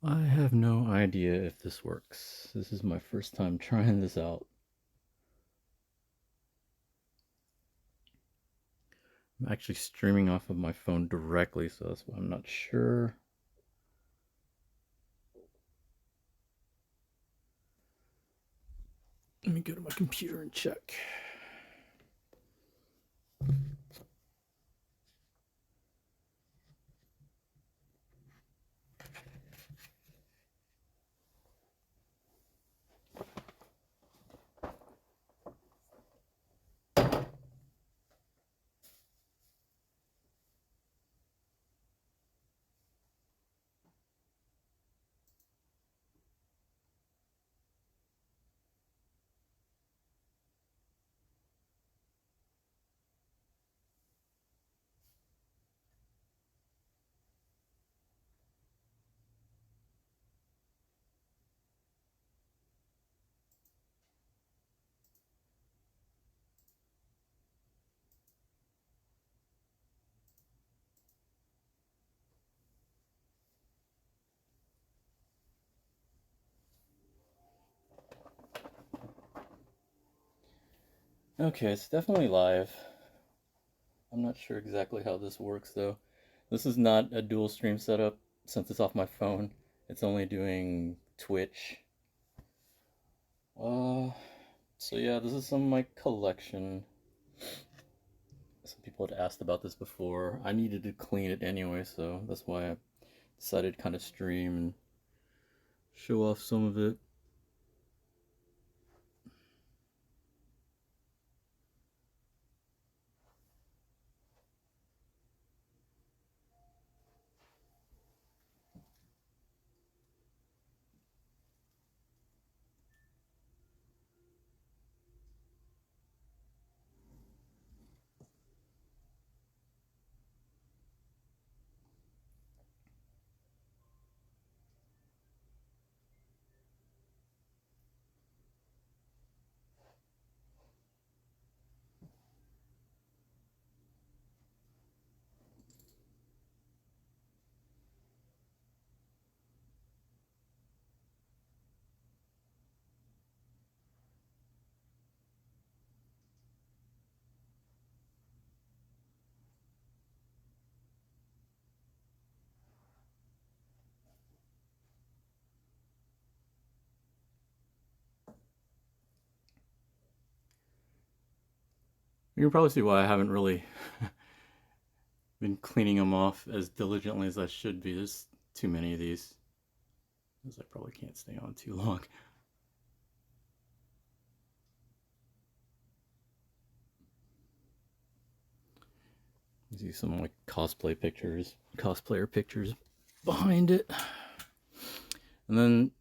I have no idea if this works. This is my first time trying this out. I'm actually streaming off of my phone directly, so that's why I'm not sure. Let me go to my computer and check. Okay, it's definitely live. I'm not sure exactly how this works though. This is not a dual stream setup since it's off my phone. It's only doing Twitch. Uh, so yeah, this is some of my collection. Some people had asked about this before. I needed to clean it anyway, so that's why I decided to kind of stream and show off some of it. You can probably see why I haven't really been cleaning them off as diligently as I should be. There's too many of these, as I probably can't stay on too long. You see some like cosplayer pictures behind it. And then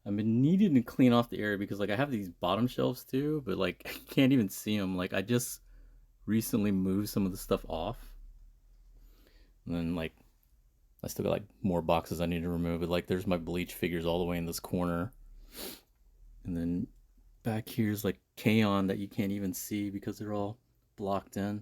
I've been needing to clean off the area because like I have these bottom shelves too, but like I can't even see them. Like I just recently moved some of the stuff off, and then like I still got like more boxes I need to remove. But like there's my bleach figures all the way in this corner, and then back here's like K-On! That you can't even see because they're all blocked in.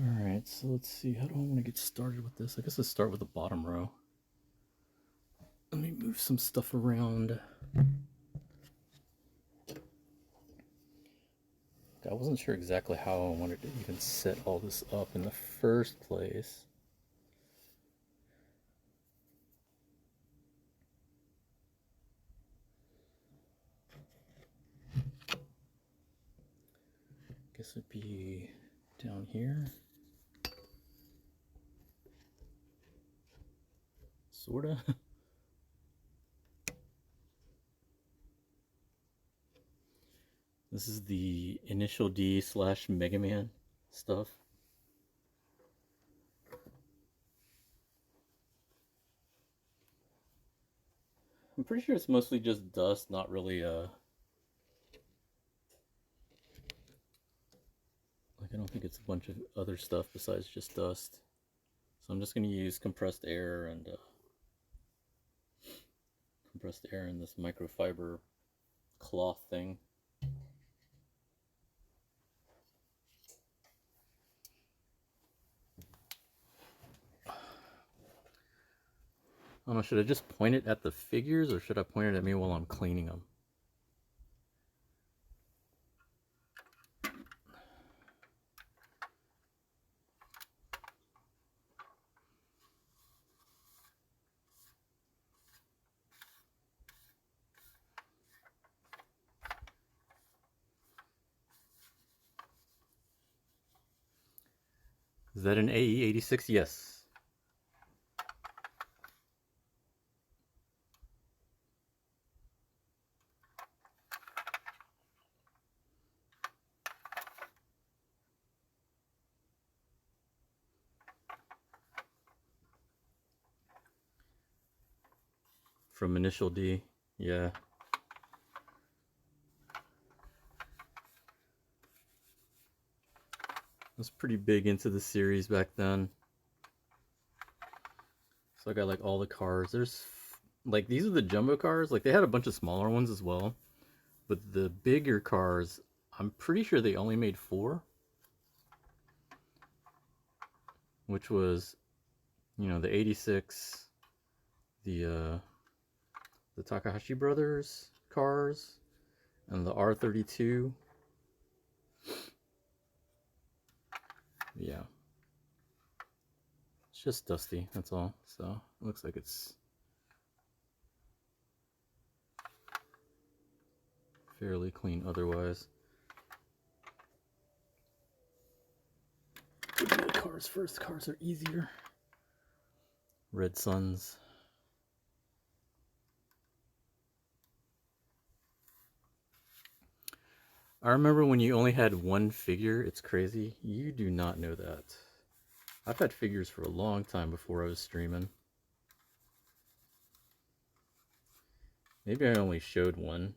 Alright, so let's see. How do I want to get started with this? I guess let's start with the bottom row. Let me move some stuff around. I wasn't sure exactly how I wanted to even set all this up in the first place. Guess it'd be down here. Sorta. This is the Initial D slash Mega Man stuff. I'm pretty sure it's mostly just dust, not really like I don't think it's a bunch of other stuff besides just dust. So I'm just gonna use compressed air and compressed air in this microfiber cloth thing. I don't know, should I just point it at the figures or should I point it at me while I'm cleaning them? Is that an AE86? Yes. From Initial D, yeah. I was pretty big into the series back then. So I got like all the cars. There's like, these are the jumbo cars. Like they had a bunch of smaller ones as well. But the bigger cars, I'm pretty sure they only made 4. Which was, you know, the 86, the Takahashi brothers cars, and the R32. Yeah. It's just dusty, that's all. So it looks like it's fairly clean otherwise. We'll do the cars first. Cars are easier. Red Suns. I remember when you only had one figure. It's crazy. You do not know that. I've had figures for a long time before I was streaming. Maybe I only showed one.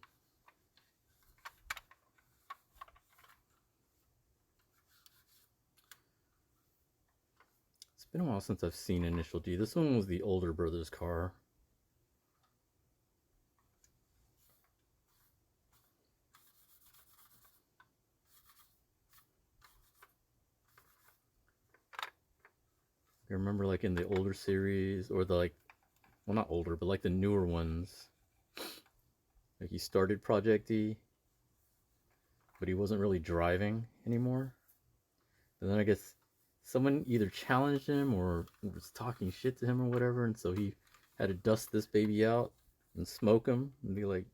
It's been a while since I've seen Initial D. This one was the older brother's car. I remember like in the older series, or the like, well not older, but like the newer ones. Like he started Project D, but he wasn't really driving anymore. And then I guess someone either challenged him or was talking shit to him or whatever, and so he had to dust this baby out and smoke him and be like,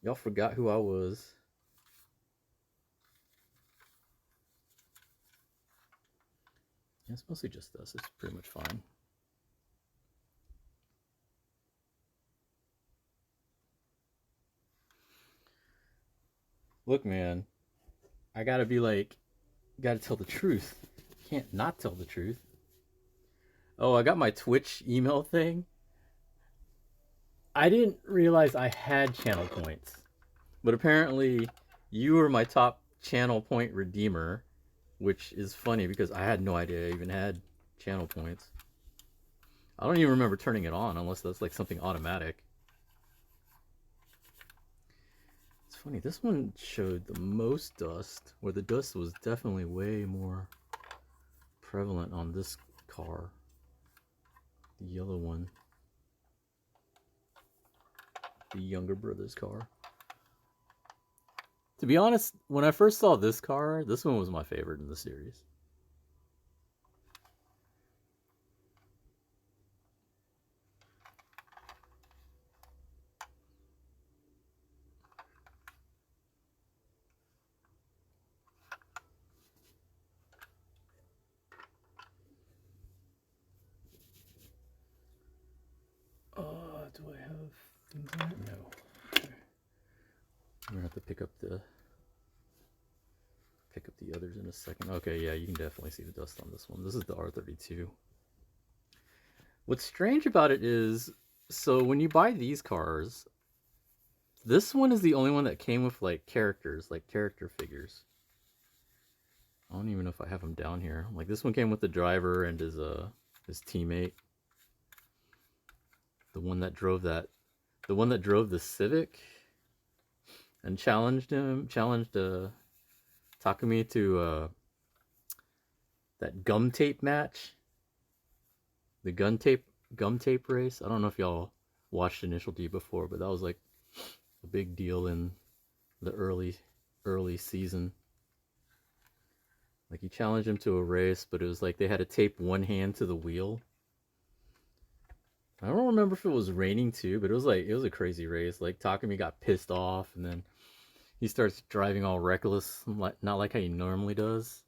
y'all forgot who I was. Yeah, it's mostly just us. It's pretty much fine. Look, man, I gotta be like, gotta tell the truth. Can't not tell the truth. Oh, I got my Twitch email thing. I didn't realize I had channel points, but apparently you were my top channel point redeemer, which is funny because I had no idea I even had channel points. I don't even remember turning it on unless that's like something automatic. It's funny, this one showed the most dust, where the dust was definitely way more prevalent on this car. The yellow one. The younger brother's car. To be honest, when I first saw this car, this one was my favorite in the series. Do I have things on it? No. Okay. I'm gonna have to pick up the others in a second. Okay, yeah, you can definitely see the dust on this one. This is the R32. What's strange about it is, so when you buy these cars, this one is the only one that came with like characters, like character figures. I don't even know if I have them down here. Like this one came with the driver and his teammate. The one that drove that the one that drove the Civic and challenged Takumi to that gum tape match, the gum tape race. I don't know if y'all watched Initial D before, but that was like a big deal in the early season. Like he challenged him to a race, but it was like they had to tape one hand to the wheel. I don't remember if it was raining too, but it was a crazy race. Like Takumi got pissed off, and then he starts driving all reckless, not like how he normally does.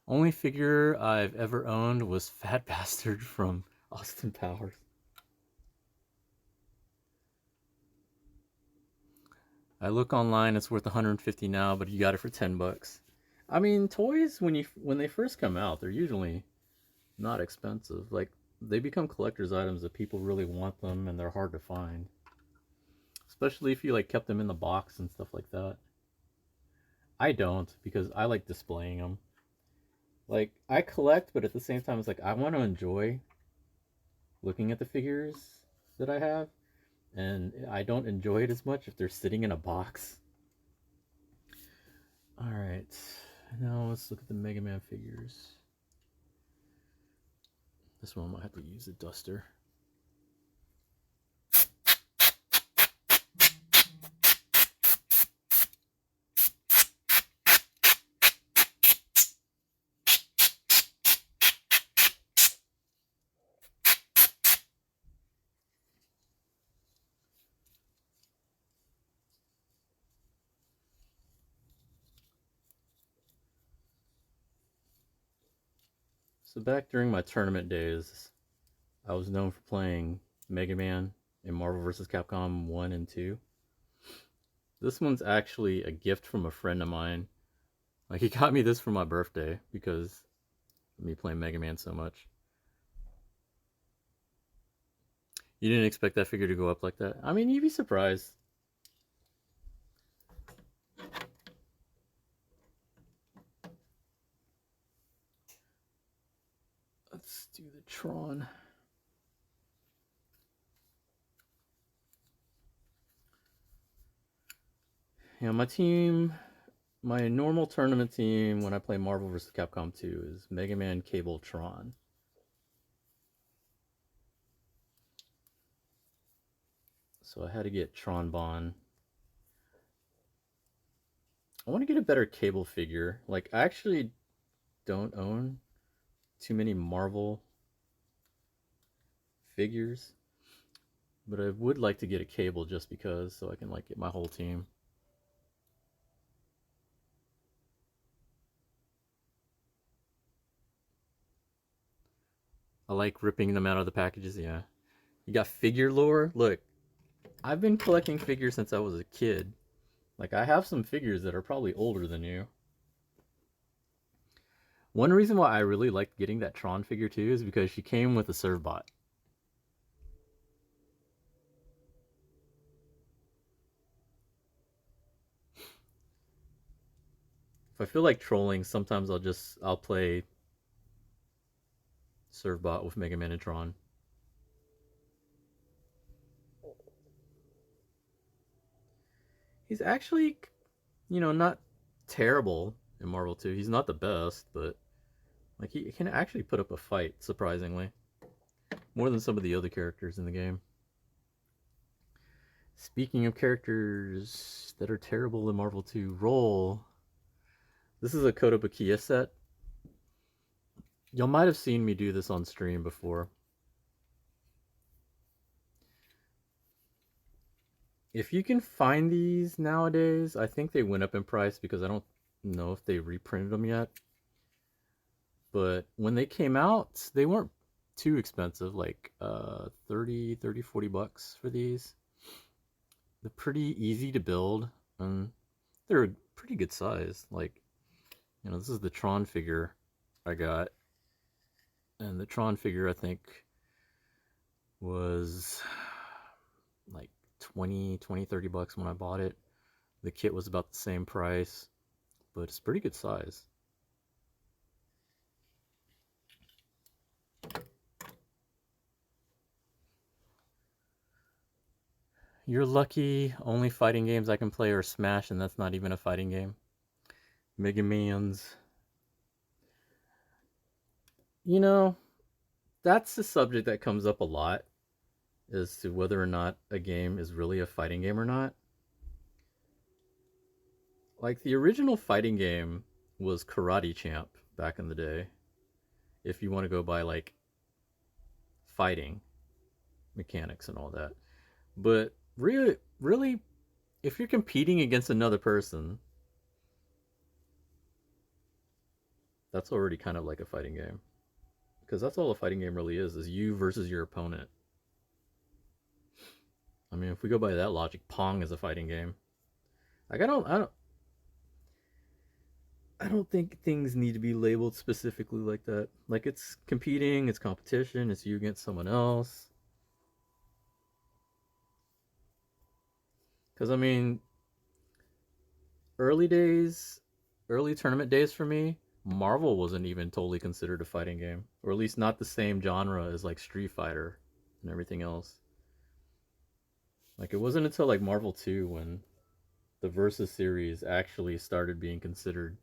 Only figure I've ever owned was Fat Bastard from Austin Powers. I look online, it's worth 150 now, but you got it for 10 bucks. I mean, toys when they first come out, they're usually not expensive. Like they become collector's items if people really want them and they're hard to find. Especially if you like kept them in the box and stuff like that. I don't because I like displaying them. Like I collect, but at the same time it's like I want to enjoy looking at the figures that I have, and I don't enjoy it as much if they're sitting in a box. All right, now let's look at the Mega Man figures. This one I might have to use a duster. So back during my tournament days, I was known for playing Mega Man in Marvel vs. Capcom 1 and 2. This one's actually a gift from a friend of mine. Like he got me this for my birthday because of me playing Mega Man so much. You didn't expect that figure to go up like that? I mean, you'd be surprised. Let's do the Tron. Yeah, my normal tournament team when I play Marvel vs. Capcom 2 is Mega Man, Cable, Tron. So I had to get Tron Bon. I want to get a better Cable figure. Like, I actually don't own too many Marvel figures, but I would like to get a Cable just because, so I can like get my whole team. I like ripping them out of the packages, yeah. You got figure lore? Look, I've been collecting figures since I was a kid. Like, I have some figures that are probably older than you. One reason why I really liked getting that Tron figure too is because she came with a Servbot. If I feel like trolling, sometimes I'll play Servbot with Mega Man and Tron. He's actually, not terrible in Marvel 2. He's not the best, but like he can actually put up a fight, surprisingly. More than some of the other characters in the game. Speaking of characters that are terrible in Marvel 2, Roll. This is a Kotobukiya set. Y'all might have seen me do this on stream before. If you can find these nowadays, I think they went up in price because I don't know if they reprinted them yet. But when they came out, they weren't too expensive, like 30, 40 bucks for these. They're pretty easy to build, and they're a pretty good size. Like, this is the Tron figure I got. And the Tron figure, I think, was like 30 bucks when I bought it. The kit was about the same price, but it's pretty good size. You're lucky. Only fighting games I can play are Smash, and that's not even a fighting game. Mega Man's. You know, that's a subject that comes up a lot as to whether or not a game is really a fighting game or not. Like, the original fighting game was Karate Champ back in the day, if you want to go by, like, fighting mechanics and all that. But really, if you're competing against another person, that's already kind of like a fighting game. Because that's all a fighting game really is you versus your opponent. I mean, if we go by that logic, Pong is a fighting game. Like, I don't think things need to be labeled specifically like that. Like, it's competing, it's competition, it's you against someone else. Because, I mean, early days, early tournament days for me, Marvel wasn't even totally considered a fighting game, or at least not the same genre as like Street Fighter and everything else. Like, it wasn't until like Marvel 2 when the Versus series actually started being considered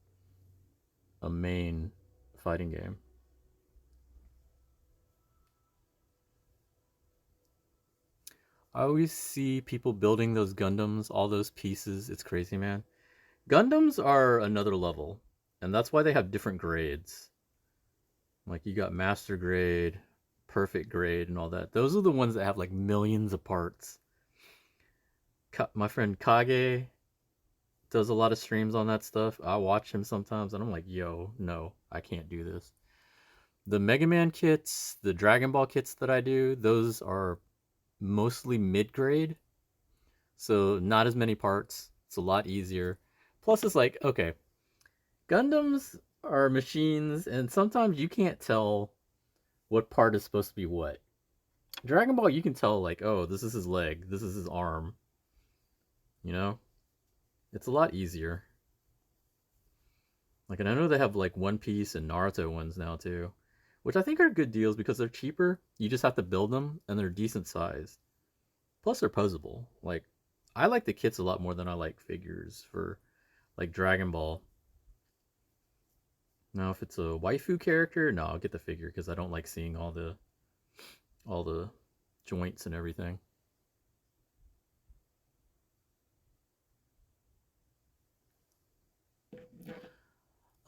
a main fighting game. I always see people building those Gundams, all those pieces. It's crazy, man. Gundams are another level, and that's why they have different grades. Like, you got master grade, perfect grade, and all that. Those are the ones that have like millions of parts. My friend Kage does a lot of streams on that stuff. I watch him sometimes, and I'm like, yo, no, I can't do this. The Mega Man kits, the Dragon Ball kits that I do, those are mostly mid grade. So, not as many parts. It's a lot easier. Plus, it's like, okay, Gundams are machines, and sometimes you can't tell what part is supposed to be what. Dragon Ball, you can tell, like, oh, this is his leg, this is his arm. You know? It's a lot easier. Like, and I know they have, like, One Piece and Naruto ones now, too. Which I think are good deals because they're cheaper. You just have to build them, and they're decent sized. Plus, they're posable. Like, I like the kits a lot more than I like figures for, like, Dragon Ball. Now, if it's a waifu character, no, I'll get the figure because I don't like seeing all the joints and everything.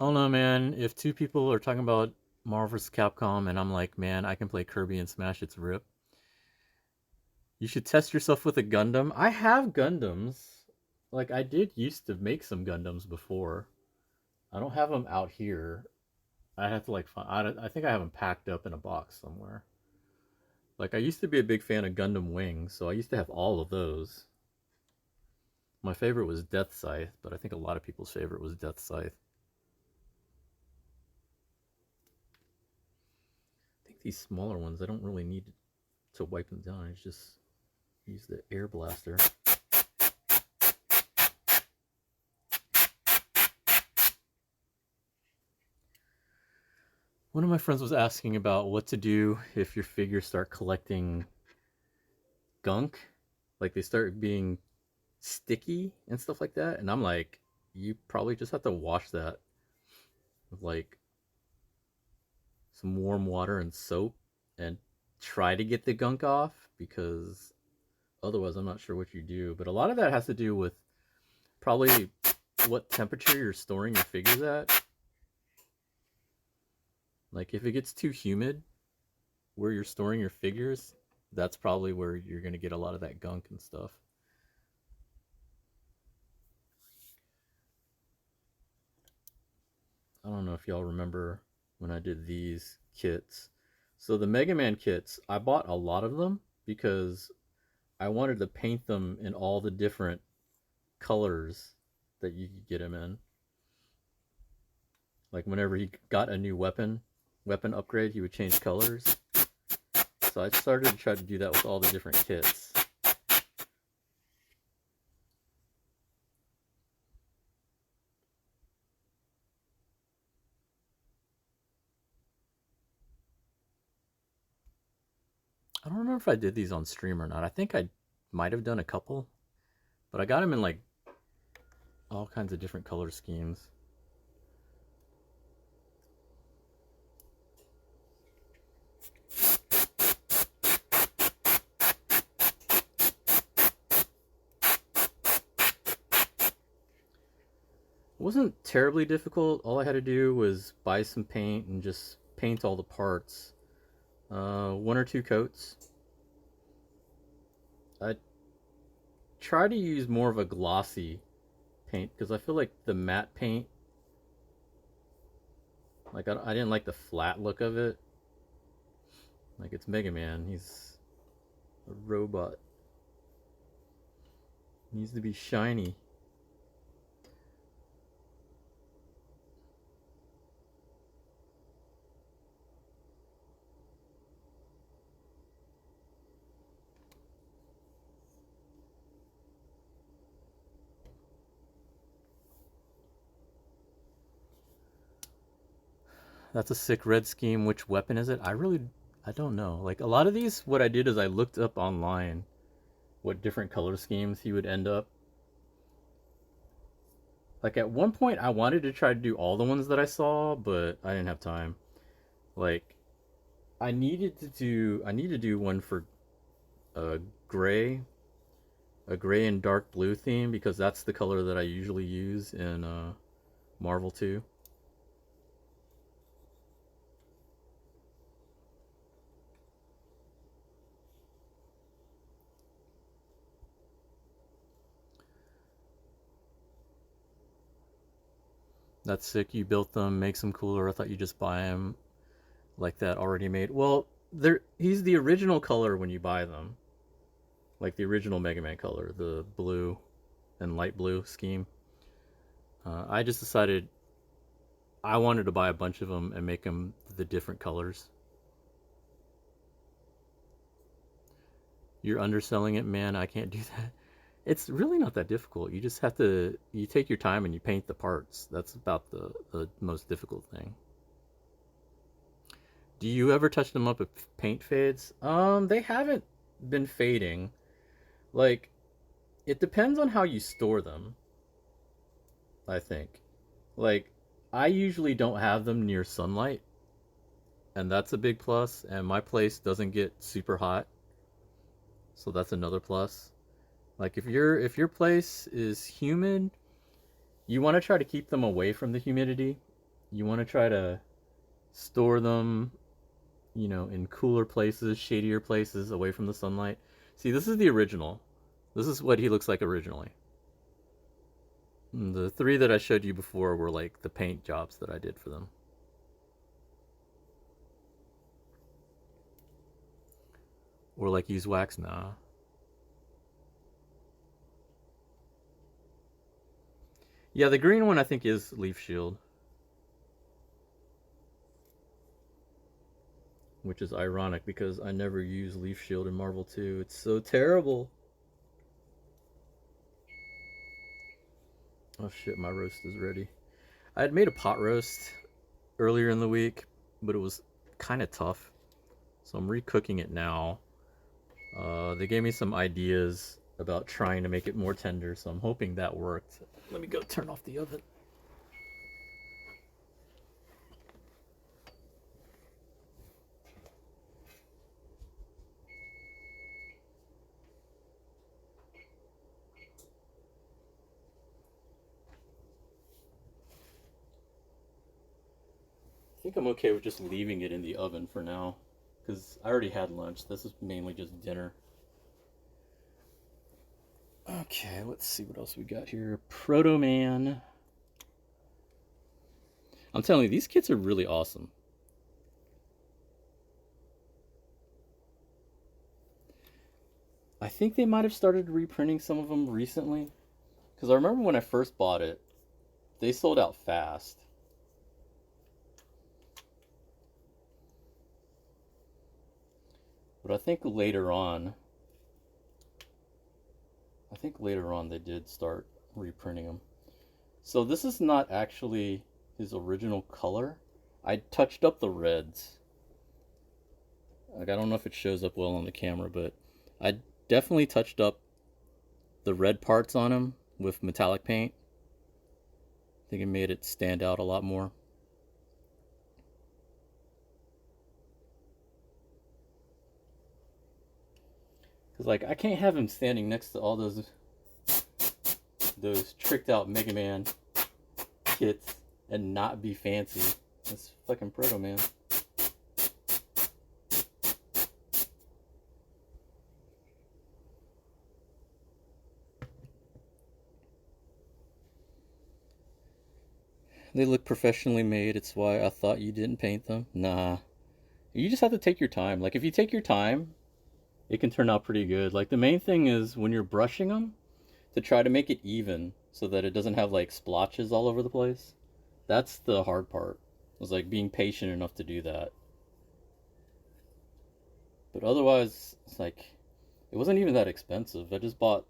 I don't know, man. If two people are talking about Marvel vs. Capcom and I'm like, man, I can play Kirby and Smash Its Rip, you should test yourself with a Gundam. I have Gundams. Like, I did used to make some Gundams before. I don't have them out here. I have to, like, find. I think I have them packed up in a box somewhere. Like, I used to be a big fan of Gundam Wing, so I used to have all of those. My favorite was Death Scythe, but I think a lot of people's favorite was Death Scythe. I think these smaller ones, I don't really need to wipe them down. I just use the air blaster. One of my friends was asking about what to do if your figures start collecting gunk, like they start being sticky and stuff like that. And I'm like, you probably just have to wash that with like some warm water and soap and try to get the gunk off, because otherwise I'm not sure what you do. But a lot of that has to do with probably what temperature you're storing your figures at. Like, if it gets too humid where you're storing your figures, that's probably where you're going to get a lot of that gunk and stuff. I don't know if y'all remember when I did these kits. So the Mega Man kits, I bought a lot of them because I wanted to paint them in all the different colors that you could get him in. Like, whenever he got a new weapon upgrade, he would change colors. So I started to try to do that with all the different kits. I don't remember if I did these on stream or not. I think I might have done a couple, but I got them in like all kinds of different color schemes. It wasn't terribly difficult. All I had to do was buy some paint and just paint all the parts. 1 or 2 coats. I try to use more of a glossy paint because I feel like the matte paint, like I didn't like the flat look of it. Like it's Mega Man, he's a robot. He needs to be shiny. That's a sick red scheme. Which weapon is it? I don't know. Like a lot of these, what I did is I looked up online what different color schemes he would end up. Like at one point, I wanted to try to do all the ones that I saw, but I didn't have time. Like I need to do one for a gray, a gray and dark blue theme because that's the color that I usually use in Marvel 2. That's sick. You built them, makes them cooler. I thought you just buy them like that already made. Well, he's the original color when you buy them, like the original Mega Man color, the blue and light blue scheme. I just decided I wanted to buy a bunch of them and make them the different colors. You're underselling it, man. I can't do that. It's really not that difficult. You just have to you take your time and you paint the parts. That's about the most difficult thing. Do you ever touch them up if paint fades? They haven't been fading. Like it depends on how you store them, I think. Like I usually don't have them near sunlight, and that's a big plus, and my place doesn't get super hot. So that's another plus. Like if your place is humid, you want to try to keep them away from the humidity. You want to try to store them, in cooler places, shadier places, away from the sunlight. See, this is the original. This is what he looks like originally. The 3 that I showed you before were like the paint jobs that I did for them. Or like use wax, nah. Yeah, the green one I think is Leaf Shield. Which is ironic because I never use Leaf Shield in Marvel 2. It's so terrible. Oh shit, my roast is ready. I had made a pot roast earlier in the week, but it was kind of tough. So I'm recooking it now. They gave me some ideas about trying to make it more tender, so I'm hoping that worked. Let me go turn off the oven. I think I'm okay with just leaving it in the oven for now, because I already had lunch. This is mainly just dinner. Okay, let's see what else we got here. Proto Man. I'm telling you, these kits are really awesome. I think they might have started reprinting some of them recently. Because I remember when I first bought it, they sold out fast. But I think later on they did start reprinting them. So this is not actually his original color. I touched up the reds. Like, I don't know if it shows up well on the camera, but I definitely touched up the red parts on him with metallic paint. I think it made it stand out a lot more. Because, like, I can't have him standing next to all those tricked out Mega Man kits and not be fancy. That's fucking Proto Man. They look professionally made. It's why I thought you didn't paint them. Nah. You just have to take your time. Like, if you take your time, it can turn out pretty good. Like, the main thing is when you're brushing them, to try to make it even so that it doesn't have, like, splotches all over the place. That's the hard part. It's like being patient enough to do that. But otherwise, it's like, it wasn't even that expensive. I just bought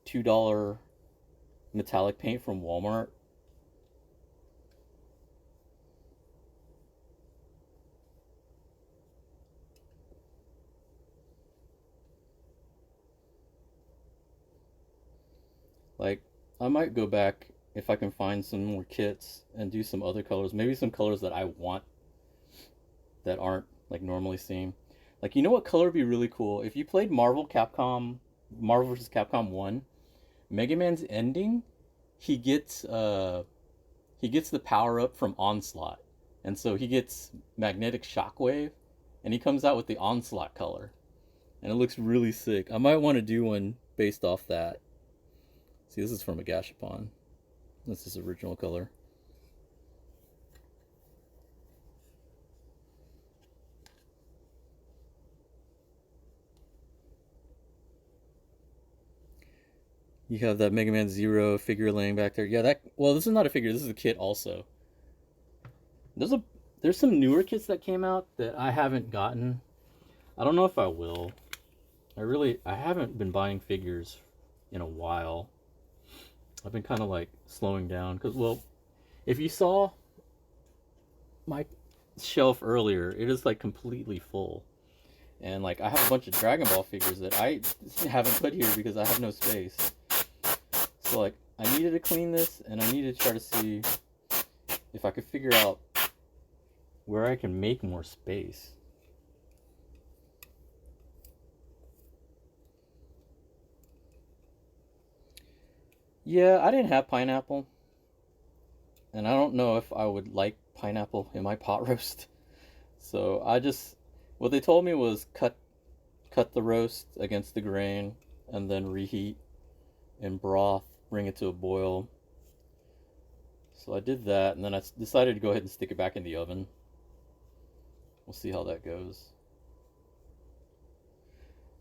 $2 metallic paint from Walmart. Like, I might go back if I can find some more kits and do some other colors. Maybe some colors that I want that aren't, like, normally seen. Like, you know what color would be really cool? If you played Marvel vs. Capcom 1, Mega Man's ending, he gets the power up from Onslaught. And so he gets Magnetic Shockwave, and he comes out with the Onslaught color. And it looks really sick. I might want to do one based off that. See, this is from a Gashapon. That's his original color. You have that Mega Man Zero figure laying back there. Yeah, well, this is not a figure. This is a kit also. There's some newer kits that came out that I haven't gotten. I don't know if I will. I haven't been buying figures in a while. I've been kind of like slowing down because, well, if you saw my shelf earlier, it is like completely full. And like I have a bunch of Dragon Ball figures that I haven't put here because I have no space. So like I needed to clean this, and I needed to try to see if I could figure out where I can make more space. Yeah, I didn't have pineapple, and I don't know if I would like pineapple in my pot roast. So what they told me was cut the roast against the grain and then reheat in broth, bring it to a boil. So I did that, and then I decided to go ahead and stick it back in the oven. We'll see how that goes.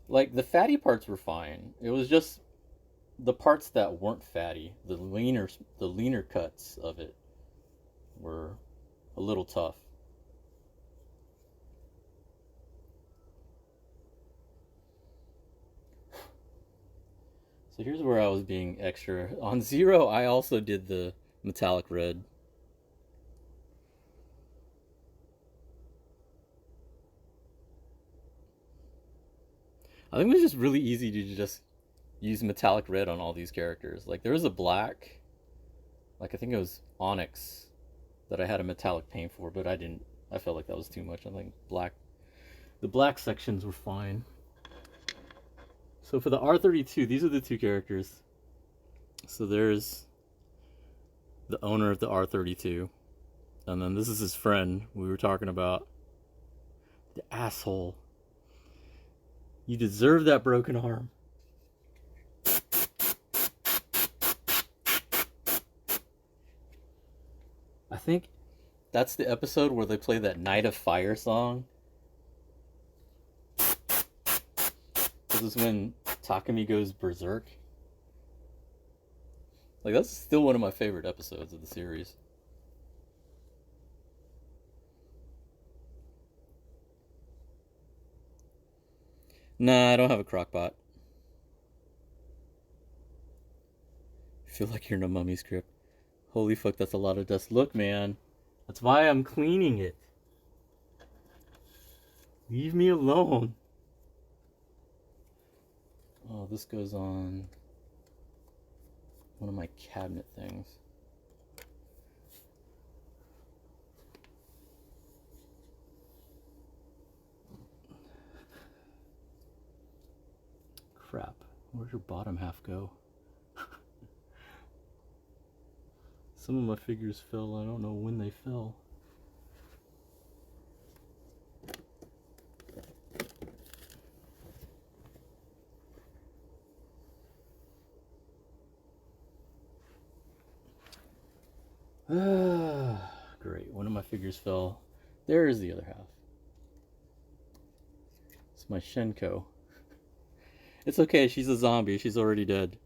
Like, the fatty parts were fine. It was just the parts that weren't fatty, the leaner cuts of it were a little tough. So here's where I was being extra. On Zero, I also did the metallic red. I think it was just really easy to just use metallic red on all these characters. Like, there was a black, like I think it was Onyx, that I had a metallic paint for, but I didn't. I felt like that was too much. I think the black sections were fine. So for the R32, these are the two characters. So there's the owner of the R32, and then this is his friend we were talking about. The asshole. You deserve that broken arm. I think that's the episode where they play that Night of Fire song. This is when Takumi goes berserk. Like, that's still one of my favorite episodes of the series. Nah, I don't have a crock pot. I feel like you're in a mummy script. Holy fuck, that's a lot of dust. Look, man. That's why I'm cleaning it. Leave me alone. Oh, this goes on one of my cabinet things. Crap. Where'd your bottom half go? Some of my figures fell. I don't know when they fell. Great. One of my figures fell. There is the other half. It's my Shenko. It's okay. She's a zombie. She's already dead.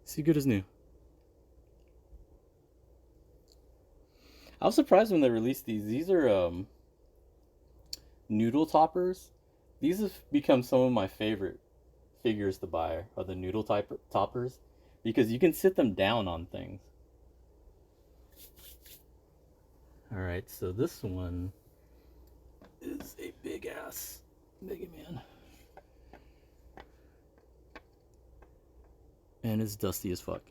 See, good as new. I was surprised when they released these. These are noodle toppers. These have become some of my favorite figures to buy. Are the noodle type toppers because you can sit them down on things. All right, so this one is a big ass Mega Man, and it's dusty as fuck.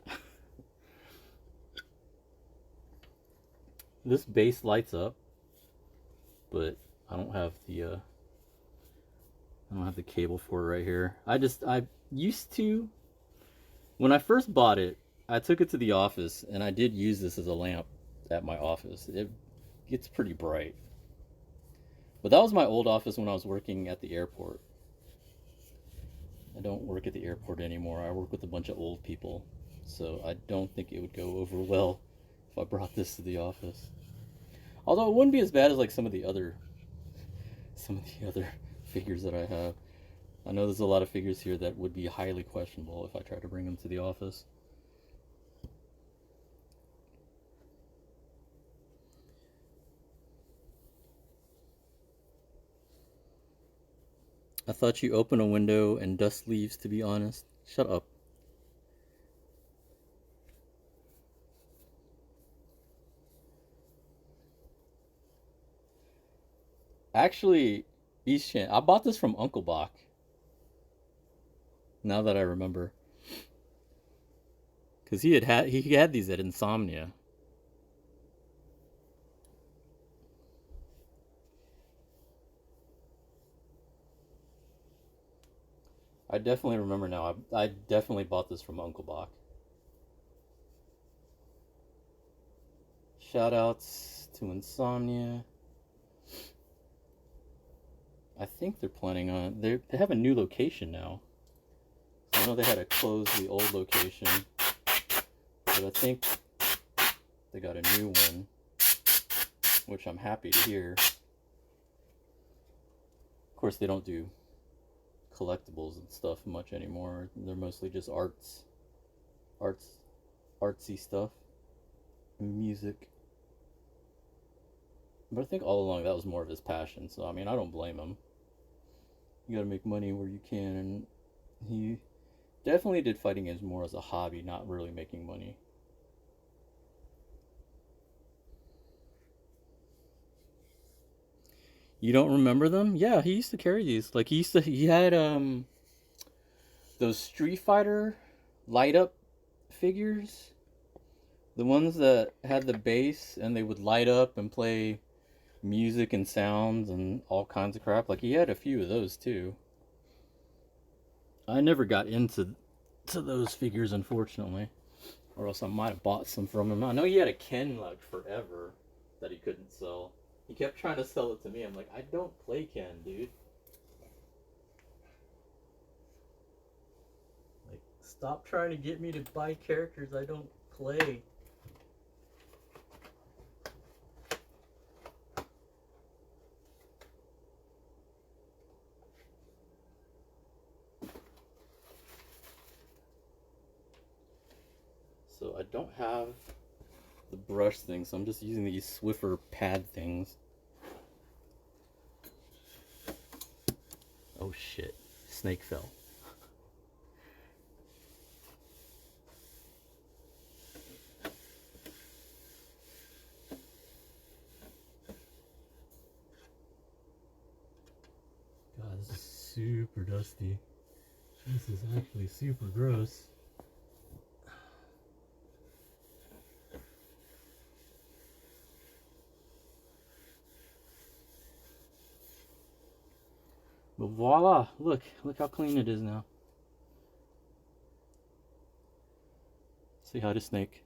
This base lights up, but I don't have the cable for it right here. I used to, when I first bought it, I took it to the office and I did use this as a lamp at my office. It gets pretty bright. But that was my old office when I was working at the airport. I don't work at the airport anymore. I work with a bunch of old people. So I don't think it would go over well if I brought this to the office. Although it wouldn't be as bad as like some of the other figures that I have. I know there's a lot of figures here that would be highly questionable if I tried to bring them to the office. I thought you open a window and dust leaves, to be honest. Shut up. Actually, Eastchan, I bought this from Uncle Bach. Now that I remember, because he had these at Insomnia. I definitely remember now. I definitely bought this from Uncle Bach. Shout outs to Insomnia. I think they're planning on they have a new location now. So I know they had to close the old location, but I think they got a new one, which I'm happy to hear. Of course, they don't do collectibles and stuff much anymore. They're mostly just artsy stuff, and music. But I think all along that was more of his passion. So I mean, I don't blame him. You gotta make money where you can, and he definitely did fighting games more as a hobby, not really making money. You don't remember them? Yeah, he used to carry these. Like he had those Street Fighter light up figures. The ones that had the bass and they would light up and play music and sounds and all kinds of crap. Like he had a few of those too. I never got into those figures, unfortunately, or else I might have bought some from him. I know he had a Ken like forever that he couldn't sell. He kept trying to sell it to me. I'm like, I don't play Ken, dude. Like, stop trying to get me to buy characters I don't play. So I don't have the brush thing, so I'm just using these Swiffer pad things. Oh shit, snake fell. God, this is super dusty. This is actually super gross. But voila, look how clean it is now. Say hi to Snake.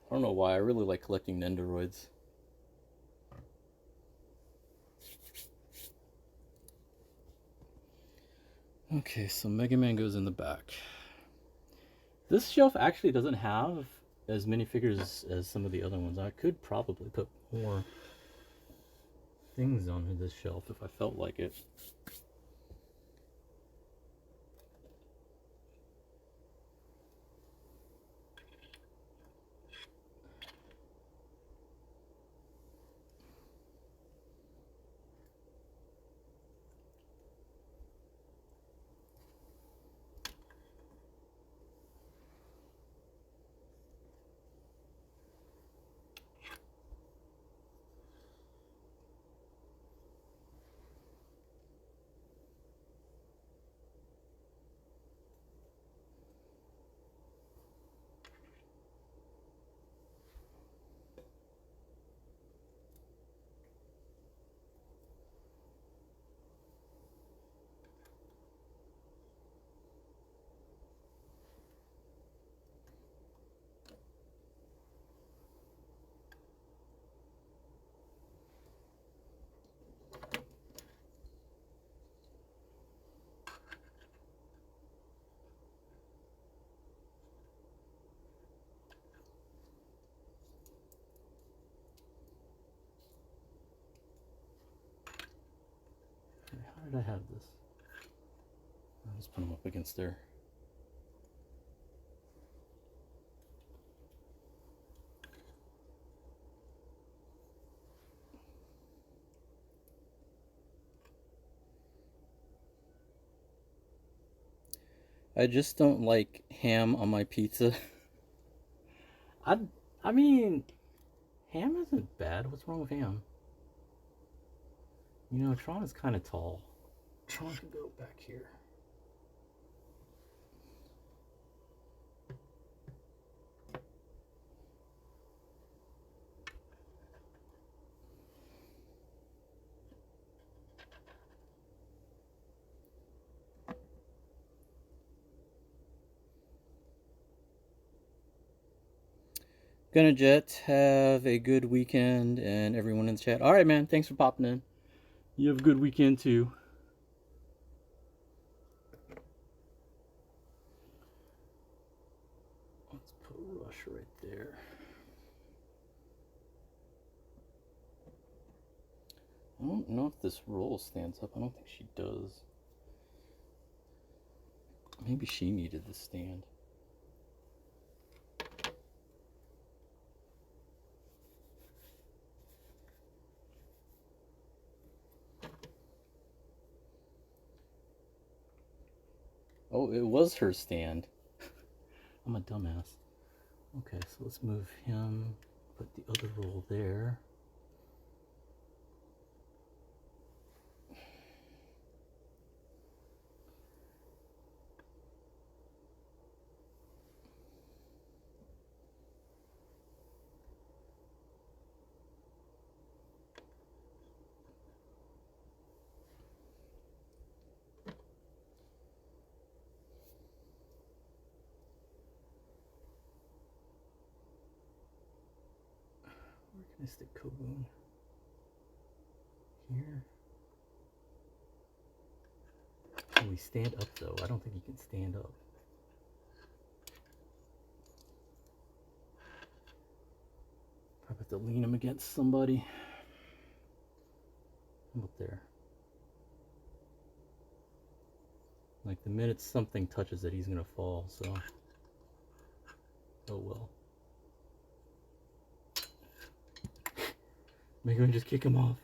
I don't know why, I really like collecting Nendoroids. Okay, so Mega Man goes in the back. This shelf actually doesn't have as many figures as some of the other ones. I could probably put more things on this shelf if I felt like it. How did I have this? I'll just put them up against there. I just don't like ham on my pizza. I mean, ham isn't bad. What's wrong with ham? You know, Tron is kind of tall. Tron can go back here. Gonna Jet, have a good weekend, and everyone in the chat. All right, man. Thanks for popping in. You have a good weekend too. Let's put Rush right there. I don't know if this roll stands up. I don't think she does. Maybe she needed the stand. Oh, it was her stand. I'm a dumbass. Okay, so let's move him. Put the other roll there. Where can I stick Koboon? Here. Can we stand up though? I don't think he can stand up. Probably have to lean him against somebody. Up there. Like the minute something touches it, he's gonna fall, so. Oh well. Maybe we can just kick him off.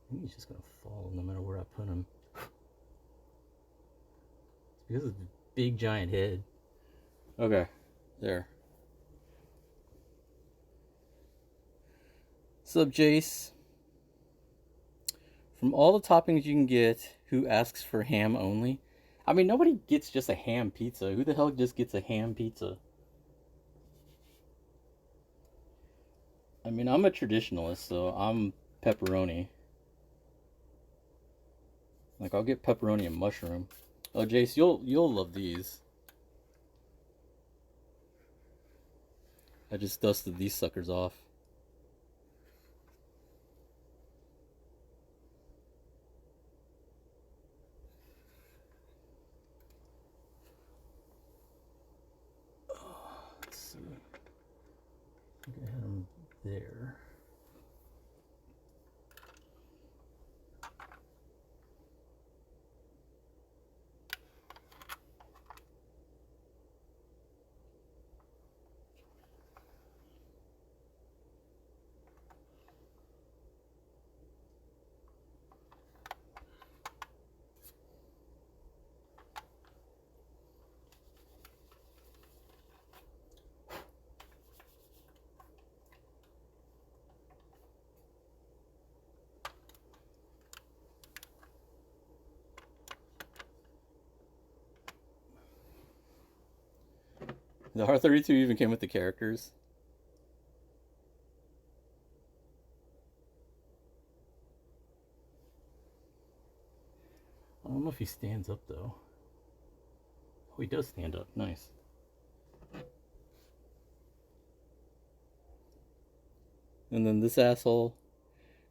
I think he's just gonna fall no matter where I put him. It's because of the big giant head. Okay, there. What's up, Jace? From all the toppings you can get, who asks for ham only? I mean, nobody gets just a ham pizza. Who the hell just gets a ham pizza? I mean, I'm a traditionalist, so I'm pepperoni. Like, I'll get pepperoni and mushroom. Oh, Jace, you'll love these. I just dusted these suckers off. Let's see. I think I had them there. The R32 even came with the characters. I don't know if he stands up though. Oh, he does stand up. Nice. And then this asshole.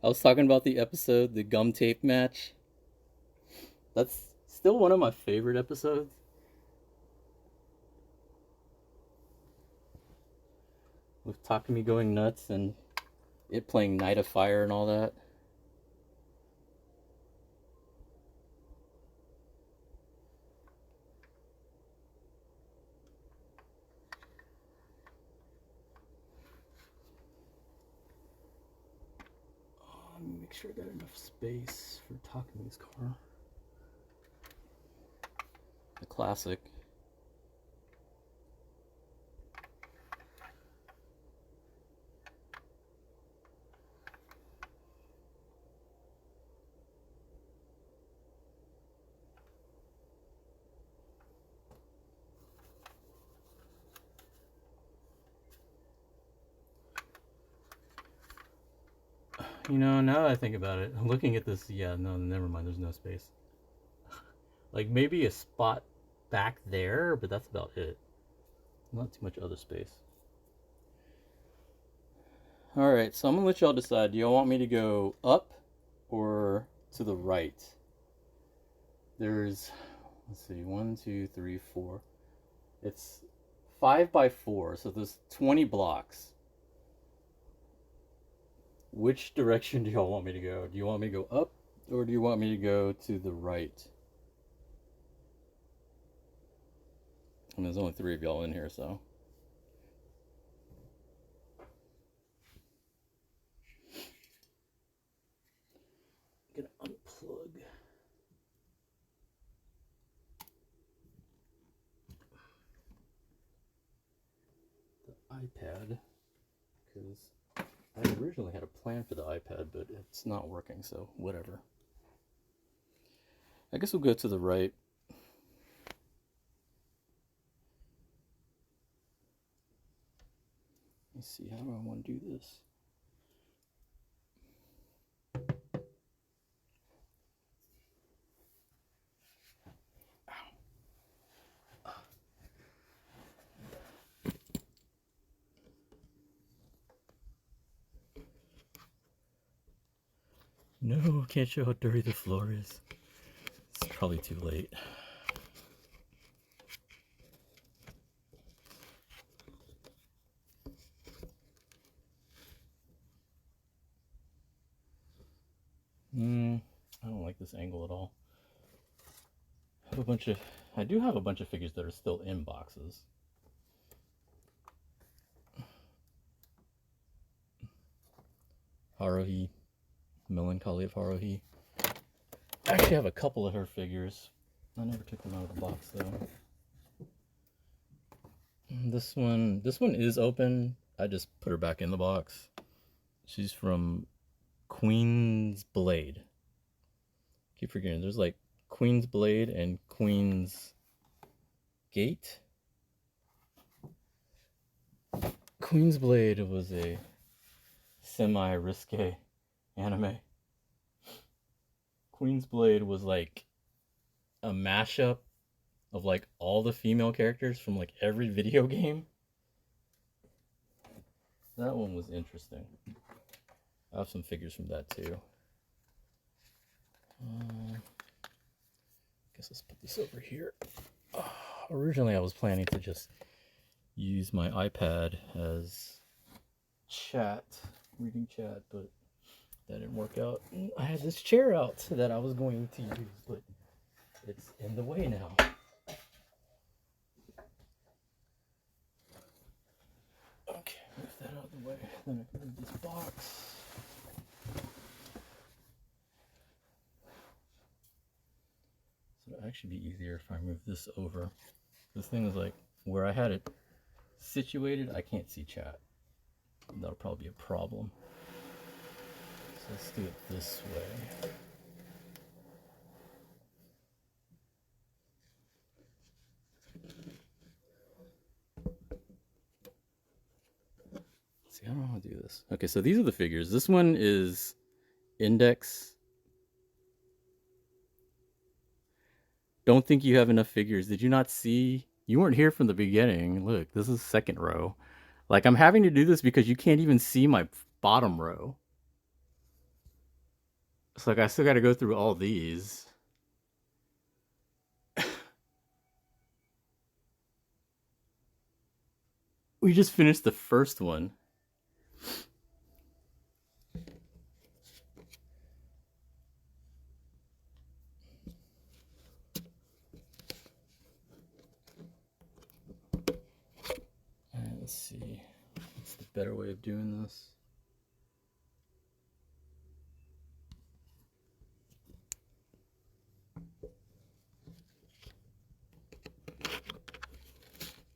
I was talking about the episode, the gum tape match. That's still one of my favorite episodes. With Takumi going nuts and it playing Night of Fire and all that. Make sure I got enough space for Takumi's car. The classic. You know, now that I think about it, looking at this, yeah, no, never mind, there's no space. Like, maybe a spot back there, but that's about it. Not too much other space. Alright, so I'm gonna let y'all decide. Do y'all want me to go up or to the right? There's, let's see, 1, 2, 3, 4. It's 5 by 4, so there's 20 blocks. Which direction do y'all want me to go? Do you want me to go up or do you want me to go to the right? I mean, there's only 3 of y'all in here, so. I'm gonna unplug the iPad because I originally had a plan for the iPad, but it's not working, so whatever. I guess we'll go to the right. Let's see, how do I want to do this? No, can't show how dirty the floor is. It's probably too late. this angle at all. I do have a bunch of figures that are still in boxes. Haruhi, Melancholy of Haruhi. I actually have a couple of her figures. I never took them out of the box though. This one is open. I just put her back in the box. She's from Queen's Blade. Keep forgetting, there's like Queen's Blade and Queen's Gate. Queen's Blade was a semi-risque anime. Queen's Blade was like a mashup of like all the female characters from like every video game. That one was interesting. I have some figures from that too. Guess let's put this over here. Originally, I was planning to just use my iPad as reading chat, but that didn't work out. I had this chair out that I was going to use, but it's in the way now. Okay, move that out of the way. Then I can move this box. So it'll actually be easier if I move this over. This thing is like where I had it situated, I can't see chat. That'll probably be a problem. So let's do it this way. See, I don't know how to do this. Okay, so these are the figures. This one is Index. Don't think you have enough figures. Did you not see? You weren't here from the beginning. Look, this is second row. Like, I'm having to do this because you can't even see my bottom row. It's like I still got to go through all these. We just finished the first one. Let's see. What's the better way of doing this?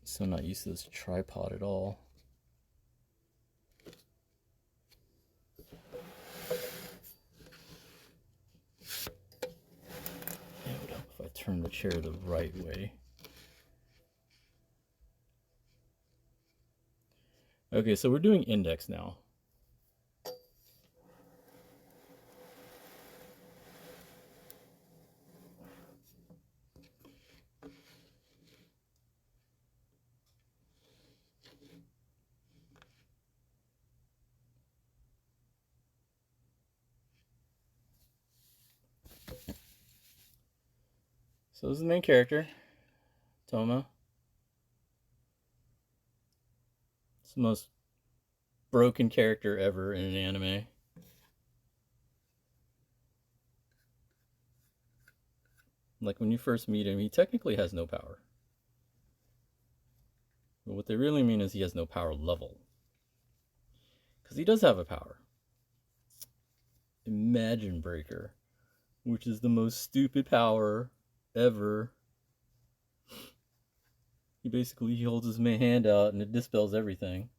So I'm not used to this tripod at all. It would help if I turn the chair the right way. Okay, so we're doing Index now. So this is the main character, Toma. It's the most broken character ever in an anime. Like, when you first meet him, he technically has no power. But what they really mean is he has no power level. Because he does have a power. Imagine Breaker, which is the most stupid power ever. He holds his hand out and it dispels everything.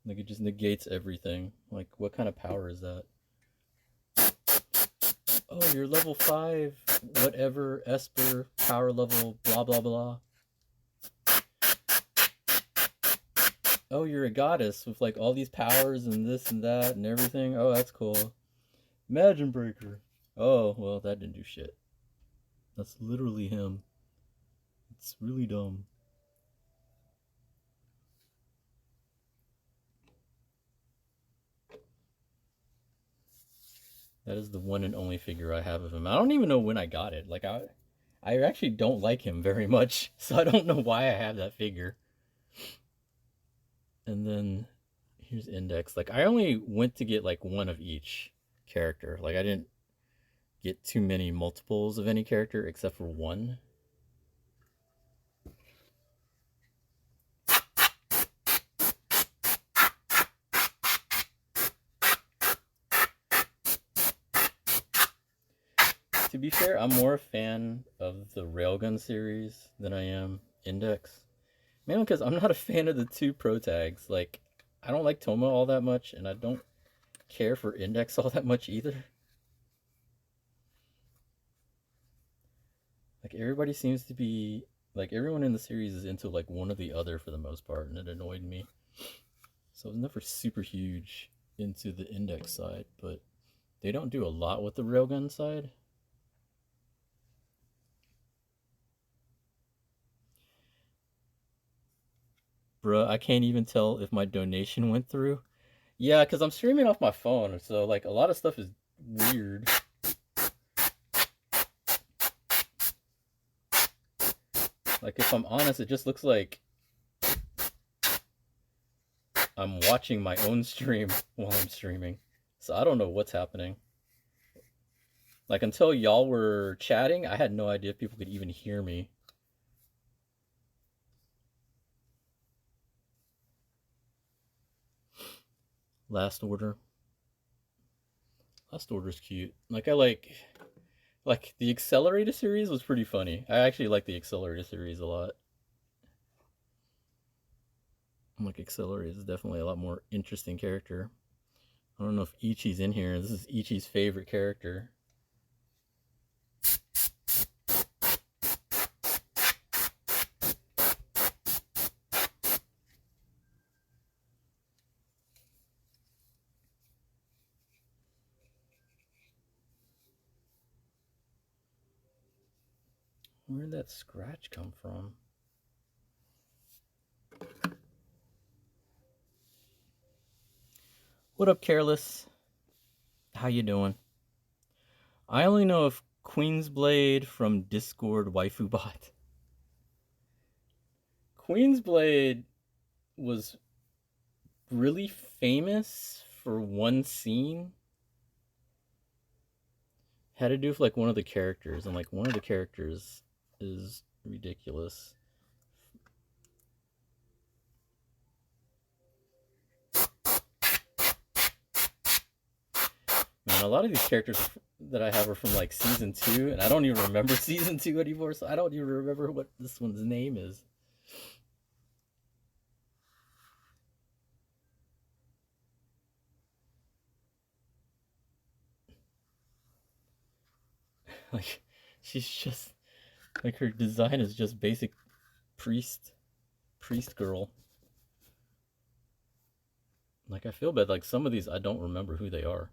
Like, it just negates everything. Like, what kind of power is that? Oh, you're level 5, whatever, Esper, power level, blah, blah, blah. Oh, you're a goddess with like all these powers and this and that and everything. Oh, that's cool. Imagine Breaker. Oh, well, that didn't do shit. That's literally him. It's really dumb. That is the one and only figure I have of him. I don't even know when I got it. Like, I actually don't like him very much, so I don't know why I have that figure. And then here's Index. Like, I only went to get like one of each character. Like, I didn't get too many multiples of any character except for one. To be fair, I'm more a fan of the Railgun series than I am Index. Mainly because I'm not a fan of the two pro tags. Like, I don't like Toma all that much, and I don't care for Index all that much either. Like, everybody seems to be, like, everyone in the series is into, like, one or the other for the most part, and it annoyed me. So I was never super huge into the Index side, but they don't do a lot with the Railgun side. Bruh, I can't even tell if my donation went through. Yeah, because I'm streaming off my phone, so like a lot of stuff is weird. Like if I'm honest, it just looks like I'm watching my own stream while I'm streaming. So I don't know what's happening. Like until y'all were chatting, I had no idea if people could even hear me. Last Order. Last Order's cute. Like I like the Accelerator series was pretty funny. I actually like the Accelerator series a lot. Like Accelerator is definitely a lot more interesting character. I don't know if Ichi's in here. This is Ichi's favorite character. Where did that scratch come from? What up, Careless? How you doing? I only know of Queensblade from Discord Waifu Bot. Queensblade was really famous for one scene. Had to do with like one of the characters, and like one of the characters is ridiculous. Man, a lot of these characters that I have are from like season 2, and I don't even remember season 2 anymore, so I don't even remember what this one's name is. Like, she's just like her design is just basic priest girl. Like I feel bad. Like some of these I don't remember who they are.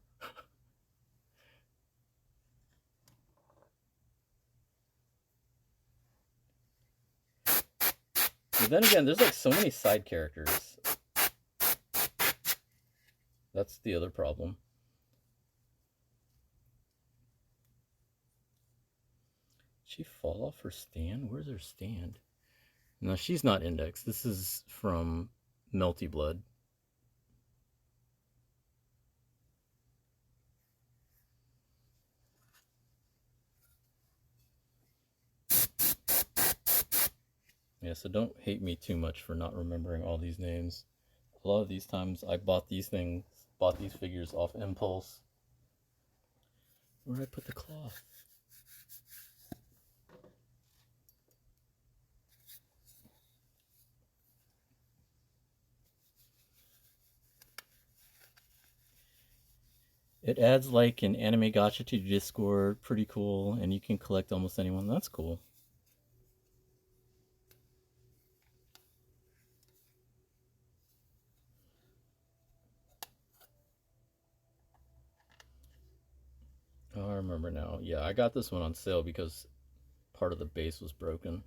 But then again, there's like so many side characters. That's the other problem. Did she fall off her stand? Where's her stand? No, she's not indexed. This is from Melty Blood. Yeah, so don't hate me too much for not remembering all these names. A lot of these times I bought these figures off impulse. Where did I put the cloth? It adds like an anime gacha to Discord. Pretty cool. And you can collect almost anyone. That's cool. Oh, I remember now. Yeah, I got this one on sale because part of the base was broken.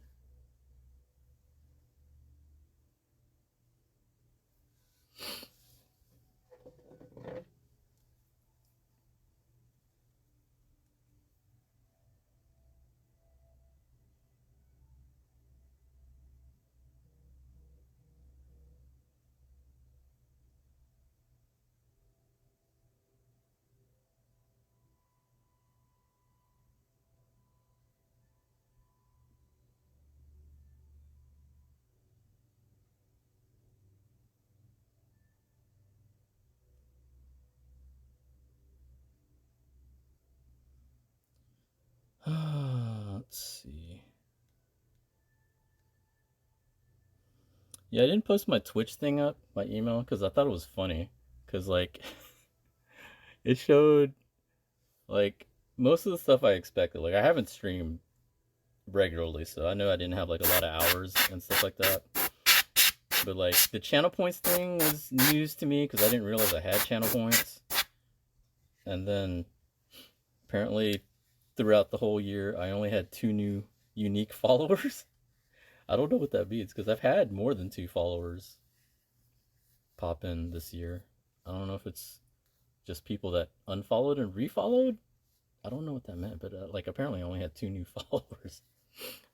Yeah, I didn't post my Twitch thing up, my email, because I thought it was funny. Because, like, it showed, like, most of the stuff I expected. Like, I haven't streamed regularly, so I know I didn't have, like, a lot of hours and stuff like that. But, like, the channel points thing was news to me because I didn't realize I had channel points. And then, apparently, throughout the whole year, I only had 2 new unique followers. I don't know what that means because I've had more than 2 followers pop in this year. I don't know if it's just people that unfollowed and refollowed. I don't know what that meant, but like apparently I only had 2 new followers,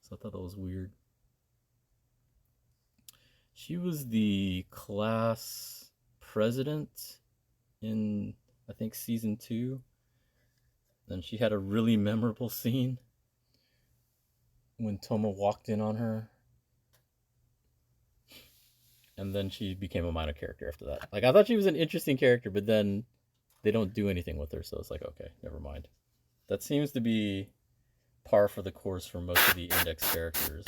so I thought that was weird. She was the class president in I think season 2, and she had a really memorable scene when Toma walked in on her, and then she became a minor character after that. Like I thought she was an interesting character, but then they don't do anything with her, so it's like okay, never mind. That seems to be par for the course for most of the index characters.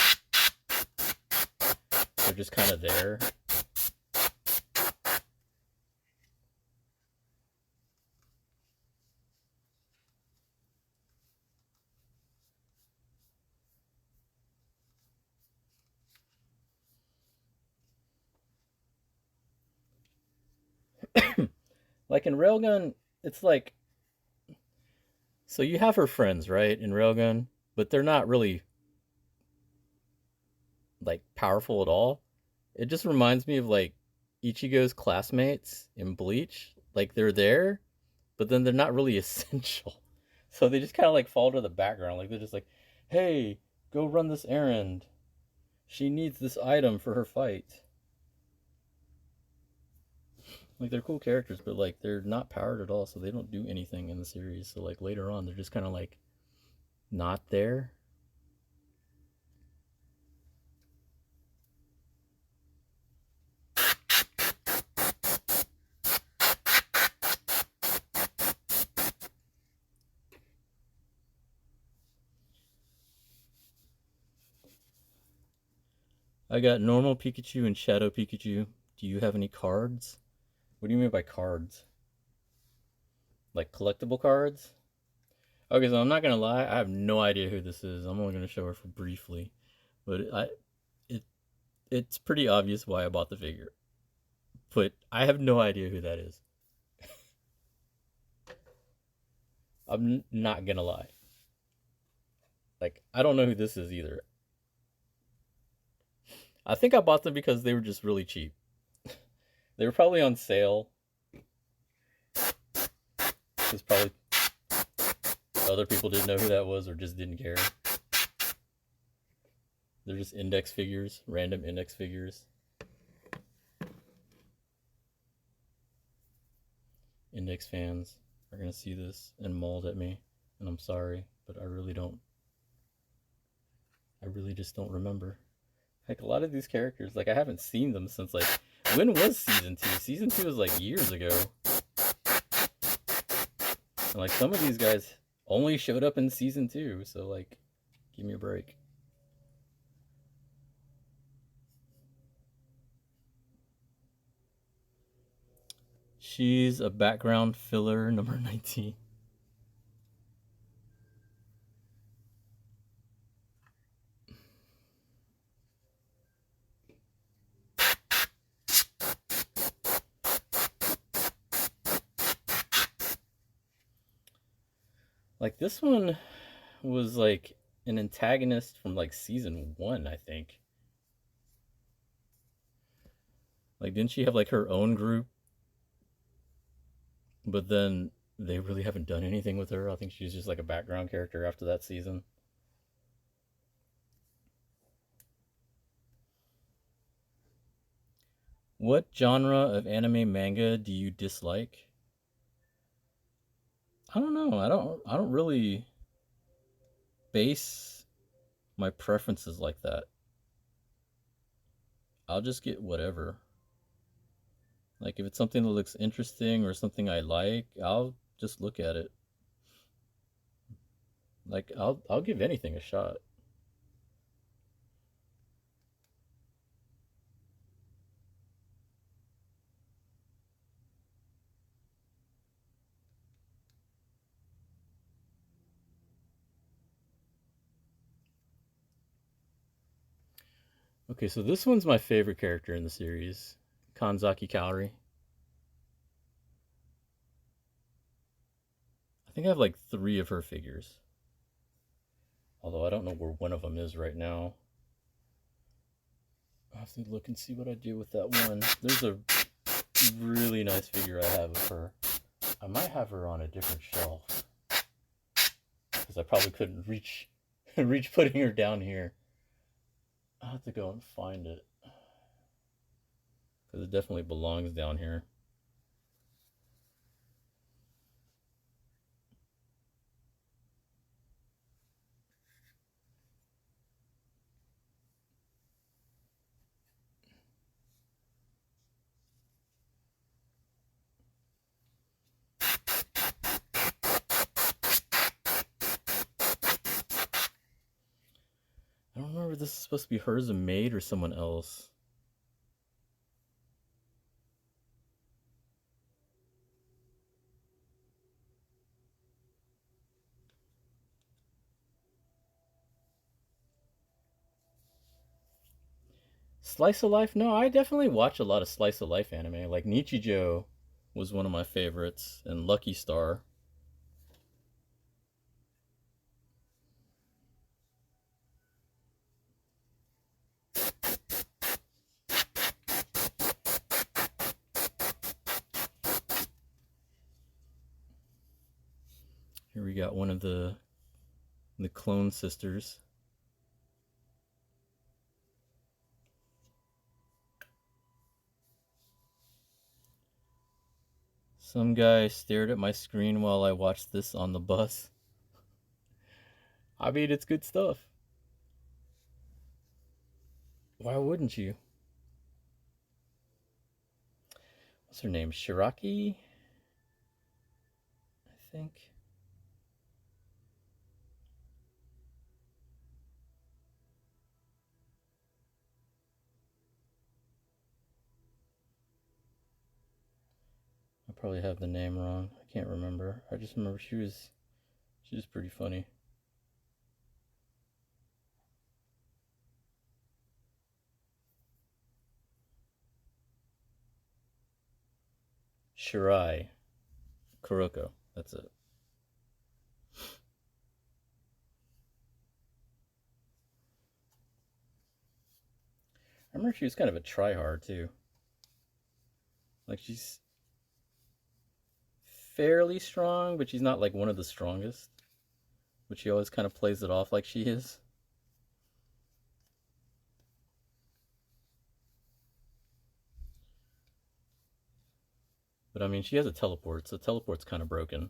They're just kind of there. Like in Railgun, it's like so you have her friends, right, in Railgun, but they're not really like powerful at all. It just reminds me of like Ichigo's classmates in Bleach. Like they're there, but then they're not really essential. So they just kind of like fall to the background. Like they're just like, "Hey, go run this errand. She needs this item for her fight." Like they're cool characters, but like they're not powered at all, so they don't do anything in the series. So like later on, they're just kind of like not there. I got normal Pikachu and Shadow Pikachu. Do you have any cards? What do you mean by cards? Like collectible cards? Okay, so I'm not gonna lie, I have no idea who this is. I'm only gonna show her for briefly, but it it's pretty obvious why I bought the figure. But I have no idea who that is. I'm not gonna lie. Like I don't know who this is either. I think I bought them because they were just really cheap. They were probably on sale. Because probably other people didn't know who that was or just didn't care. They're just index figures, random index figures. Index fans are gonna see this and mold at me, and I'm sorry, but I really just don't remember. Like a lot of these characters, like I haven't seen them since like when was season 2? Season 2 was like years ago. And like some of these guys only showed up in season 2, so like give me a break. She's a background filler number 19. Like this one was like an antagonist from like season 1, I think. Like didn't she have like her own group? But then they really haven't done anything with her. I think she's just like a background character after that season. What genre of anime manga do you dislike? I don't know. I don't really base my preferences like that. I'll just get whatever. Like if it's something that looks interesting or something I like, I'll just look at it. Like I'll give anything a shot. Okay, so this one's my favorite character in the series, Kanzaki Kaori. I think I have like 3 of her figures. Although I don't know where one of them is right now. I'll have to look and see what I do with that one. There's a really nice figure I have of her. I might have her on a different shelf because I probably couldn't reach reach putting her down here. I'll have to go and find it because it definitely belongs down here. I don't remember if this is supposed to be hers a maid or someone else. Slice of life? No, I definitely watch a lot of slice of life anime. Like Nichijou was one of my favorites, and Lucky Star. Here we got one of the clone sisters. Some guy stared at my screen while I watched this on the bus. I mean, it's good stuff. Why wouldn't you? What's her name? Shiraki? I think. I probably have the name wrong. I can't remember. I just remember she was pretty funny. Shirai Kuroko. That's it. I remember she was kind of a tryhard too. Like she's fairly strong, but she's not like one of the strongest. But she always kind of plays it off like she is. But I mean, she has a teleport, so teleport's kind of broken.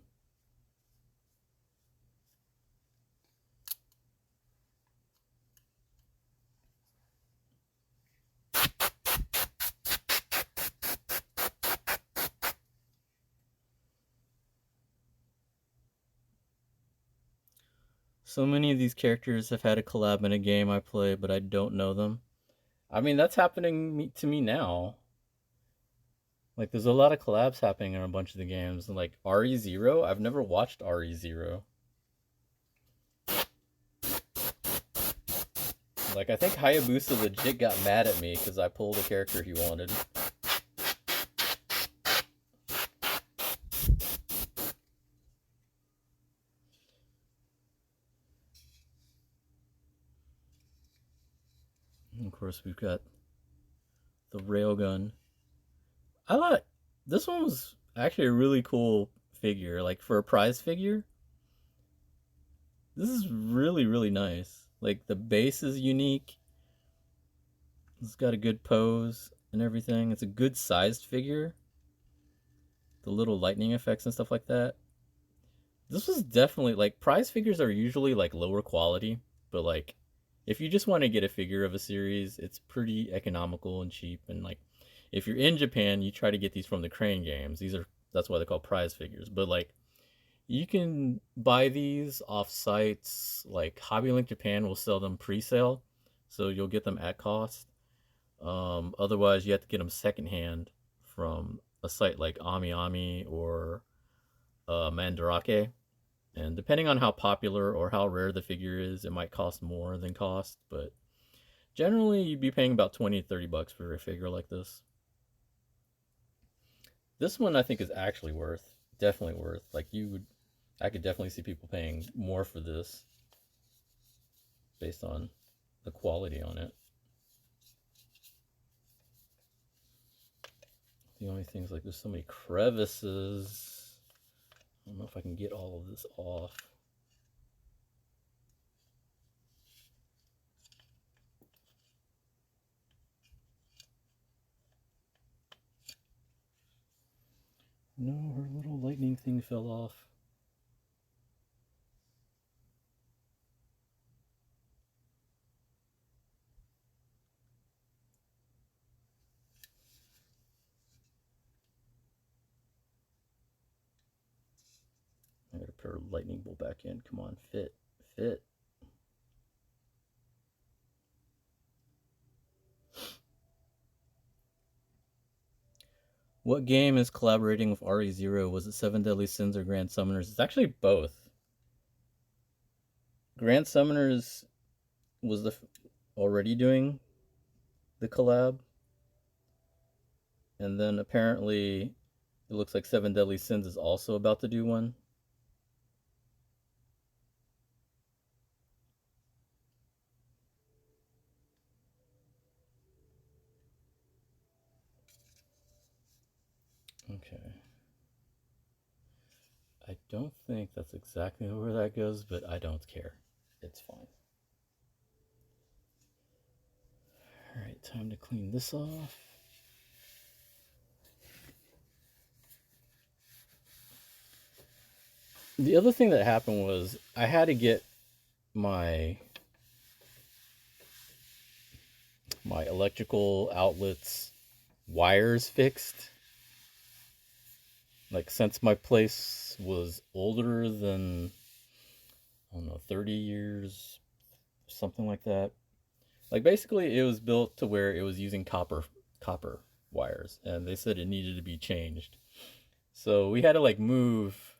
So many of these characters have had a collab in a game I play, but I don't know them. I mean, that's happening to me now. Like, there's a lot of collabs happening in a bunch of the games. Like RE0, I've never watched RE0. Like, I think Hayabusa legit got mad at me because I pulled a character he wanted. And of course, we've got the railgun. I thought this one was actually a really cool figure. Like, for a prize figure, this is really, really nice. Like, the base is unique. It's got a good pose and everything. It's a good sized figure. The little lightning effects and stuff like that. This was definitely like prize figures are usually like lower quality, but like if you just want to get a figure of a series, it's pretty economical and cheap. And like if you're in Japan, you try to get these from the Crane games. These are that's why they're called prize figures. But like you can buy these off sites like Hobby Link Japan will sell them pre-sale, so you'll get them at cost. Otherwise, you have to get them secondhand from a site like AmiAmi or Mandarake. And depending on how popular or how rare the figure is, it might cost more than cost. But Generally, you'd be paying about 20 to 30 bucks for a figure like this. This one I think is actually definitely worth. Like I could definitely see people paying more for this based on the quality on it. The only thing's like there's so many crevices. I don't know if I can get all of this off. No, her little lightning thing fell off. I gotta put her lightning bolt back in. Come on, fit. What game is collaborating with RE0? Was it Seven Deadly Sins or Grand Summoners? It's actually both. Grand Summoners was already doing the collab, and then apparently it looks like Seven Deadly Sins is also about to do one. Okay. I don't think that's exactly where that goes, but I don't care. It's fine. Alright, time to clean this off. The other thing that happened was I had to get my electrical outlets wires fixed. Like since my place was older than I don't know 30 years, something like that. Like basically it was built to where it was using copper wires, and they said it needed to be changed. So we had to like move.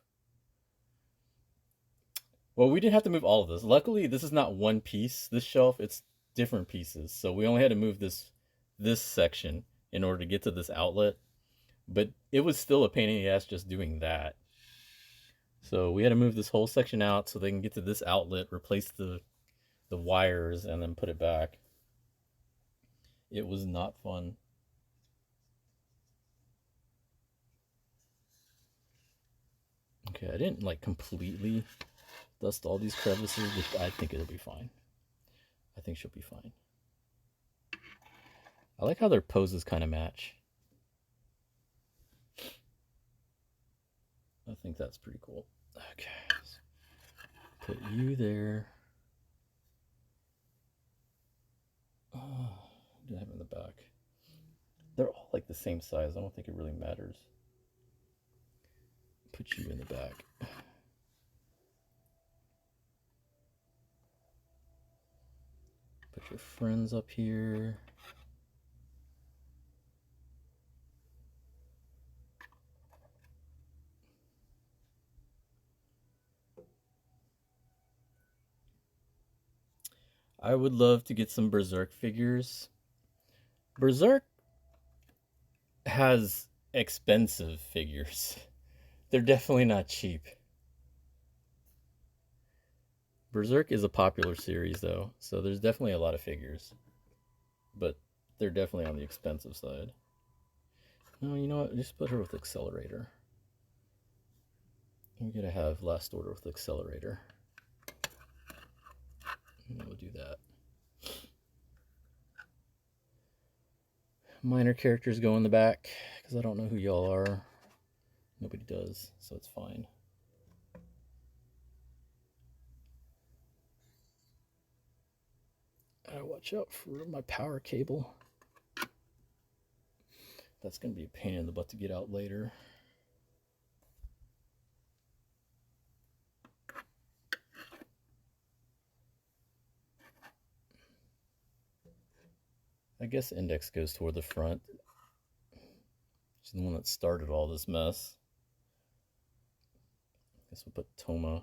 Well, we didn't have to move all of this. Luckily, this is not one piece. This shelf, it's different pieces. So we only had to move this section in order to get to this outlet. But it was still a pain in the ass just doing that. So we had to move this whole section out so they can get to this outlet, replace the wires, and then put it back. It was not fun. Okay, I didn't like completely dust all these crevices, but I think it'll be fine. I think she'll be fine. I like how their poses kind of match. I think that's pretty cool. Okay, put you there. Oh, do I have in the back? They're all like the same size. I don't think it really matters. Put you in the back. Put your friends up here. I would love to get some Berserk figures. Berserk has expensive figures. They're definitely not cheap. Berserk is a popular series though, so there's definitely a lot of figures. But they're definitely on the expensive side. No, you know what? Just put her with Accelerator. We're gonna have Last Order with Accelerator. And we'll do that. Minor characters go in the back because I don't know who y'all are. Nobody does, so it's fine. Watch out for my power cable. That's going to be a pain in the butt to get out later. I guess Index goes toward the front. She's the one that started all this mess. I guess we'll put Toma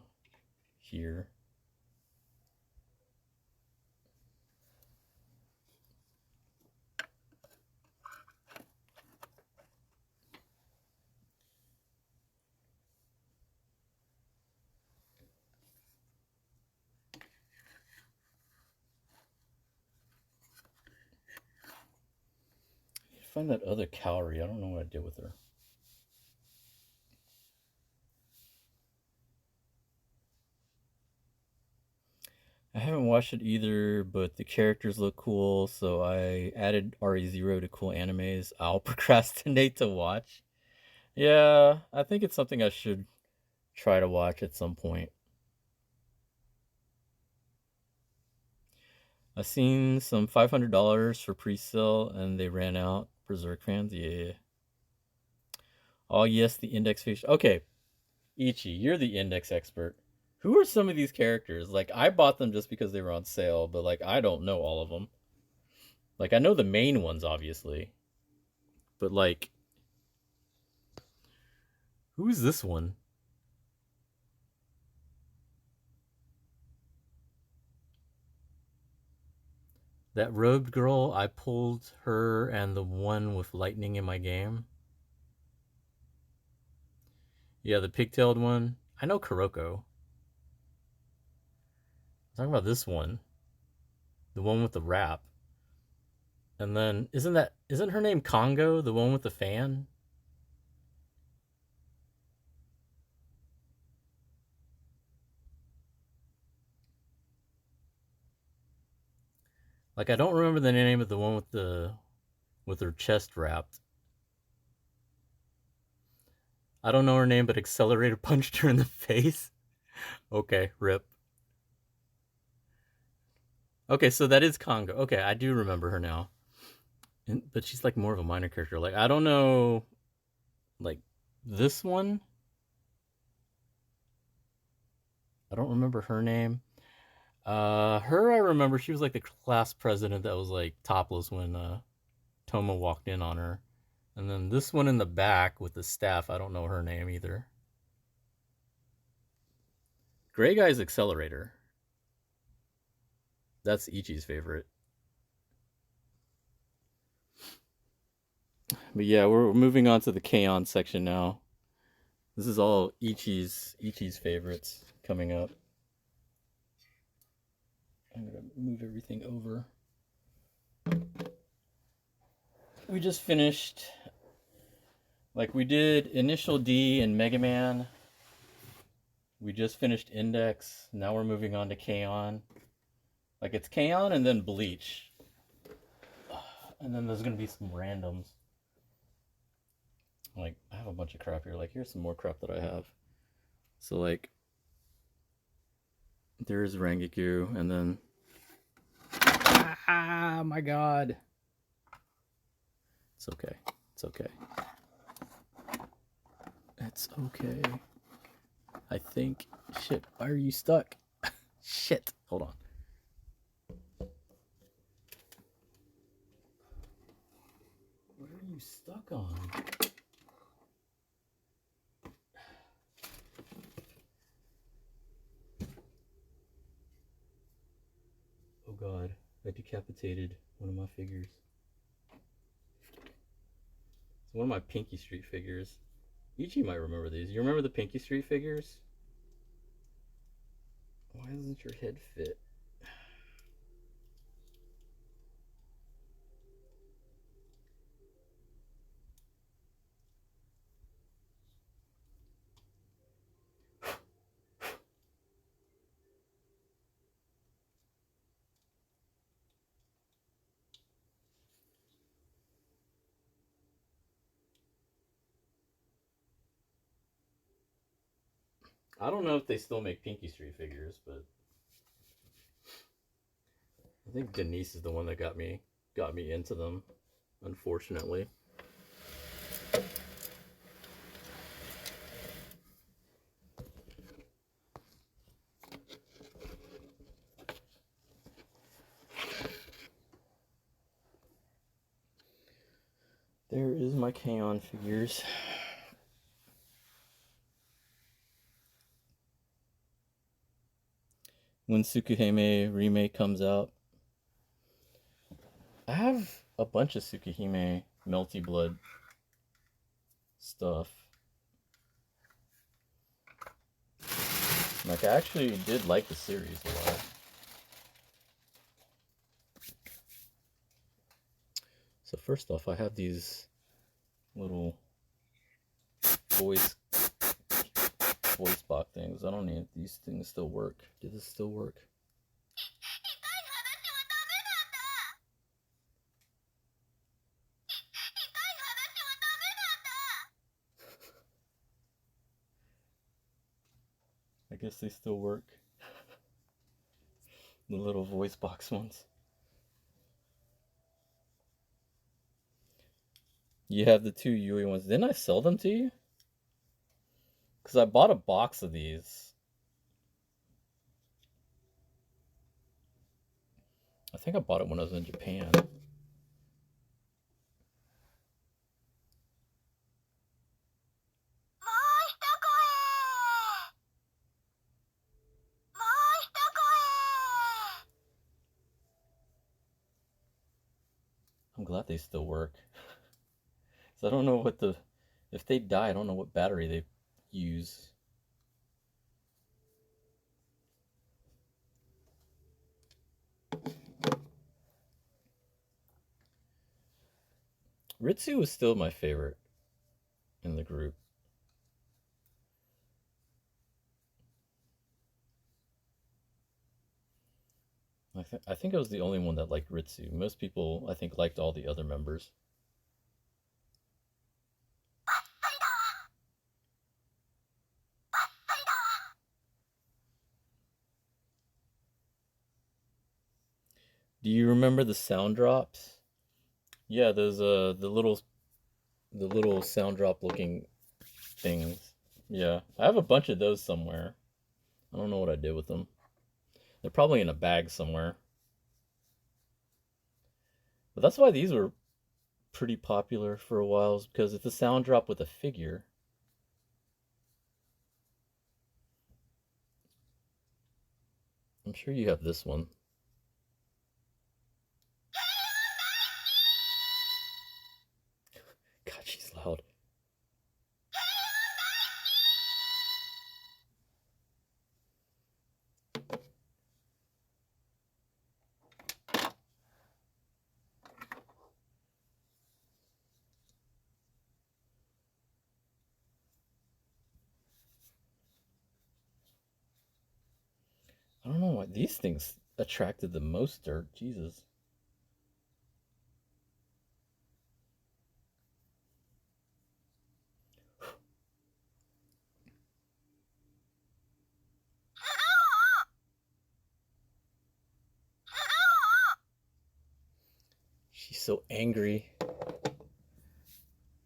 here. find that other Calorie. I don't know what I did with her. I haven't watched it either, but the characters look cool, so I added RE0 to cool animes I'll procrastinate to watch. Yeah, I think it's something I should try to watch at some point. I've seen some $500 for pre-sale and they ran out. Berserk fans, yeah. Oh yes, the index fish. Okay, Ichi, you're the index expert. Who are some of these characters? Like, I bought them just because they were on sale, but like, I don't know all of them. Like, I know the main ones, obviously, but like, who's this one? That robed girl, I pulled her and the one with lightning in my game. Yeah, the pigtailed one. I know Kuroko. I'm talking about this one. The one with the wrap. And then isn't her name Congo, the one with the fan? Like, I don't remember the name of the one with her chest wrapped. I don't know her name, but Accelerator punched her in the face. Okay, rip. Okay, so that is Congo. Okay, I do remember her now. But she's like more of a minor character. Like, I don't know, like this one. I don't remember her name. Her I remember. She was like the class president that was like topless when Toma walked in on her. And then this one in the back with the staff, I don't know her name either. Gray Guy's Accelerator. That's Ichi's favorite. But yeah, we're moving on to the K-On section now. This is all Ichi's favorites coming up. I'm gonna move everything over. We just finished, like we did Initial D and Mega Man. We just finished Index. Now we're moving on to K-On. Like, it's K-On and then Bleach. And then there's gonna be some randoms. Like, I have a bunch of crap here. Like, here's some more crap that I have. So, like, there's Rangiku, and then... Ah, my god. It's okay. It's okay. It's okay. I think... Shit, why are you stuck? Shit. Hold on. What are you stuck on? Oh god, I decapitated one of my figures. It's one of my Pinky Street figures. Ichi might remember these. You remember the Pinky Street figures? Why doesn't your head fit? I don't know if they still make Pinky Street figures, but I think Denise is the one that got me into them, unfortunately. There is my K-On figures. When Tsukihime remake comes out, I have a bunch of Tsukihime Melty Blood stuff. Like, I actually did like the series a lot. So first off, I have these little voice box things. I don't need these things still work. Do this still work? I guess they still work. The little voice box ones. You have the two Yui ones. Didn't I sell them to you? Because I bought a box of these. I think I bought it when I was in Japan. I'm glad they still work. So I don't know what if they die, I don't know what battery they use. Ritsu was still my favorite in the group. I think I was the only one that liked Ritsu. Most people, I think, liked all the other members. Do you remember the sound drops? Yeah, those the little sound drop looking things. Yeah, I have a bunch of those somewhere. I don't know what I did with them. They're probably in a bag somewhere. But that's why these were pretty popular for a while, is because it's a sound drop with a figure. I'm sure you have this one. God, she's loud. I don't know why these things attracted the most dirt. Jesus. She's so angry.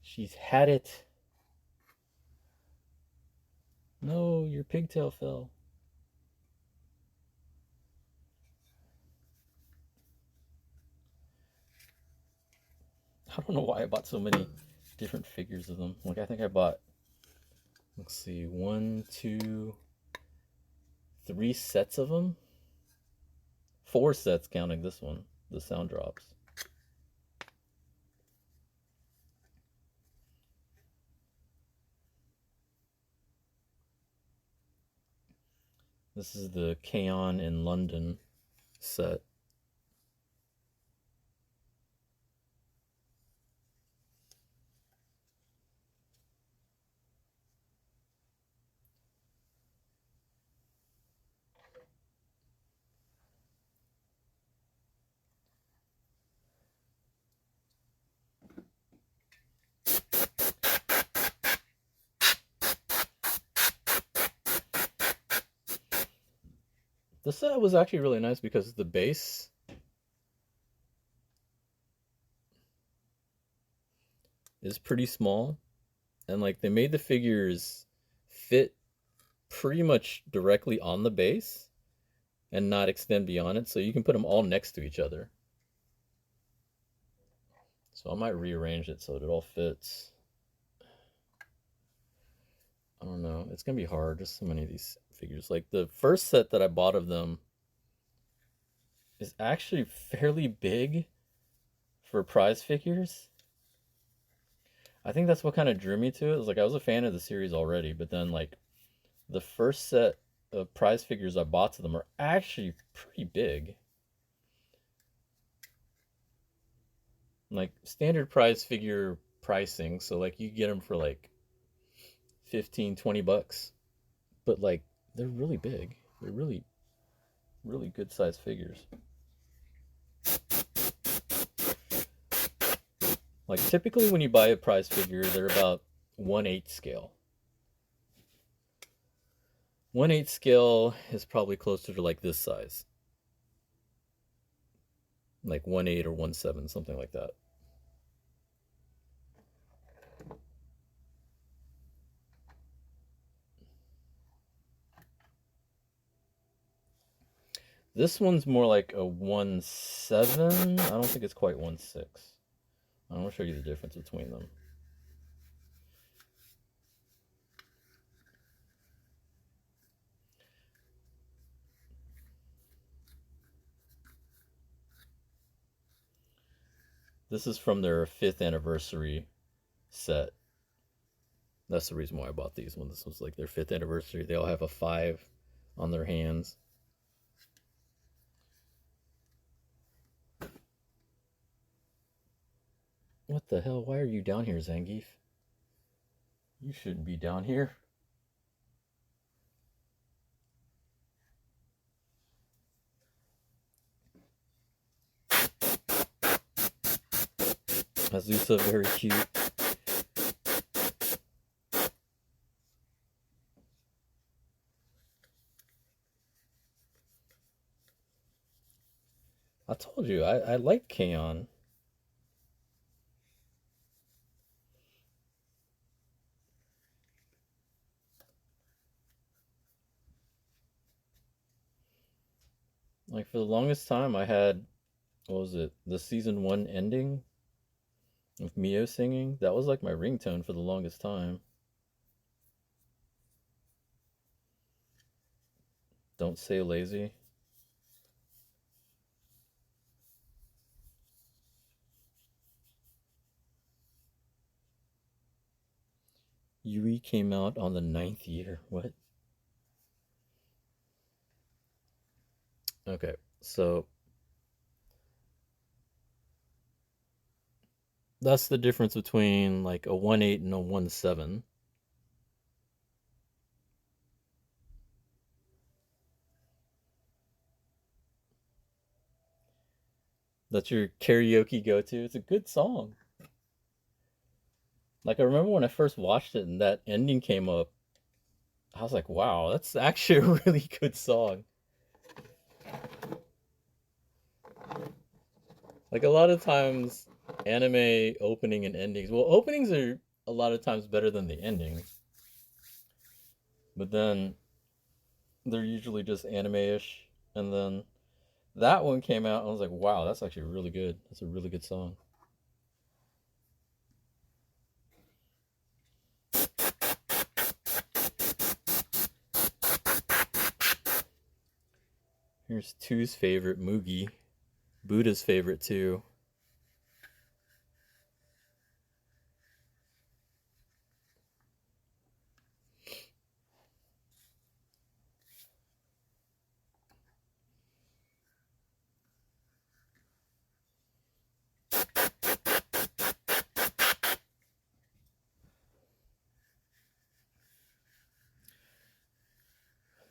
She's had it. No, your pigtail fell. I don't know why I bought so many different figures of them. Like, I think I bought, let's see, 1, 2, 3 sets of them. 4 sets counting this one, the sound drops. This is the K-On! In London set. This set was actually really nice because the base is pretty small, and like they made the figures fit pretty much directly on the base and not extend beyond it, so you can put them all next to each other. So I might rearrange it so that it all fits. I don't know. It's gonna be hard. Just so many of these figures. Like the first set that I bought of them is actually fairly big for prize figures. I think that's what kind of drew me to it. It was like I was a fan of the series already, but then like the first set of prize figures I bought to them are actually pretty big. like standard price figure pricing. So like you get them for like 15, 20 bucks, but like they're really big. They're really, really good sized figures. Like typically when you buy a prize figure, they're about 1/8 scale. 1/8 scale is probably closer to like this size, like 1/8 or 1/7, something like that. This one's more like a 1/7. I don't think it's quite 1/6. I'm gonna show you the difference between them. This is from their 5th anniversary set. That's the reason why I bought these when this was like their 5th anniversary. They all have a 5 on their hands. What the hell? Why are you down here, Zangief? You shouldn't be down here. Azusa, very cute. I told you, I like Kaon. Like for the longest time, I had, what was it, the season 1 ending with Mio singing. That was like my ringtone for the longest time. Don't say lazy. Yui came out on the 9th year. What? Okay, so that's the difference between like a 1/8 and a 1/7. That's your karaoke go-to. It's a good song. Like I remember when I first watched it and that ending came up, I was like, wow, that's actually a really good song. Like a lot of times anime opening and endings. Well, openings are a lot of times better than the endings. But then they're usually just anime-ish. And then that one came out and I was like, wow, that's actually really good. That's a really good song. Here's Two's favorite, Mugi. Buddha's favorite too.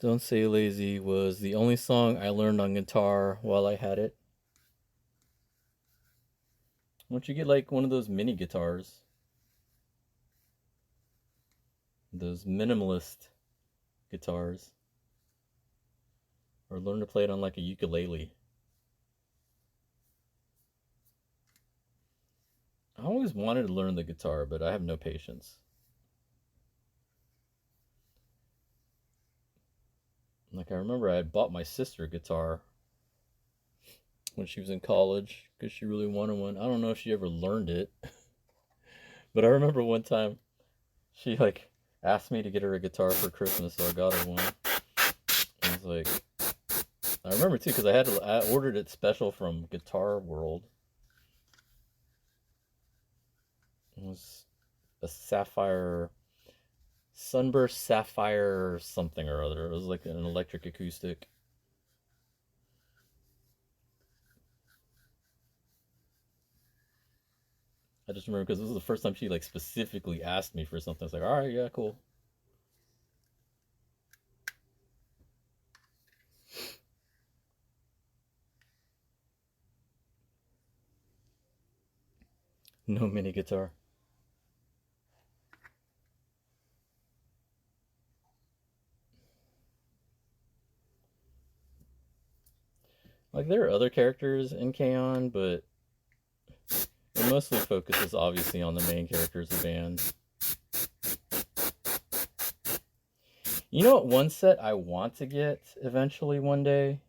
Don't Say Lazy was the only song I learned on guitar while I had it. Why don't you get like one of those mini guitars? Those minimalist guitars. Or learn to play it on like a ukulele. I always wanted to learn the guitar, but I have no patience. Like I remember I had bought my sister a guitar when she was in college because she really wanted one. I don't know if she ever learned it, but I remember one time she like asked me to get her a guitar for Christmas, so I got her one. I was like, I remember too because I ordered it special from Guitar World. It was a sapphire, sunburst sapphire something or other. It was like an electric acoustic. I just remember because this was the first time she like specifically asked me for something. I was like, all right, yeah, cool. No mini guitar. Like there are other characters in K-On, but it mostly focuses obviously on the main characters of the band. You know what one set I want to get eventually one day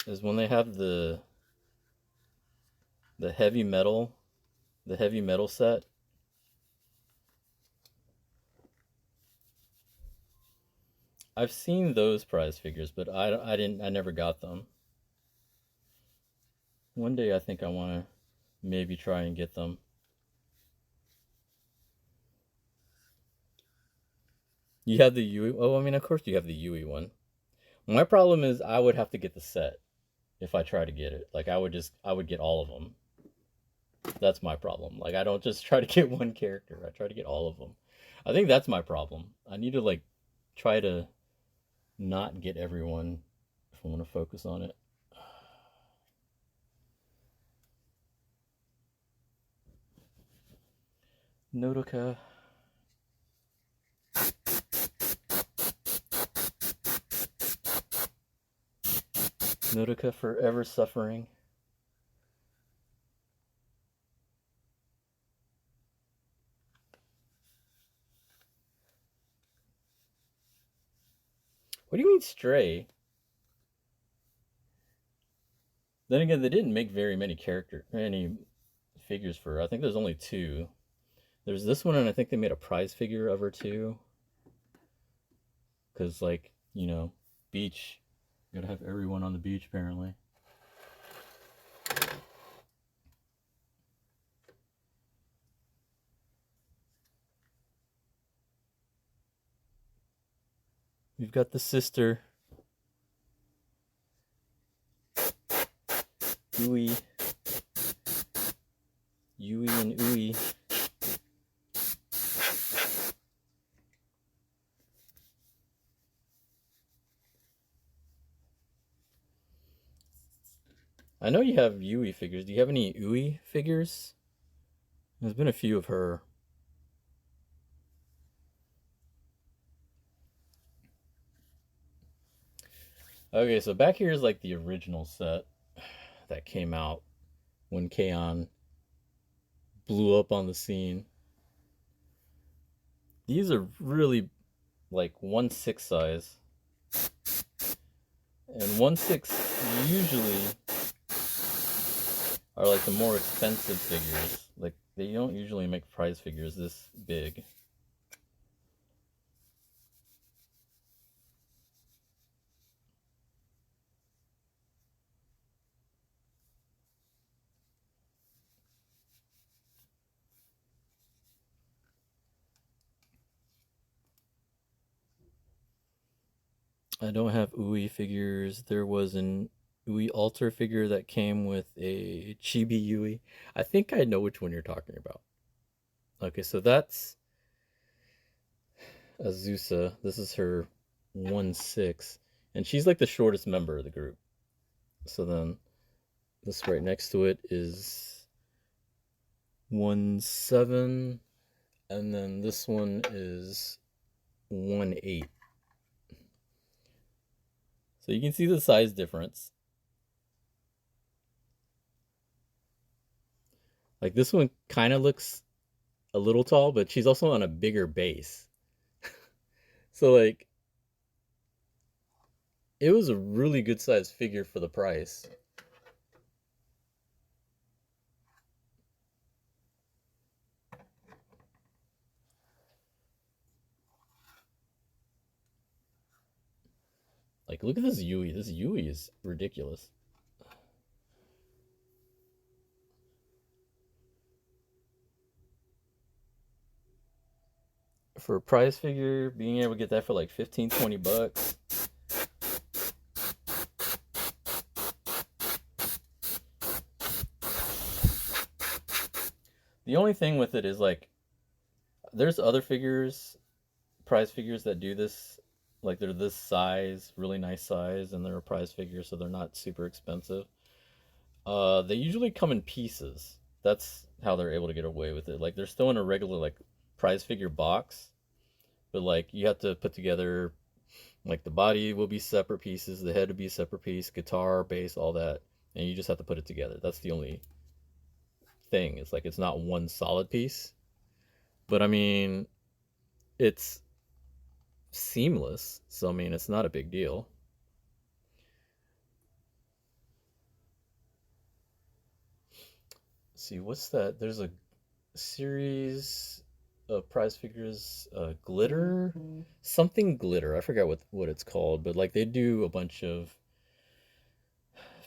is when they have the heavy metal set. I've seen those prize figures, but I never got them. One day I think I want to maybe try and get them. You have the Yui. Oh, I mean, of course you have the Yui one. My problem is I would have to get the set if I try to get it. Like I would get all of them. That's my problem. Like I don't just try to get one character. I try to get all of them. I think that's my problem. I need to like try to not get everyone if I want to focus on it. Nodoka. Nodoka forever suffering. What do you mean stray? Then again, they didn't make very many figures for her. I think there's only two. There's this one, and I think they made a prize figure of her too. Because, like, you know, beach. You gotta have everyone on the beach, apparently. We've got the sister. Yui. Yui and Ui. I know you have Yui figures. Do you have any Ui figures? There's been a few of her. Okay, so back here is like the original set that came out when K-On blew up on the scene. These are really like 1/6 size. And 1/6 usually are like the more expensive figures. Like they don't usually make prize figures this big. I don't have Ui figures. There was an Ui altar figure that came with a Chibi Ui. I think I know which one you're talking about. Okay, so that's Azusa. This is her 1/6. And she's like the shortest member of the group. So then this right next to it is 1/7. And then this one is 1/8. So you can see the size difference. Like this one kind of looks a little tall, but she's also on a bigger base. So like it was a really good size figure for the price. Like look at this Yui. This Yui is ridiculous. For a prize figure, being able to get that for like 15-20 bucks. The only thing with it is like there's other figures, prize figures that do this. Like they're this size, really nice size, and they're a prize figure, so they're not super expensive. They usually come in pieces. That's how they're able to get away with it. Like they're still in a regular like prize figure box, but like you have to put together like the body will be separate pieces, the head will be a separate piece, guitar, bass, all that, and you just have to put it together. That's the only thing. It's like it's not one solid piece, but I mean it's seamless, so I mean it's not a big deal. Let's see, what's that? There's a series of prize figures, glitter, something glitter. I forgot what it's called, but like they do a bunch of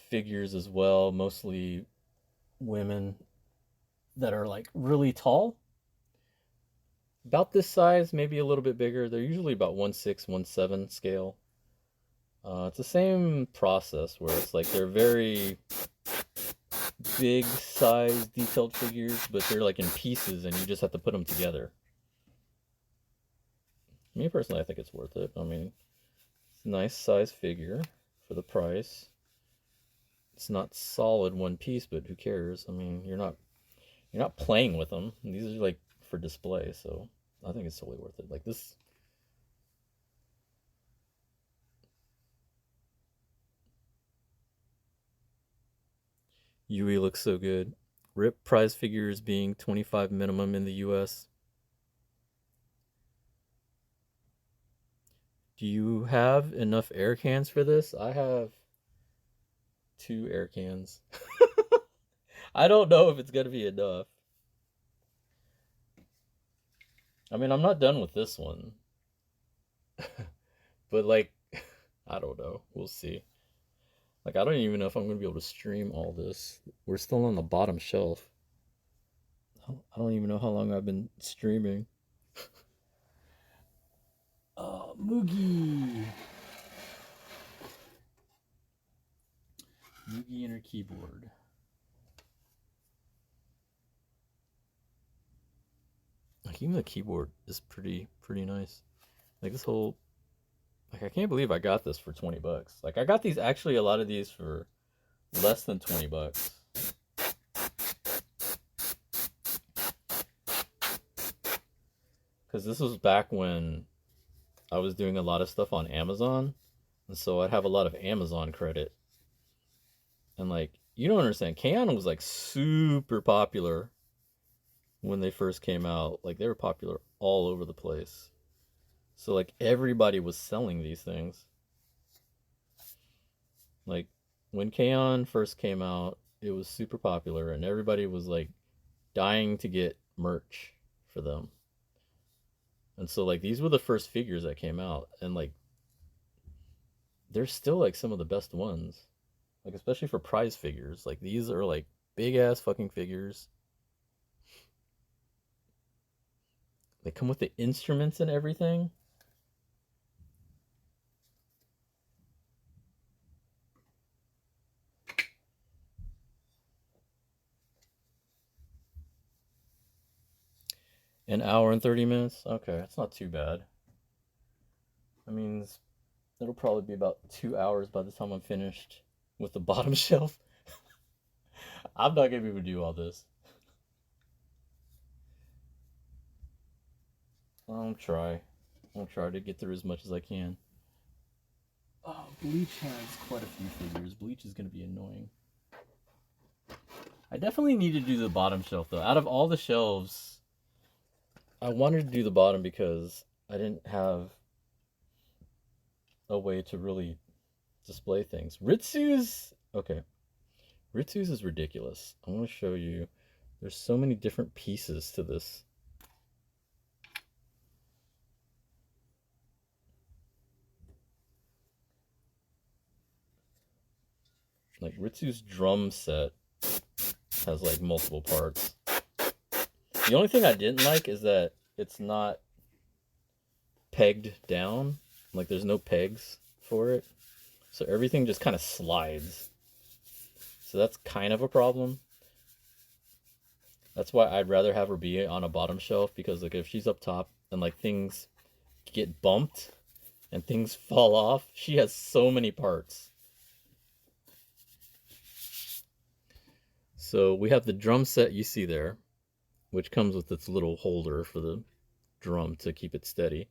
figures as well, mostly women that are like really tall, about this size, maybe a little bit bigger. They're usually about 1/6, 1/7 scale. It's the same process where it's like they're very big size detailed figures, but they're like in pieces and you just have to put them together. Me personally, I think it's worth it. I mean, it's a nice size figure for the price. It's not solid one piece, but who cares? I mean, you're not playing with them. These are like for display, so I think it's totally worth it. Like this. Yui looks so good. RIP prize figures being 25 minimum in the US. Do you have enough air cans for this? I have 2 air cans. I don't know if it's gonna be enough. I mean, I'm not done with this one, but like, I don't know. We'll see. Like, I don't even know if I'm gonna be able to stream all this. We're still on the bottom shelf. I don't even know how long I've been streaming. Oh, Moogie. Moogie and her keyboard. Like even the keyboard is pretty nice. Like this whole like I can't believe I got this for $20. Like I got these actually a lot of these for less than $20. Cuz this was back when I was doing a lot of stuff on Amazon, and so I'd have a lot of Amazon credit. And like you don't understand, K-On! Was like super popular when they first came out. Like they were popular all over the place. So like everybody was selling these things. Like when K-On! First came out, it was super popular and everybody was like dying to get merch for them. And so like these were the first figures that came out and like they're still like some of the best ones. Like especially for prize figures. Like these are like big ass fucking figures. They come with the instruments and everything. An hour and 30 minutes? Okay, that's not too bad. I mean, it'll probably be about 2 hours by the time I'm finished with the bottom shelf. I'm not gonna be able to do all this. I'll try. I'll try to get through as much as I can. Oh, Bleach has quite a few figures. Bleach is gonna be annoying. I definitely need to do the bottom shelf though. Out of all the shelves, I wanted to do the bottom because I didn't have a way to really display things. Ritsu's okay. Ritsu's is ridiculous. I want to show you. There's so many different pieces to this. Like Ritsu's drum set has like multiple parts. The only thing I didn't like is that it's not pegged down. Like there's no pegs for it. So everything just kind of slides. So that's kind of a problem. That's why I'd rather have her be on a bottom shelf, because like if she's up top and like things get bumped and things fall off, she has so many parts. So we have the drum set you see there, which comes with its little holder for the drum to keep it steady.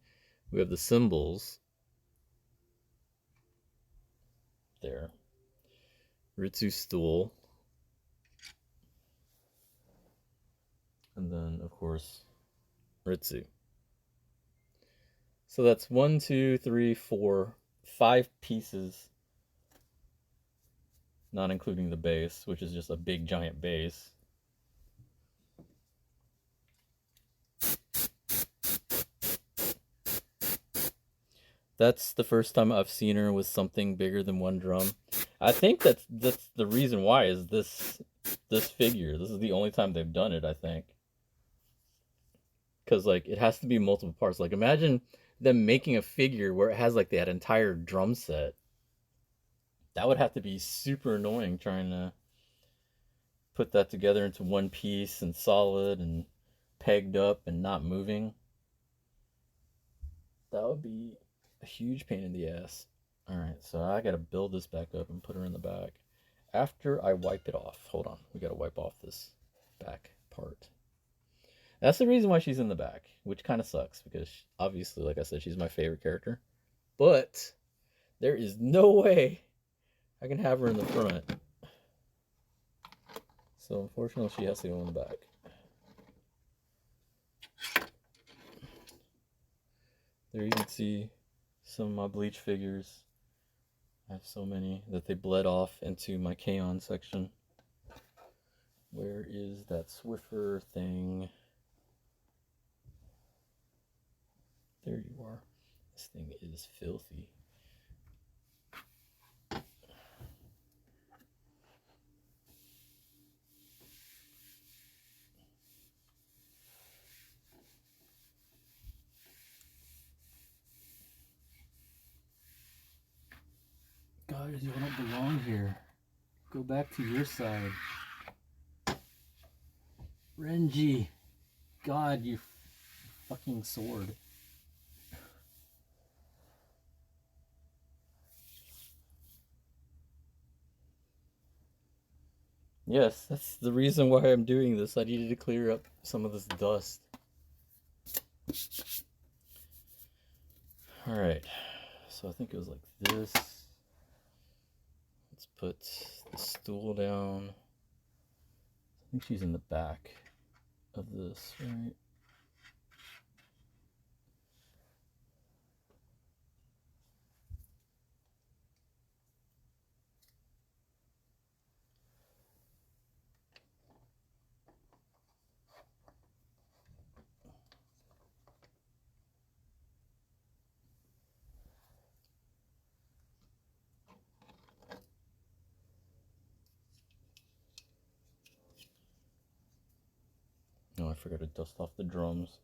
We have the cymbals there, Ritsu stool, and then of course Ritsu. So that's 1, 2, 3, 4, 5 pieces, not including the bass, which is just a big giant bass. That's the first time I've seen her with something bigger than one drum. I think that's the reason why is this figure. This is the only time they've done it, I think. Cuz like it has to be multiple parts. Like imagine them making a figure where it has like that entire drum set. That would have to be super annoying trying to put that together into one piece and solid and pegged up and not moving. That would be a huge pain in the ass. Alright, so I gotta build this back up and put her in the back. After I wipe it off. Hold on, we gotta wipe off this back part. That's the reason why she's in the back, which kind of sucks because obviously, like I said, she's my favorite character. But there is no way I can have her in the front. So unfortunately, she has to go in the back. There you can see some of my bleach figures. I have so many that they bled off into my K-On section. Where is that Swiffer thing? There you are. This thing is filthy. Guys, you don't belong here. Go back to your side. Renji. God, you fucking sword. Yes, that's the reason why I'm doing this. I needed to clear up some of this dust. Alright, so I think it was like this. Let's put the stool down. I think she's in the back of this, right? No, I forgot to dust off the drums.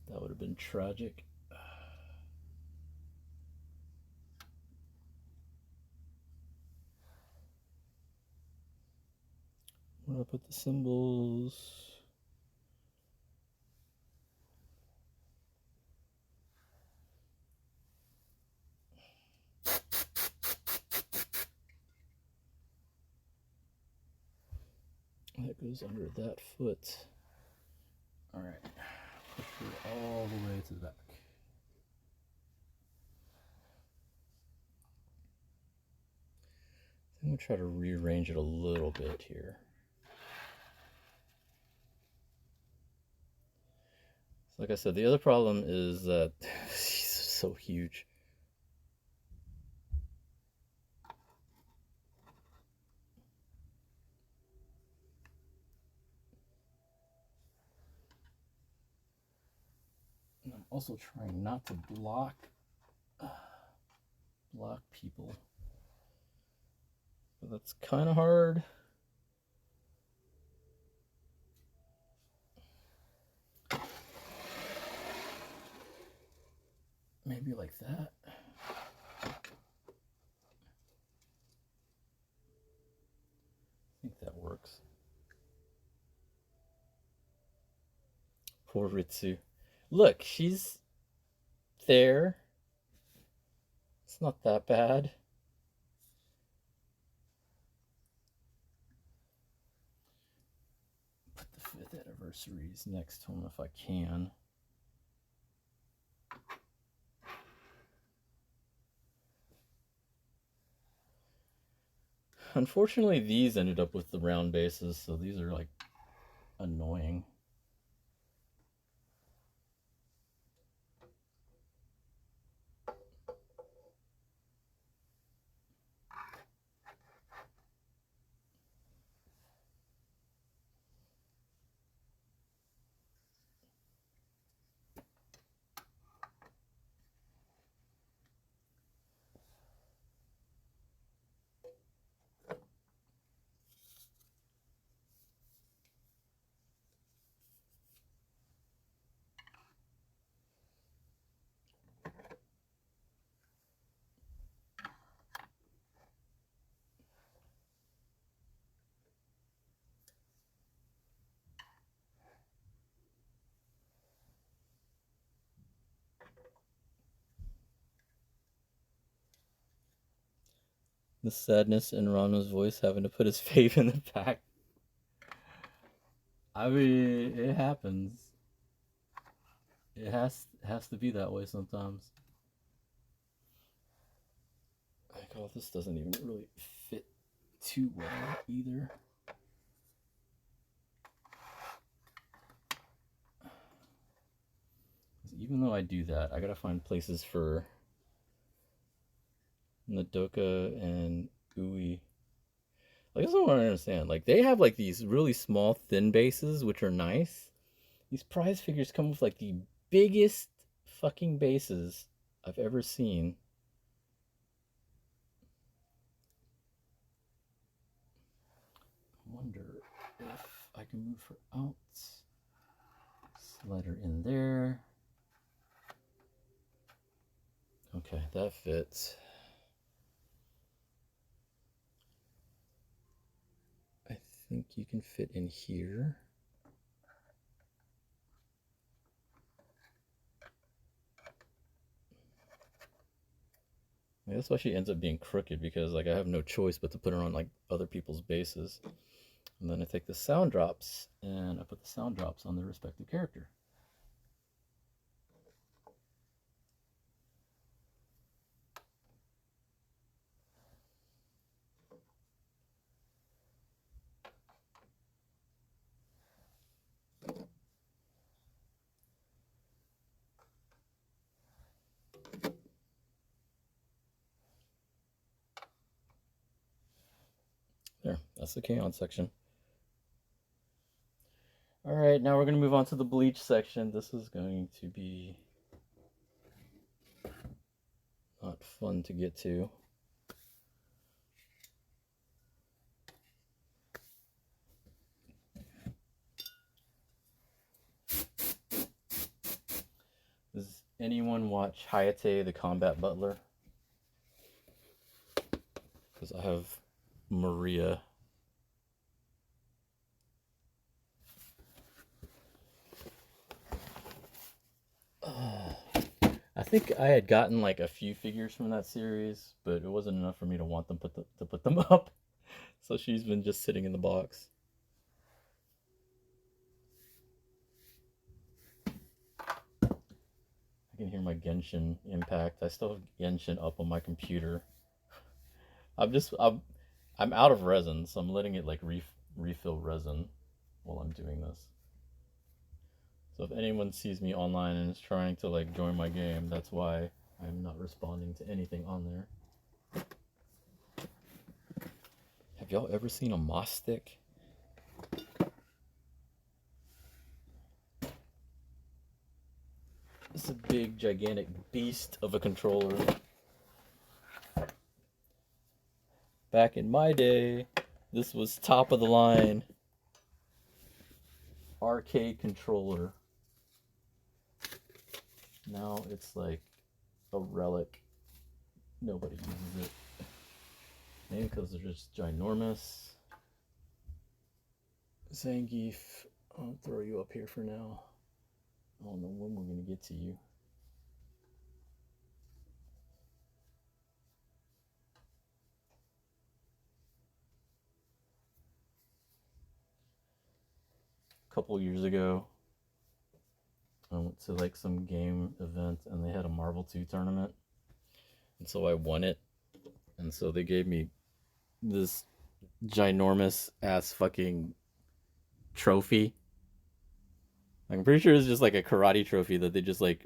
That would have been tragic. Where do I put the cymbals? That goes under that foot. Alright, push her all the way to the back. I'm going to try to rearrange it a little bit here. So like I said, the other problem is that she's so huge. And I'm also trying not to block people. But that's kind of hard. maybe like that. I think that works. Poor Ritsu. Look, she's there. It's not that bad. Put the 5th anniversaries next to him if I can. Unfortunately, these ended up with the round bases, so these are like annoying. The sadness in Rana's voice having to put his fave in the back. I mean, it happens. It has to be that way sometimes. Like, oh, this doesn't even really fit too well either. Even though I do that, I gotta find places for Nadoka and Ui. Like, that's what I don't understand. Like, they have like these really small, thin bases, which are nice. These prize figures come with like the biggest fucking bases I've ever seen. I wonder if I can move her out. Slide her in there. Okay, that fits. I think you can fit in here. Yeah, that's why she ends up being crooked, because like I have no choice but to put her on like other people's bases. And then I take the sound drops and I put the sound drops on their respective character. There, that's the K-On! Section. All right, now we're going to move on to the bleach section. This is going to be not fun to get to. Does anyone watch Hayate the Combat Butler? Because I have Maria. I think I had gotten like a few figures from that series, but it wasn't enough for me to want them to put them up. So she's been just sitting in the box. I can hear my Genshin impact. I still have Genshin up on my computer. I'm out of resin, so I'm letting it like refill resin while I'm doing this. So if anyone sees me online and is trying to like join my game, that's why I'm not responding to anything on there. Have y'all ever seen a moss stick? It's a big, gigantic beast of a controller. Back in my day, this was top of the line arcade controller. Now it's like a relic. Nobody uses it. Maybe because they're just ginormous. Zangief, I'll throw you up here for now. I don't know when we're going to get to you. A couple years ago, I went to like some game event and they had a Marvel 2 tournament. And so I won it. And so they gave me this ginormous ass fucking trophy. I'm pretty sure it's just like a karate trophy that they just like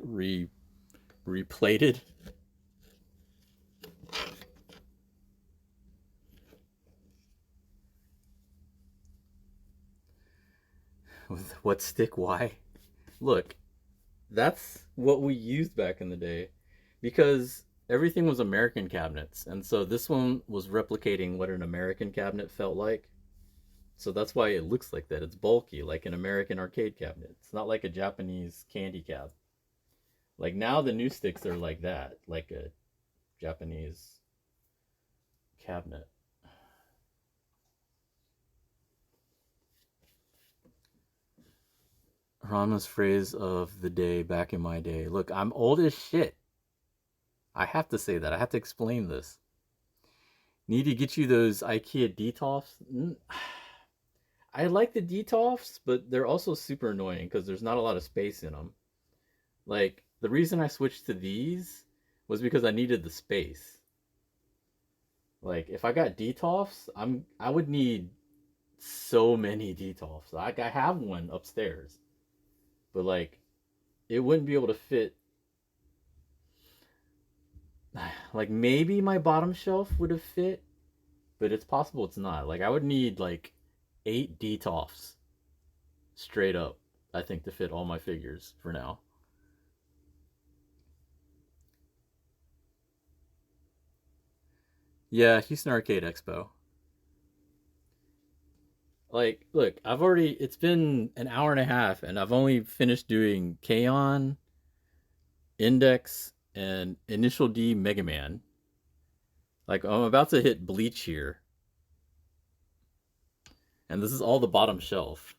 replated. With what stick? Why? Look, that's what we used back in the day because everything was American cabinets. And so this one was replicating what an American cabinet felt like. So that's why it looks like that. It's bulky, like an American arcade cabinet. It's not like a Japanese candy cab. Like now the new sticks are like that, like a Japanese cabinet. Ranma's phrase of the day back in my day. Look, I'm old as shit. I have to say that. I have to explain this. Need to get you those IKEA Detolfs. I like the Detolfs, but they're also super annoying because there's not a lot of space in them. Like, the reason I switched to these was because I needed the space. Like, if I got Detolfs, I would need so many Detolfs. Like, I have one upstairs, but like, it wouldn't be able to fit. Like, maybe my bottom shelf would have fit, but it's possible it's not. Like, I would need like 8 Detolfs straight up, I think, to fit all my figures for now. Yeah, Houston Arcade Expo. Like, look, it's been an hour and a half, and I've only finished doing Kaon, Index, and Initial D Mega Man. Like, I'm about to hit Bleach here, and this is all the bottom shelf.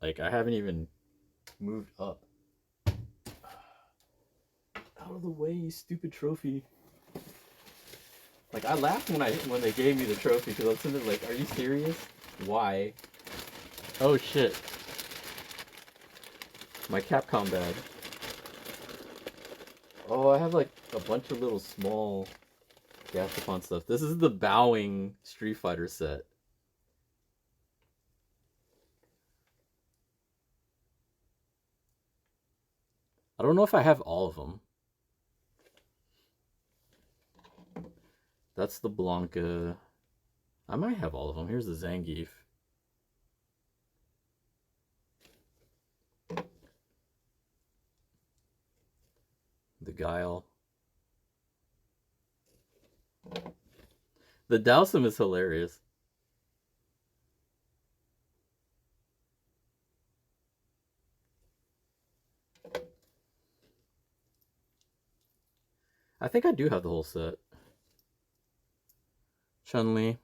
Like, I haven't even moved up. Out of the way, you stupid trophy. Like, I laughed when they gave me the trophy because I was sitting there like, are you serious? Why? Oh shit. My Capcom bag. Oh, I have like a bunch of little small Gashapon stuff. This is the Bowing Street Fighter set. I don't know if I have all of them. That's the Blanca. I might have all of them. Here's the Zangief. The Guile. The Dowsum is hilarious. I think I do have the whole set. Chun-Li.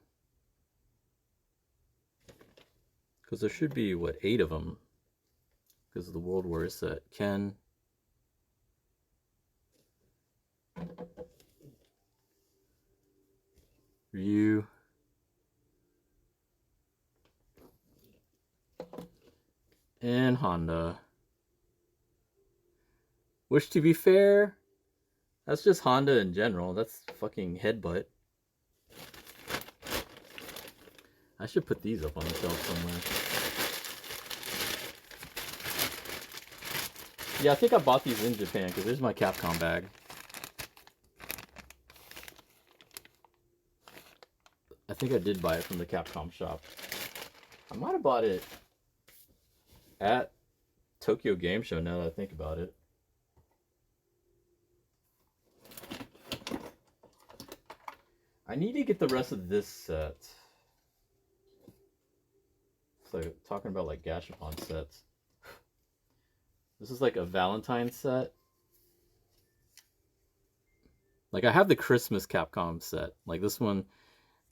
Because there should be, what, 8 of them? Because of the World War set. Ken. Ryu. And Honda. Which, to be fair, that's just Honda in general. That's fucking Headbutt. I should put these up on the shelf somewhere. Yeah, I think I bought these in Japan because there's my Capcom bag. I think I did buy it from the Capcom shop. I might have bought it at Tokyo Game Show now that I think about it. I need to get the rest of this set. So talking about like Gashapon sets. This is like a Valentine set. Like, I have the Christmas Capcom set. Like, this one,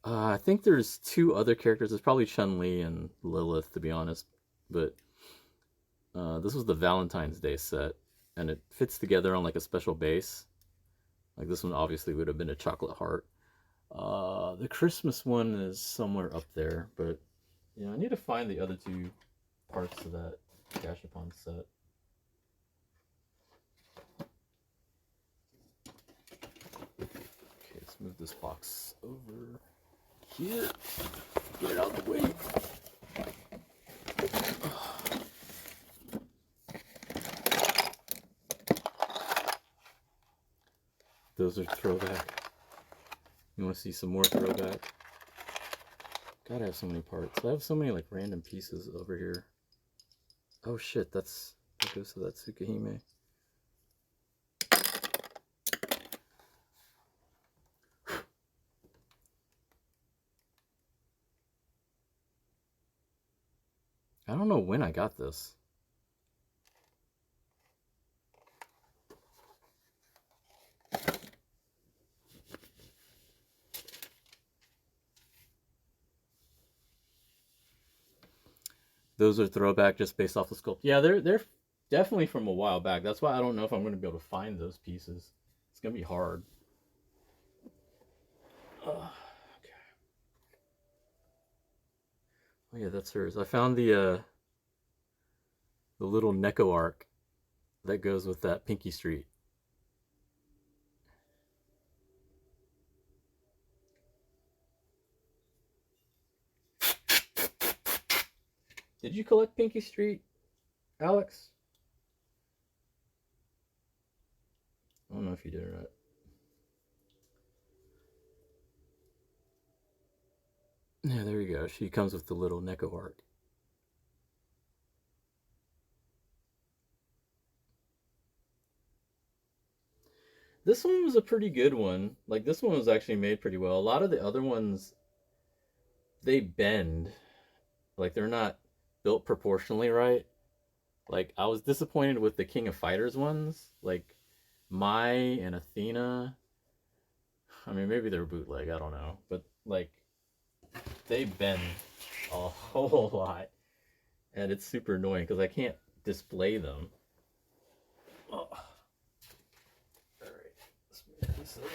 I think there's two other characters. It's probably Chun-Li and Lilith, to be honest. But this was the Valentine's Day set, and it fits together on like a special base. Like, this one obviously would have been a chocolate heart. The Christmas one is somewhere up there, but yeah, I need to find the other two parts of that Gashapon set. Okay, let's move this box over here. Get it out of the way. Those are throwback. You want to see some more throwback? God, I have so many parts. I have so many like random pieces over here. Oh shit, that goes to that Tsukahime. I don't know when I got this. Those are throwback just based off the sculpt. Yeah, they're definitely from a while back. That's why I don't know if I'm going to be able to find those pieces. It's going to be hard. Okay. Oh yeah, that's hers. I found the little Neko arc that goes with that Pinky Street. Did you collect Pinky Street, Alex? I don't know if you did or not. Yeah, there you go. She comes with the little Neko arc. This one was a pretty good one. Like, this one was actually made pretty well. A lot of the other ones, they bend. Like, they're not built proportionally right. Like, I was disappointed with the King of Fighters ones. Like, Mai and Athena. I mean, maybe they're bootleg. I don't know. But, like, they bend a whole lot. And it's super annoying because I can't display them. Oh. Alright. Let's move this over.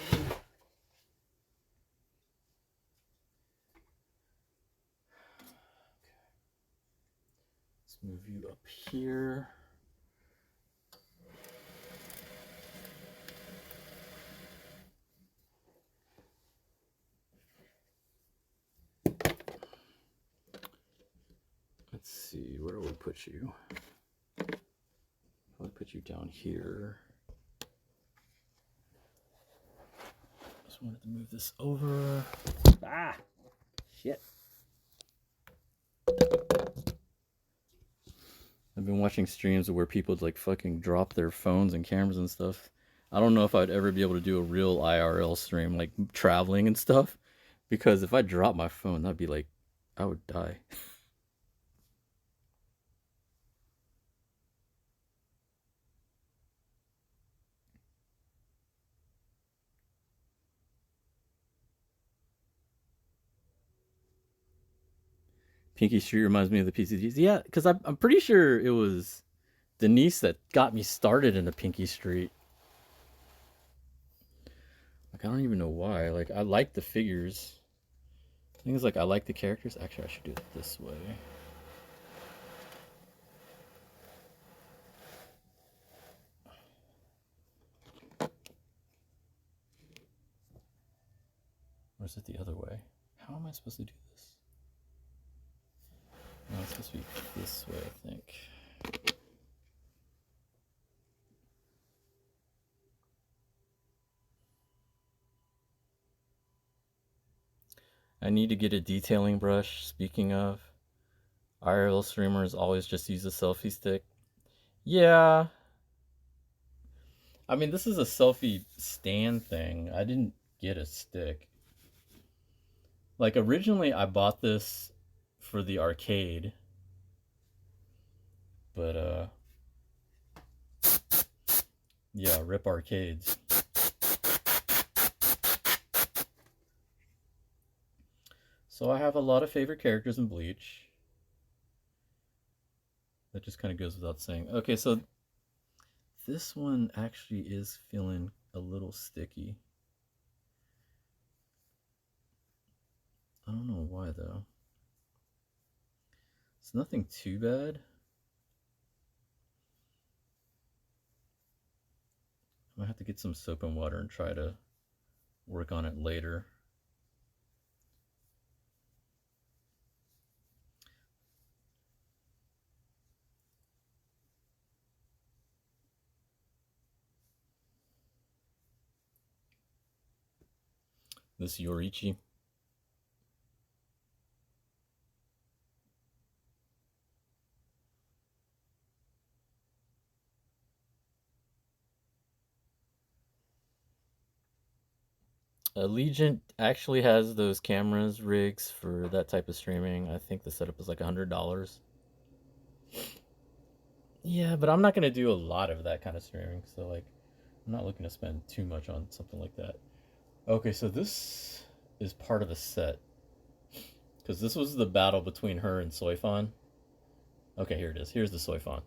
Let's move you up here. Let's see, where do we put you? I'll put you down here. Just wanted to move this over. Ah, shit. I've been watching streams where people like fucking drop their phones and cameras and stuff. I don't know if I'd ever be able to do a real IRL stream, like traveling and stuff, because if I drop my phone, that'd be like, I would die. Pinky Street reminds me of the PCGs. Yeah, because I'm pretty sure it was Denise that got me started into Pinky Street. Like, I don't even know why. Like, I like the figures. The thing is, like, I like the characters. Actually, I should do it this way. Or is it the other way? How am I supposed to do this? No, it's supposed to be this way, I think. I need to get a detailing brush. Speaking of, IRL streamers always just use a selfie stick. Yeah. I mean, this is a selfie stand thing. I didn't get a stick. Like, originally I bought this for the arcade. But, yeah, rip arcades. So I have a lot of favorite characters in Bleach. That just kind of goes without saying. Okay, so this one actually is feeling a little sticky. I don't know why though. It's nothing too bad. I might have to get some soap and water and try to work on it later. This Yorichi. Allegiant actually has those cameras rigs for that type of streaming. I think the setup is like $100. Yeah, but I'm not gonna do a lot of that kind of streaming, so like I'm not looking to spend too much on something like that. Okay, so this is part of a set because this was the battle between her and Soifon. Okay, here it is. Here's the Soifon.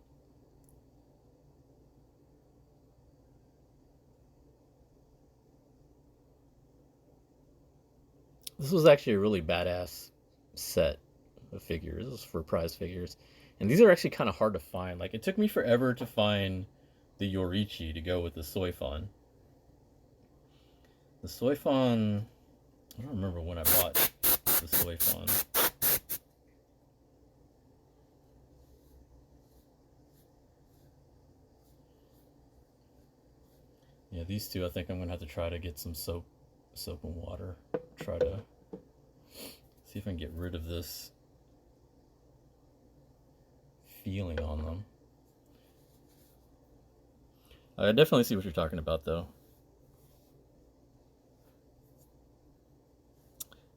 This was actually a really badass set of figures. This is for prize figures. And these are actually kind of hard to find. Like, it took me forever to find the Yorichi to go with the Soifon. The Soifon, I don't remember when I bought the Soifon. Yeah, these two, I think I'm gonna have to try to get some soap and water. Try to see if I can get rid of this feeling on them. I definitely see what you're talking about, though.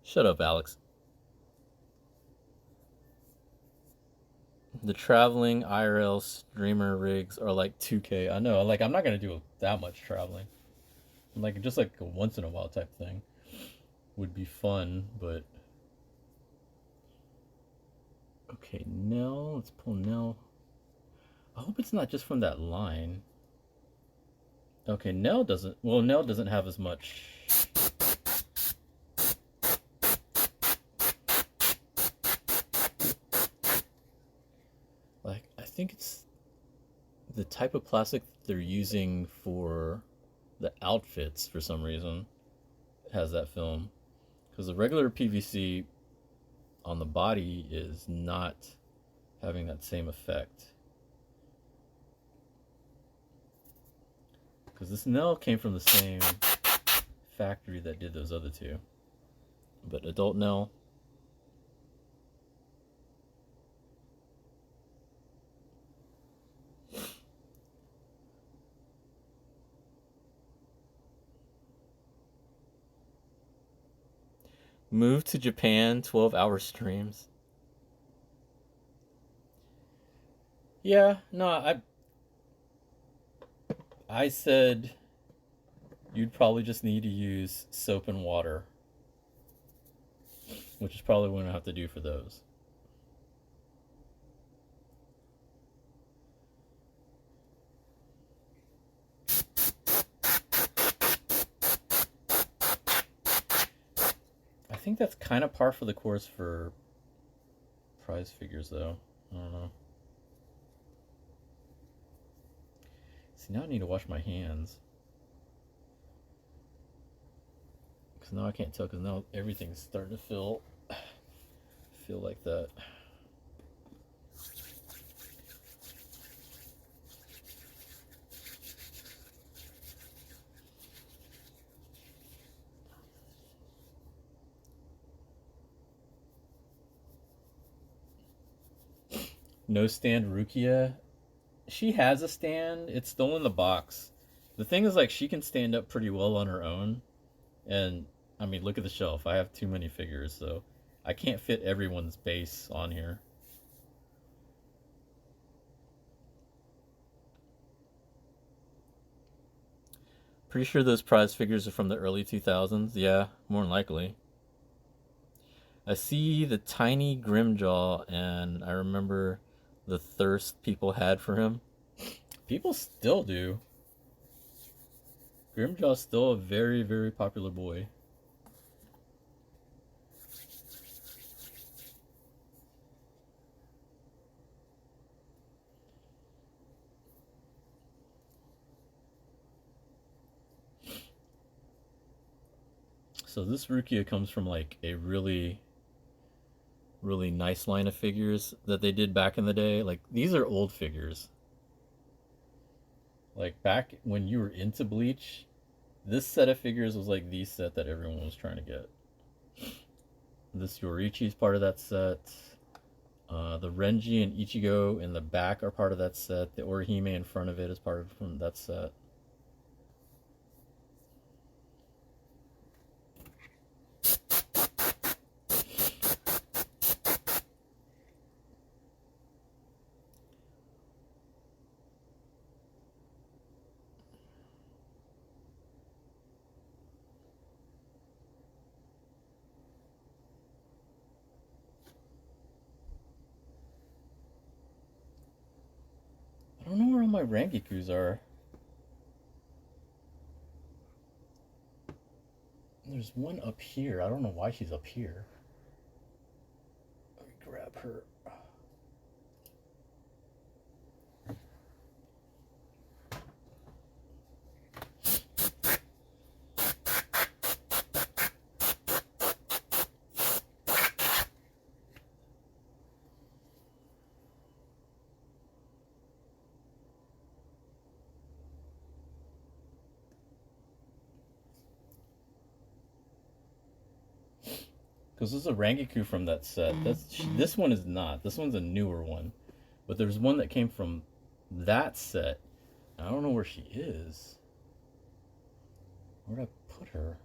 Shut up, Alex. The traveling IRL streamer rigs are like 2K. I know. Like, I'm not gonna do that much traveling. Like, just like a once in a while type thing would be fun, but okay, Nell. Let's pull Nell. I hope it's not just from that line. Okay, Nell doesn't. Well, Nell doesn't have as much. Like, I think it's the type of plastic they're using for the outfits for some reason has that film. Because the regular PVC on the body is not having that same effect. Because this Nell came from the same factory that did those other two. But adult Nell. Moved to Japan, 12-hour streams. Yeah, no, I said you'd probably just need to use soap and water, which is probably what I have to do for those. I think that's kind of par for the course for prize figures, though. I don't know. See, now I need to wash my hands. Because now I can't tell, because now everything's starting to feel like that. No stand Rukia. She has a stand. It's still in the box. The thing is, like, she can stand up pretty well on her own. And, I mean, look at the shelf. I have too many figures, so I can't fit everyone's base on here. Pretty sure those prize figures are from the early 2000s. Yeah, more than likely. I see the tiny Grimjaw, and I remember the thirst people had for him. People still do. Grimjaw's still a very, very popular boy. So this Rukia comes from like a really, really nice line of figures that they did back in the day. Like these are old figures. Like back when you were into Bleach, this set of figures was like the set that everyone was trying to get. This Yorichi's part of that set. The Renji and Ichigo in the back are part of that set. The Orihime in front of it is part of from that set. I don't know where all my Rangikus are. There's one up here. I don't know why she's up here. Let me grab her. Because this is a Rangiku from that set. This one is not. This one's a newer one. But there's one that came from that set. I don't know where she is. Where'd I put her?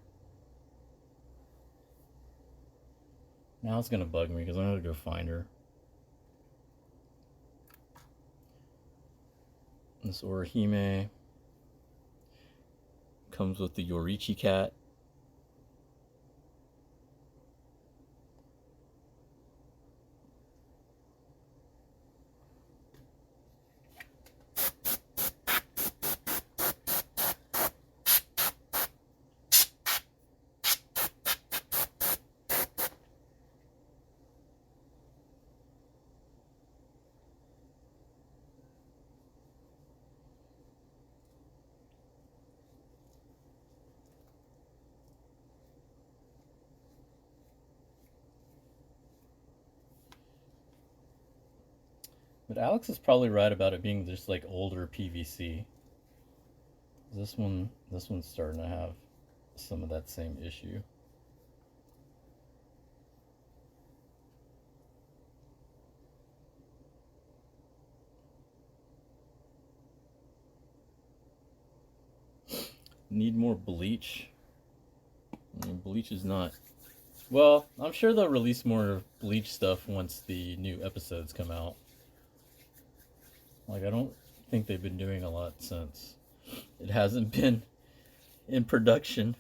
Now it's gonna bug me because I'm gonna go find her. This Orihime comes with the Yorichi cat. But Alex is probably right about it being just like older PVC. This one's starting to have some of that same issue. Need more bleach. I mean, bleach is not. Well, I'm sure they'll release more bleach stuff once the new episodes come out. Like, I don't think they've been doing a lot since. It hasn't been in production.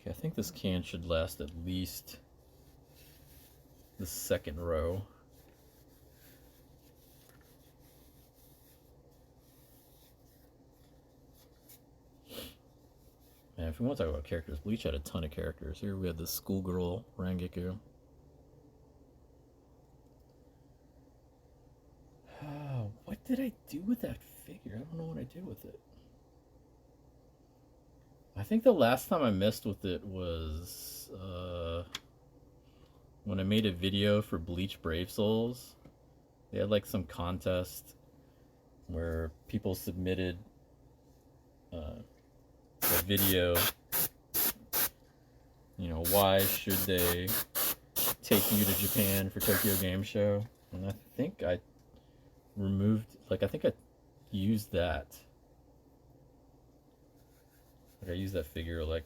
Okay, I think this can should last at least the second row. Man, if we want to talk about characters, Bleach had a ton of characters. Here we had the schoolgirl Rangiku. Oh, what did I do with that figure? I don't know what I did with it. I think the last time I messed with it was when I made a video for Bleach Brave Souls. They had like some contest where people submitted a video. You know, why should they take you to Japan for Tokyo Game Show? And I think I removed, like, I think I used that. Like, I used that figure, like,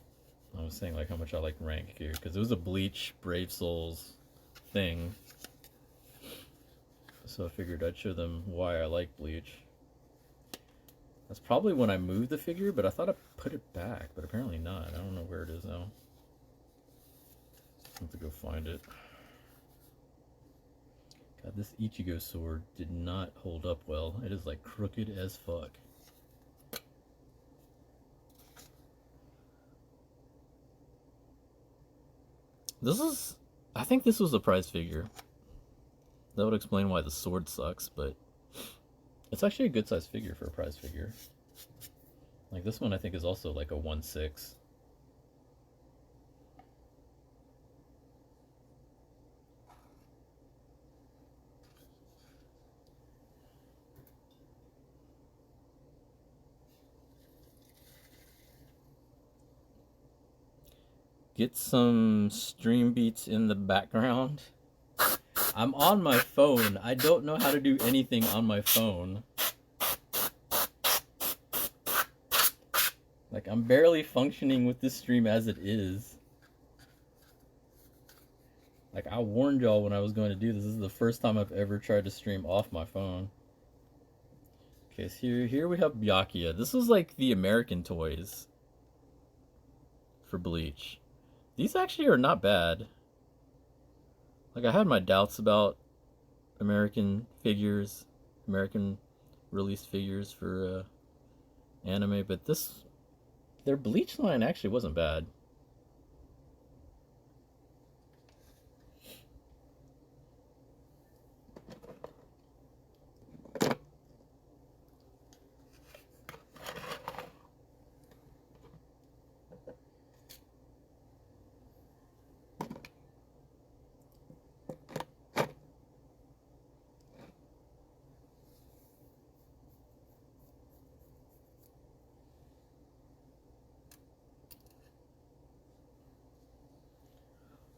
I was saying, like, how much I like Rank here. Because it was a Bleach Brave Souls thing. So I figured I'd show them why I like Bleach. That's probably when I moved the figure, but I thought I put it back, but apparently not. I don't know where it is now. I have to go find it. God, this Ichigo sword did not hold up well. It is like crooked as fuck. I think this was a prize figure. That would explain why the sword sucks, but it's actually a good sized figure for a prize figure. Like this one I think is also like a 1/6. Get some stream beats in the background. I'm on my phone. I don't know how to do anything on my phone. Like, I'm barely functioning with this stream as it is. Like, I warned y'all when I was going to do this. This is the first time I've ever tried to stream off my phone. Okay, so here we have Byakuya. This was like the American toys for Bleach. These actually are not bad. Like, I had my doubts about American figures, American released figures for anime, but their Bleach line actually wasn't bad.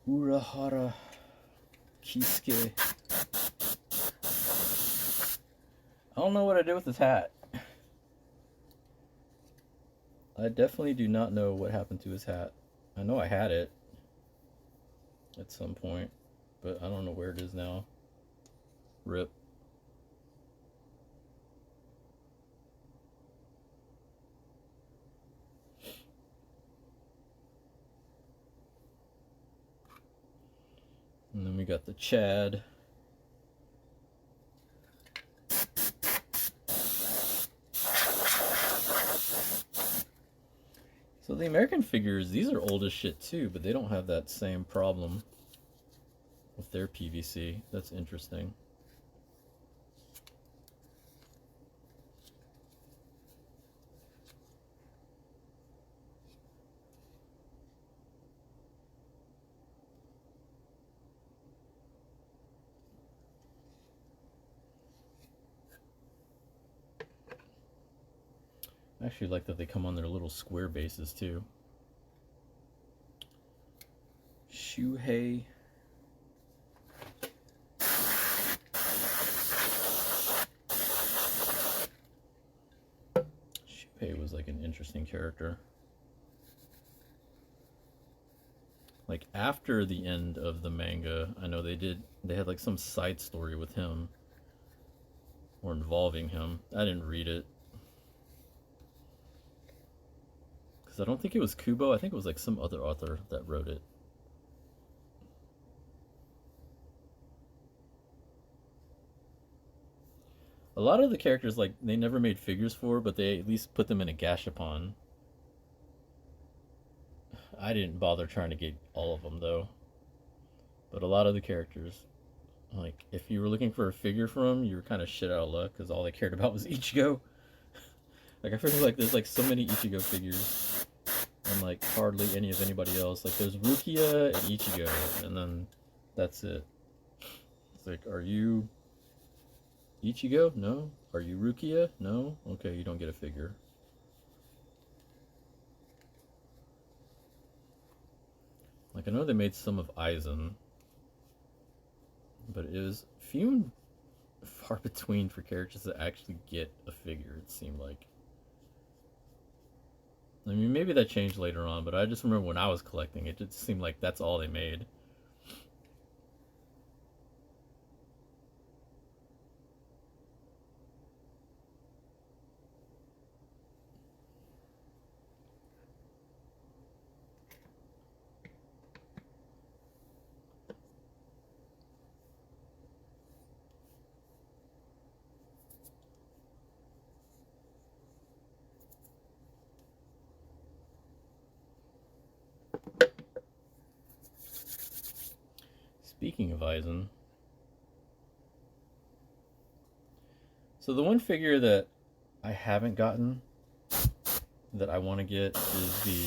Urahara Kisuke. I don't know what I did with this hat. I definitely do not know what happened to his hat. I know I had it at some point, but I don't know where it is now. Rip. And then we got the Chad. So the American figures, these are old as shit too, but they don't have that same problem with their PVC. That's interesting. I actually like that they come on their little square bases too. Shuhei. Shuhei was like an interesting character. Like after the end of the manga, I know they had like some side story with him or involving him. I didn't read it. I don't think it was Kubo. I think it was like some other author that wrote it. A lot of the characters, like, they never made figures for, but they at least put them in a gashapon. I didn't bother trying to get all of them, though. But a lot of the characters, like, if you were looking for a figure from them, you were kind of shit out of luck, because all they cared about was Ichigo. Like, I feel like there's, like, so many Ichigo figures. And like hardly any of anybody else. Like there's Rukia and Ichigo, and then that's it. It's like, are you Ichigo? No. Are you Rukia? No. Okay, you don't get a figure. Like I know they made some of Aizen, but it was few and far between for characters that actually get a figure. It seemed like. I mean, maybe that changed later on, but I just remember when I was collecting, it just seemed like that's all they made. Speaking of Aizen, so the one figure that I haven't gotten that I want to get is the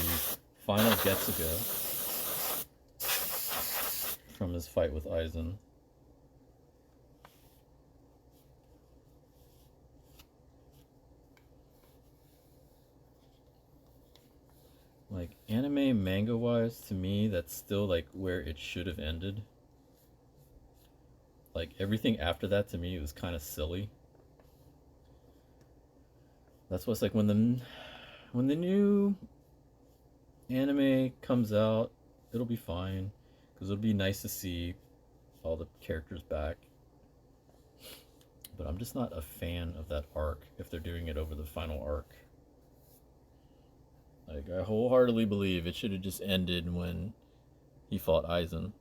final Getsuga from his fight with Aizen. Like, anime manga wise, to me, that's still like where it should have ended. Like, everything after that to me was kind of silly. That's what's like when the new anime comes out, it'll be fine because it'll be nice to see all the characters back. But I'm just not a fan of that arc if they're doing it over the final arc. Like, I wholeheartedly believe it should have just ended when he fought Aizen.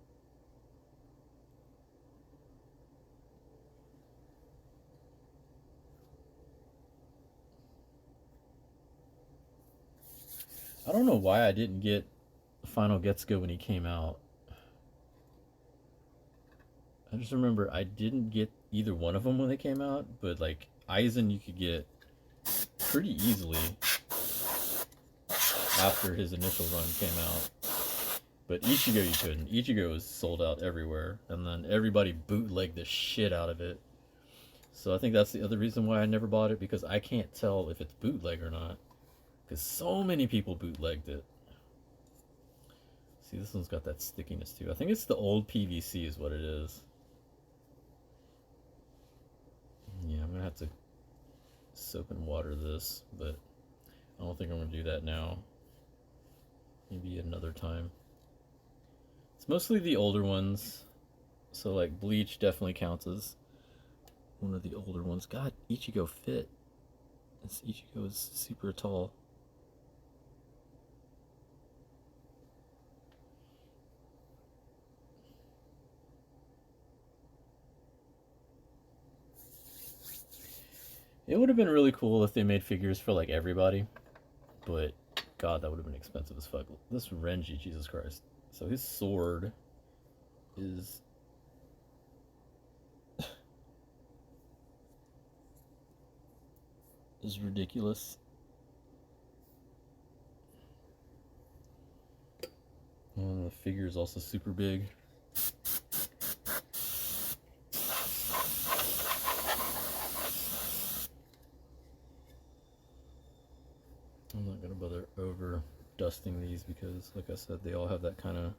I don't know why I didn't get Final Getsuga when he came out. I just remember I didn't get either one of them when they came out, but like Aizen you could get pretty easily after his initial run came out. But Ichigo you couldn't. Ichigo was sold out everywhere, and then everybody bootlegged the shit out of it. So I think that's the other reason why I never bought it, because I can't tell if it's bootleg or not. Because so many people bootlegged it. See, this one's got that stickiness too. I think it's the old PVC is what it is. Yeah, I'm going to have to soap and water this, but I don't think I'm going to do that now. Maybe another time. It's mostly the older ones. So like Bleach definitely counts as one of the older ones. God, Ichigo fit. This Ichigo is super tall. It would have been really cool if they made figures for like everybody, but God, that would have been expensive as fuck. This Renji, Jesus Christ. So his sword is ridiculous. And the figure is also super big. I'm not gonna bother over dusting these because, like I said, they all have that kind of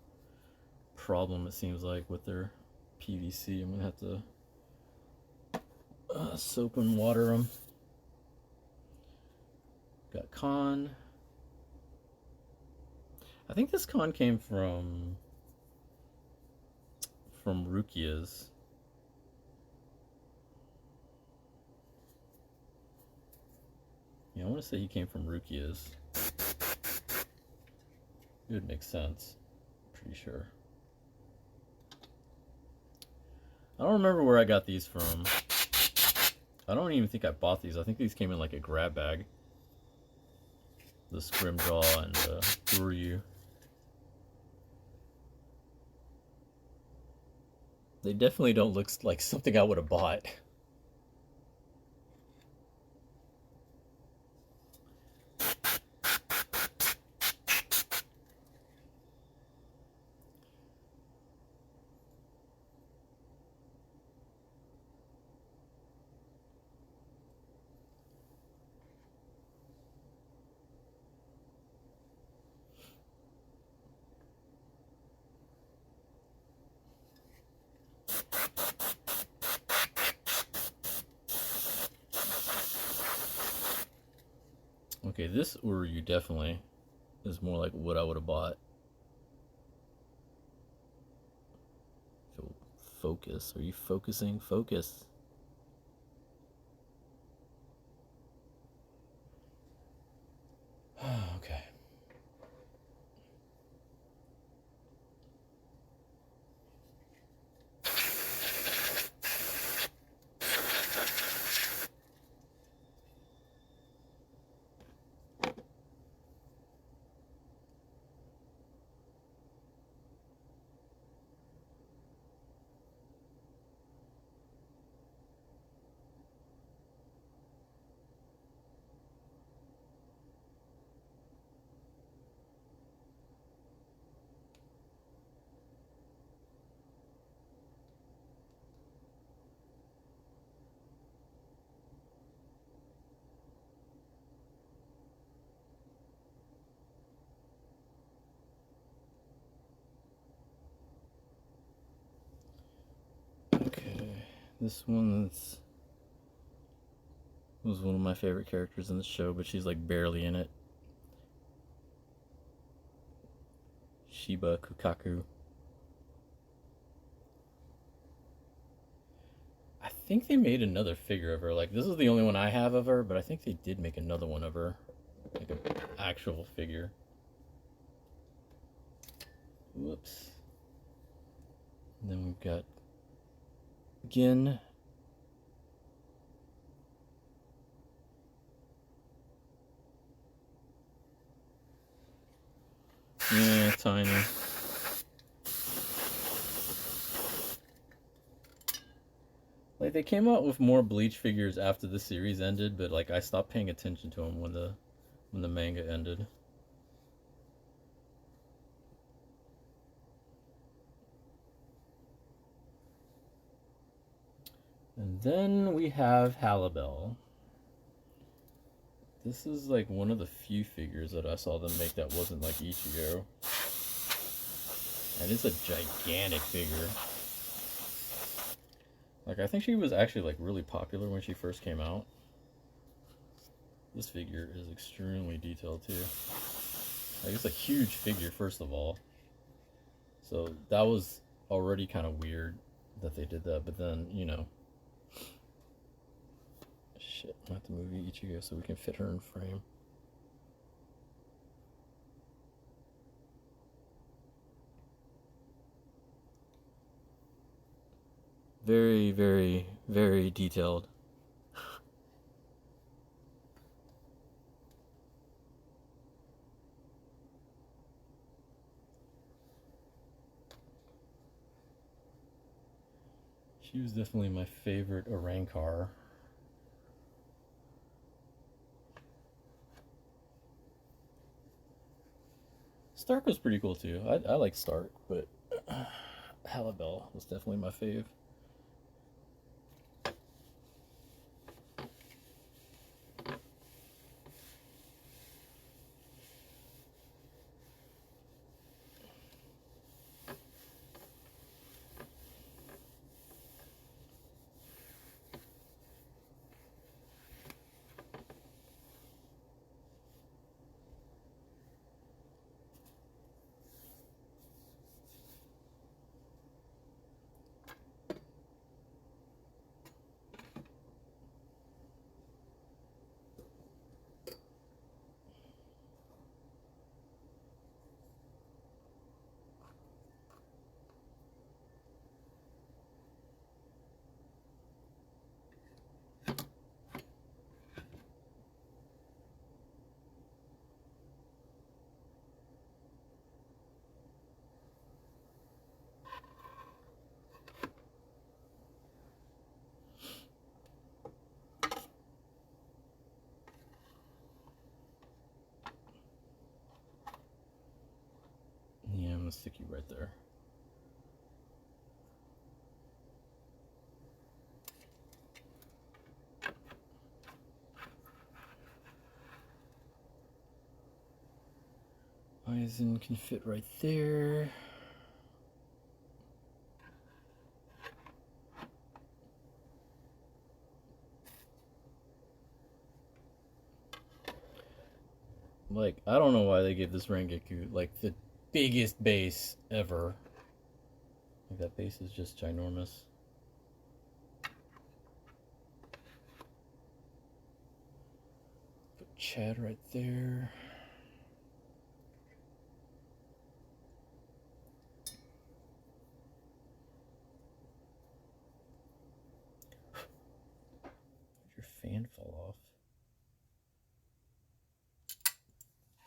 problem, it seems like, with their PVC. I'm gonna have to soap and water them. Got Khan. I think this Khan came from Rukia's. Yeah, I want to say he came from Rukia's. It would make sense. Pretty sure. I don't remember where I got these from. I don't even think I bought these. I think these came in like a grab bag. The Scrimjaw and Uryu. They definitely don't look like something I would have bought. Okay, this Uryu definitely is more like what I would have bought. Focus. Are you focusing? Focus. Okay. This one was one of my favorite characters in the show, but she's like barely in it. Shiba Kukaku. I think they made another figure of her. Like, this is the only one I have of her, but I think they did make another one of her. Like an actual figure. Whoops. And then we've got Gin. Yeah, tiny. Like, they came out with more Bleach figures after the series ended, but like I stopped paying attention to them when the manga ended. And then we have Halibel. This is like one of the few figures that I saw them make that wasn't like Ichigo. And it's a gigantic figure. Like, I think she was actually like really popular when she first came out. This figure is extremely detailed too. Like, it's a huge figure, first of all. So that was already kind of weird that they did that, but then, you know. Shit, I have to move Ichigo so we can fit her in frame. Very, very, very detailed. She was definitely my favorite Arankar. Stark was pretty cool too. I like Stark, but Halibel was definitely my fave. Yeah, I'm gonna stick you right there. Aizen can fit right there. Like, I don't know why they gave this Rengoku like the biggest base ever. Like, that base is just ginormous. Put Chad right there. Did your fan fall off?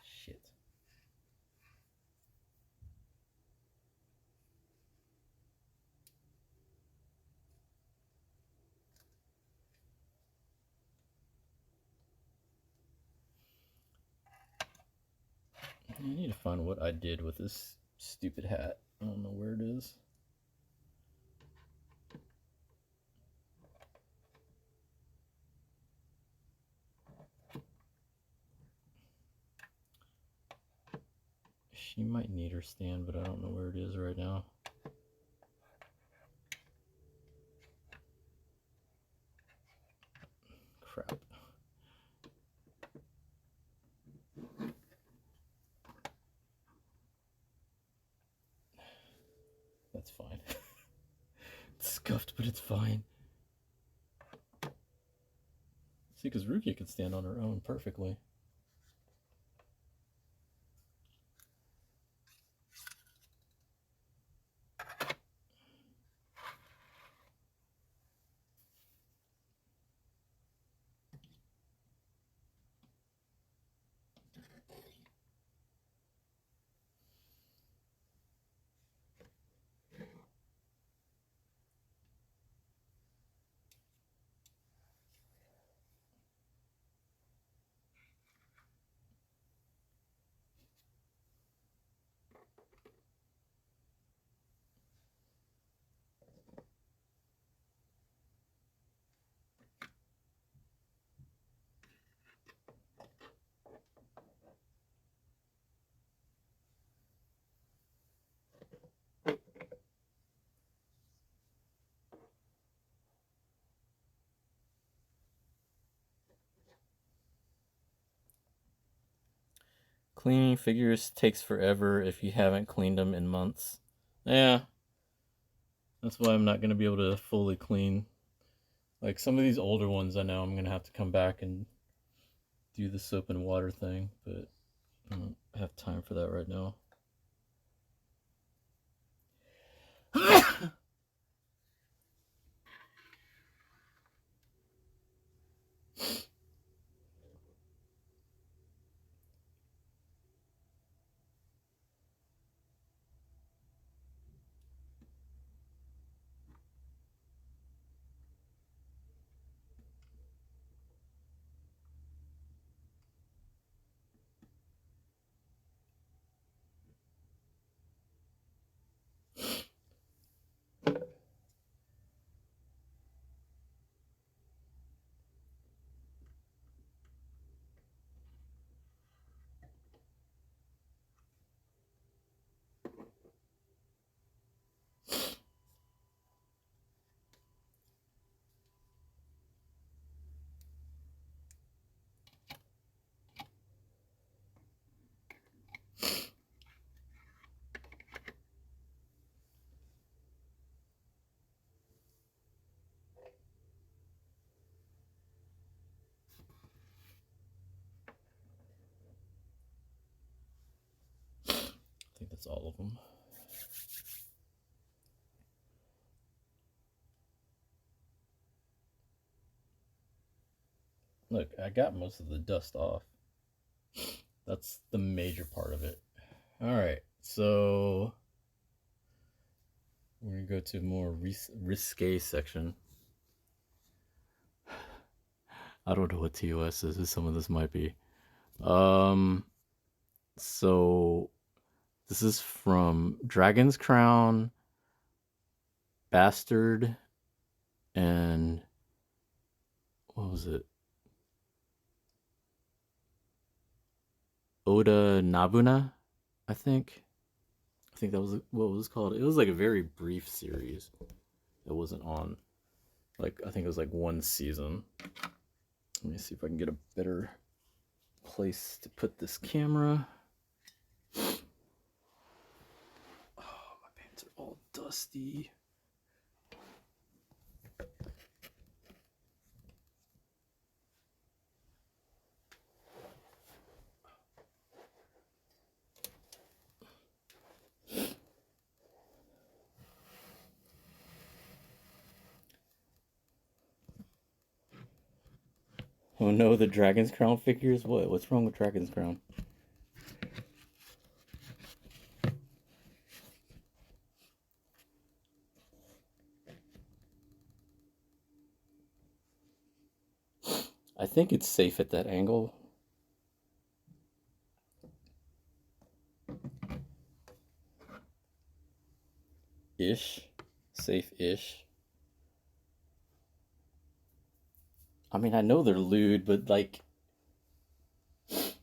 Shit. I need to find what I did with this stupid hat. I don't know where it is. She might need her stand, but I don't know where it is right now. crap. That's fine. It's scuffed, but it's fine. See, because Rukia can stand on her own perfectly. Cleaning figures takes forever if you haven't cleaned them in months. Yeah. That's why I'm not going to be able to fully clean. Like some of these older ones, I know I'm going to have to come back and do the soap and water thing, but I don't have time for that right now. I think that's all of them. Look, I got most of the dust off. That's the major part of it. Alright, so we're going to go to a more risque section. I don't know what TOS is. Some of this might be. So this is from Dragon's Crown, Bastard, and what was it? Oda Nabuna, I think. I think that was what it was called. It was like a very brief series. It wasn't on, like, I think it was like one season. Let me see if I can get a better place to put this camera. Oh, my pants are all dusty. Oh no, the Dragon's Crown figures? What? What's wrong with Dragon's Crown? I think it's safe at that angle. Ish. Safe-ish. I mean, I know they're lewd, but like, it's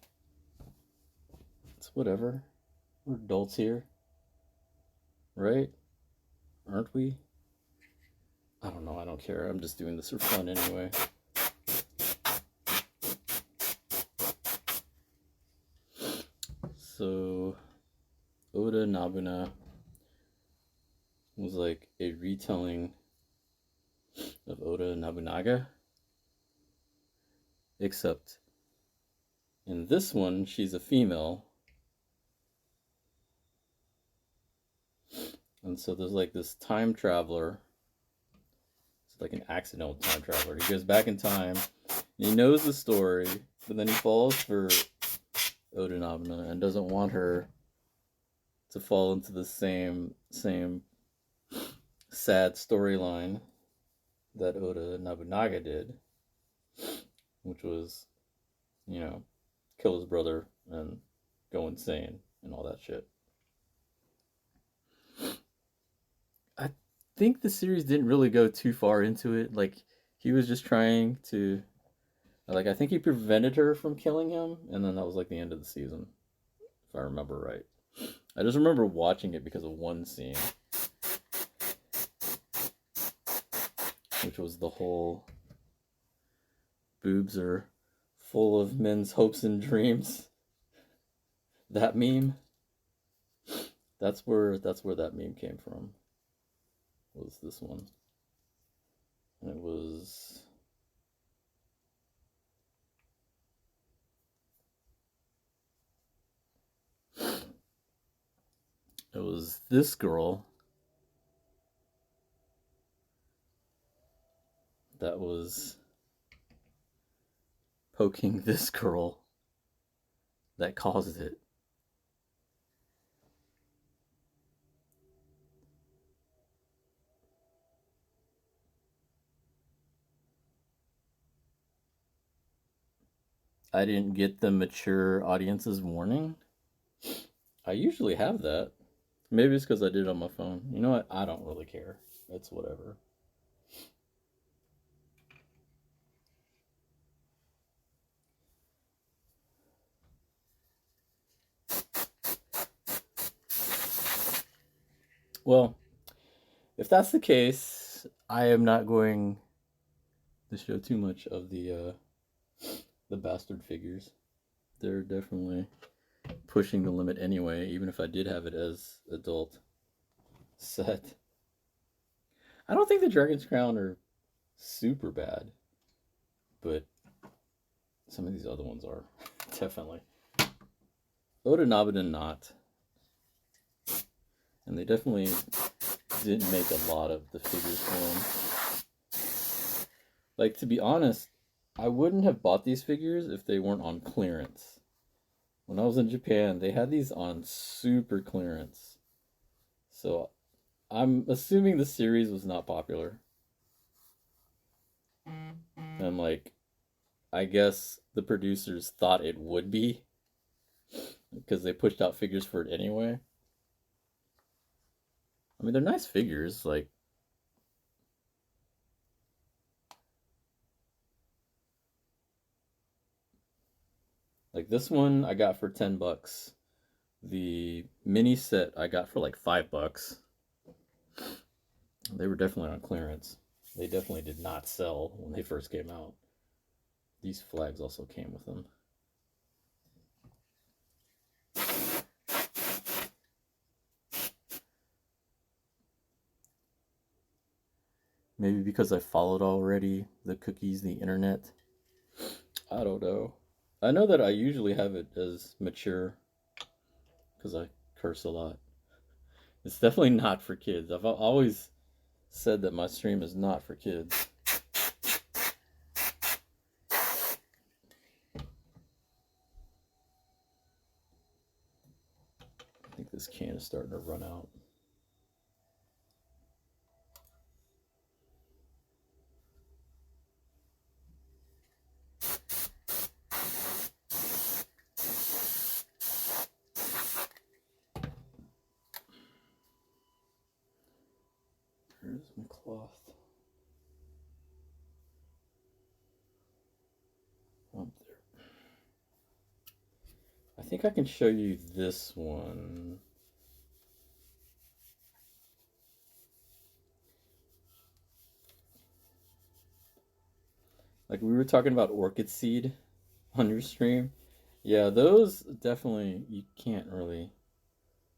whatever. We're adults here, right? Aren't we? I don't know. I don't care. I'm just doing this for fun anyway. So Oda Nobunaga was like a retelling of Oda Nobunaga, except in this one she's a female, and so there's like this time traveler. It's like an accidental time traveler. He goes back in time, and he knows the story, but then he falls for Oda Nobunaga and doesn't want her to fall into the same sad storyline that Oda Nobunaga did, which was, you know, kill his brother and go insane and all that shit. I think the series didn't really go too far into it. Like, he was just trying to, like, I think he prevented her from killing him, and then that was like the end of the season, if I remember right. I just remember watching it because of one scene, which was the whole boobs are full of men's hopes and dreams. That meme. That's where that meme came from. Was this one? And it was this girl that was poking this girl that caused it. I didn't get the mature audiences warning. I usually have that. Maybe it's because I did it on my phone. You know what? I don't really care. It's whatever. Well, if that's the case, I am not going to show too much of the bastard figures. They're definitely pushing the limit anyway, even if I did have it as adult set. I don't think the Dragon's Crown are super bad, but some of these other ones are definitely. Oda Nobunaga not, and they definitely didn't make a lot of the figures for him. Like, to be honest, I wouldn't have bought these figures if they weren't on clearance. When I was in Japan, they had these on super clearance. So I'm assuming the series was not popular. And like, I guess the producers thought it would be because they pushed out figures for it anyway. I mean, they're nice figures. Like this one I got for $10. The mini set I got for like $5. They were definitely on clearance. They definitely did not sell when they first came out. These flags also came with them. Maybe because I followed already the cookies, the internet. I don't know. I know that I usually have it as mature because I curse a lot. It's definitely not for kids. I've always said that my stream is not for kids. I think this can is starting to run out. Here's my cloth. Up there. I think I can show you this one. Like we were talking about Orchid Seed on your stream, Yeah, those definitely, you can't really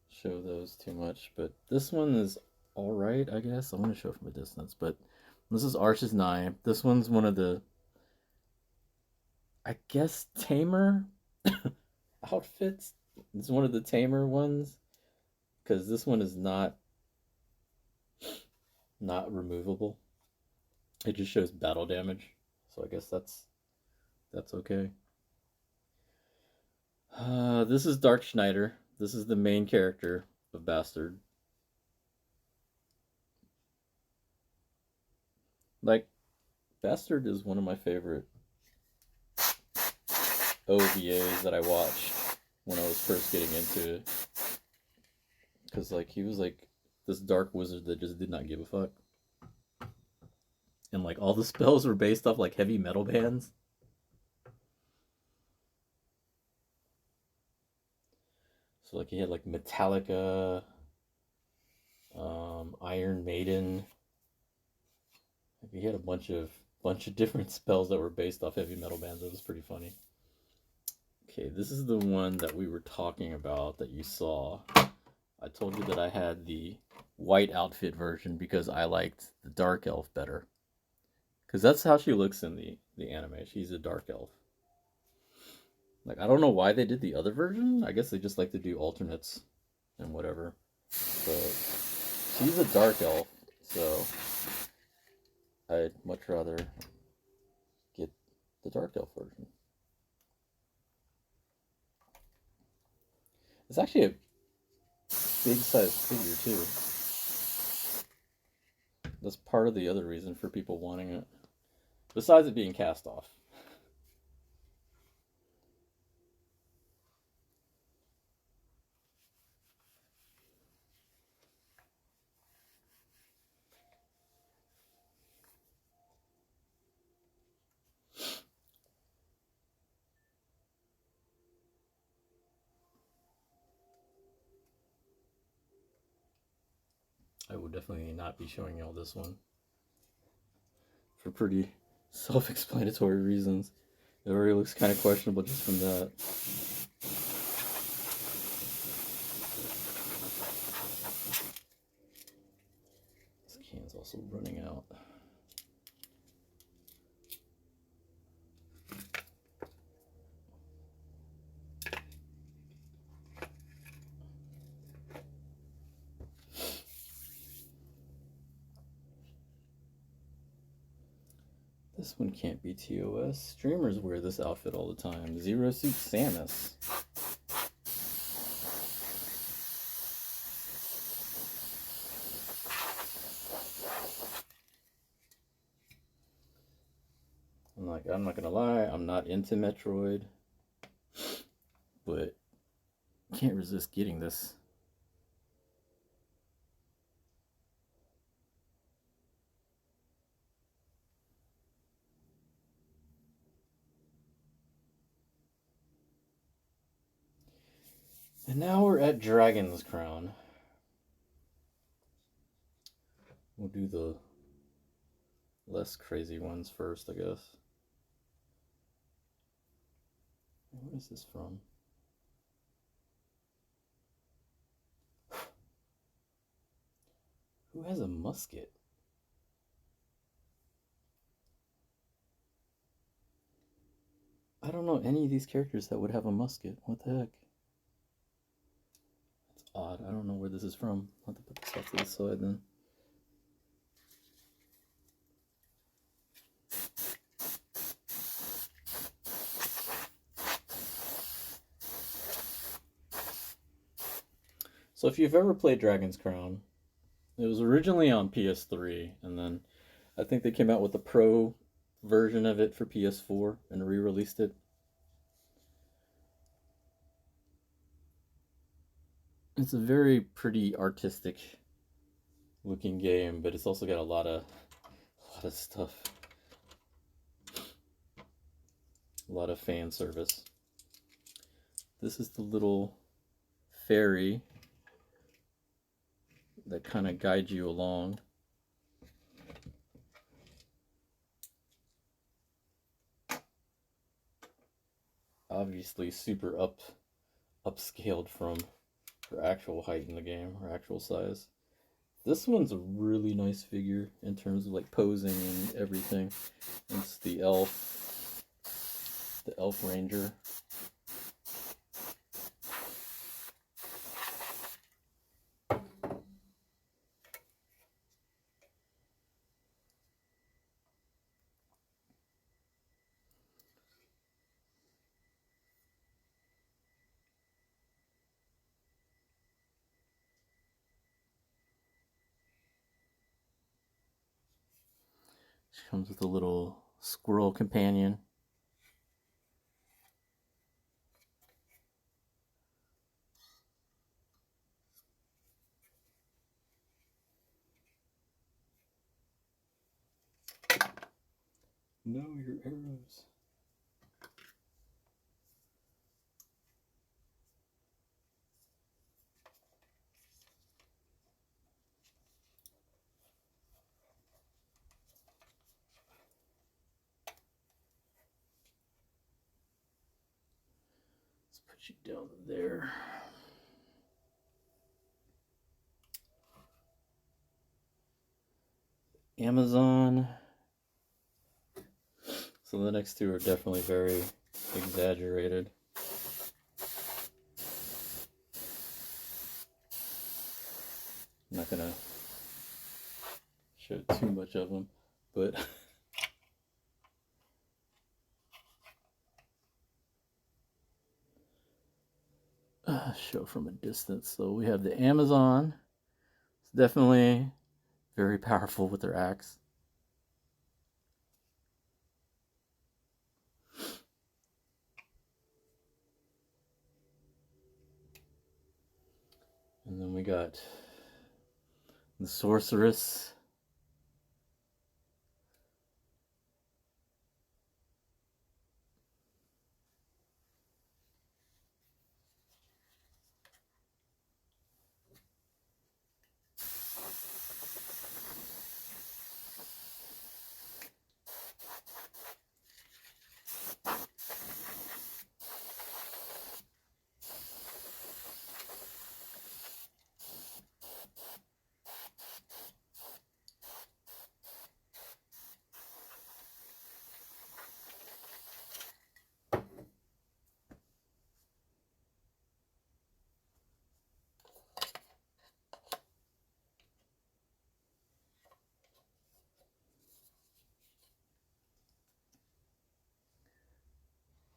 show those too much, but this one is all right, I guess. I want to show from a distance, but this is Arch's Knife. This one's one of the, I guess, tamer outfits. It's one of the tamer ones because this one is not removable. It just shows battle damage, so I guess that's okay. This is Dark Schneider. This is the main character of Bastard. Like, Bastard is one of my favorite OVAs that I watched when I was first getting into it. Because, like, he was like this dark wizard that just did not give a fuck. And, like, all the spells were based off, like, heavy metal bands. So, like, he had, like, Metallica, Iron Maiden. Like, he had a bunch of different spells that were based off heavy metal bands. It was pretty funny. Okay, this is the one that we were talking about that you saw. I told you that I had the white outfit version because I liked the dark elf better. Because that's how she looks in the anime. She's a dark elf. Like, I don't know why they did the other version. I guess they just like to do alternates and whatever. But she's a dark elf, so I'd much rather get the dark elf version. It's actually a big size figure too. That's part of the other reason for people wanting it. Besides it being cast off. I would definitely not be showing y'all this one for pretty self-explanatory reasons. It already looks kind of questionable just from that. This can's also running out. This one can't be TOS. Streamers wear this outfit all the time. Zero Suit Samus. I'm not gonna lie, I'm not into Metroid, but can't resist getting this. And now we're at Dragon's Crown. We'll do the less crazy ones first, I guess. What is this from? Who has a musket? I don't know any of these characters that would have a musket. What the heck? That's odd. I don't know where this is from. I'll have to put this off to the side then. So if you've ever played Dragon's Crown, it was originally on PS3, and then I think they came out with a pro version of it for PS4 and re-released it. It's a very pretty artistic looking game, but it's also got a lot of stuff. A lot of fan service. This is the little fairy that kind of guides you along. obviously super upscaled from her actual height in the game, her actual size. This one's a really nice figure in terms of like posing and everything. It's the elf ranger. She comes with a little squirrel companion. No, your arrows. Let's put you down there. Amazon. So the next two are definitely very exaggerated. I'm not gonna show too much of them, but show from a distance. So we have the Amazon. It's definitely very powerful with their axe. And then we got the sorceress.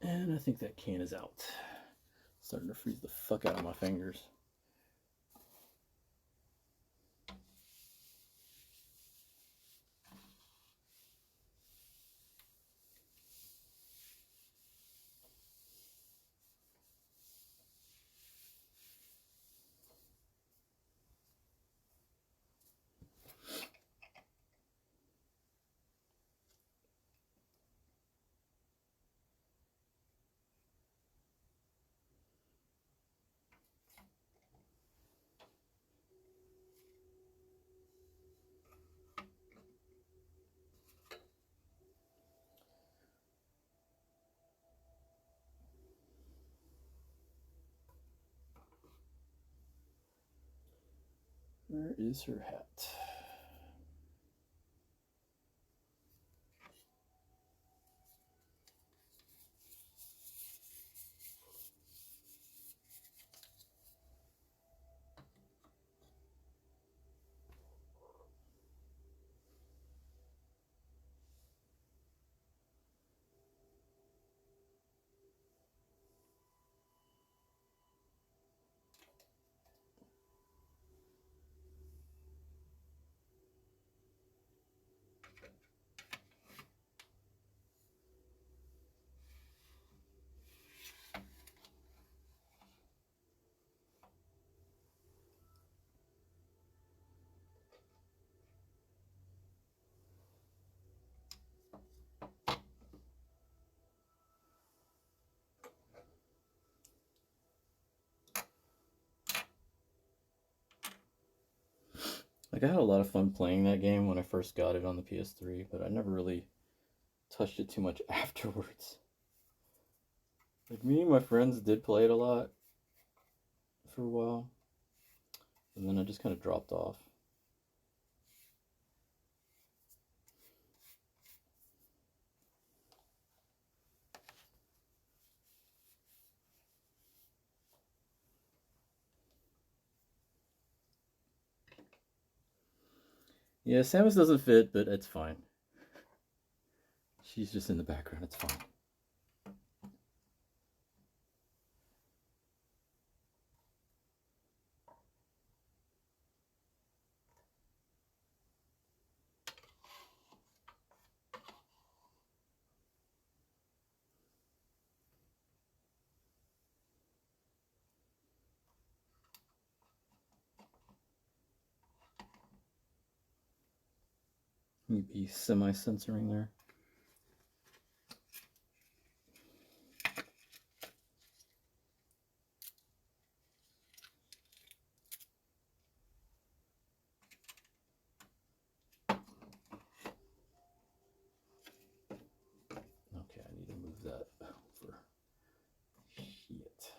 And I think that can is out. Starting to freeze the fuck out of my fingers. Where is her hat? Like, I had a lot of fun playing that game when I first got it on the PS3, but I never really touched it too much afterwards. Like me and my friends did play it a lot for a while, and then I just kind of dropped off. Yeah, Samus doesn't fit, but it's fine. She's just in the background, it's fine. Maybe semi-censoring there. Okay, I need to move that over. Shit.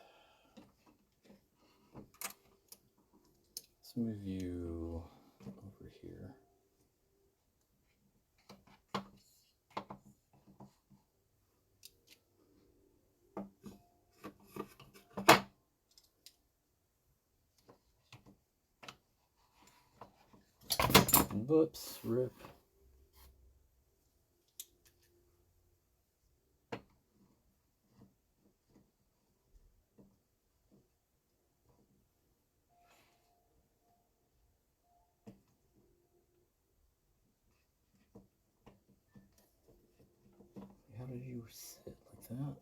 Let's move you over here. Whoops, rip. How did you sit like that?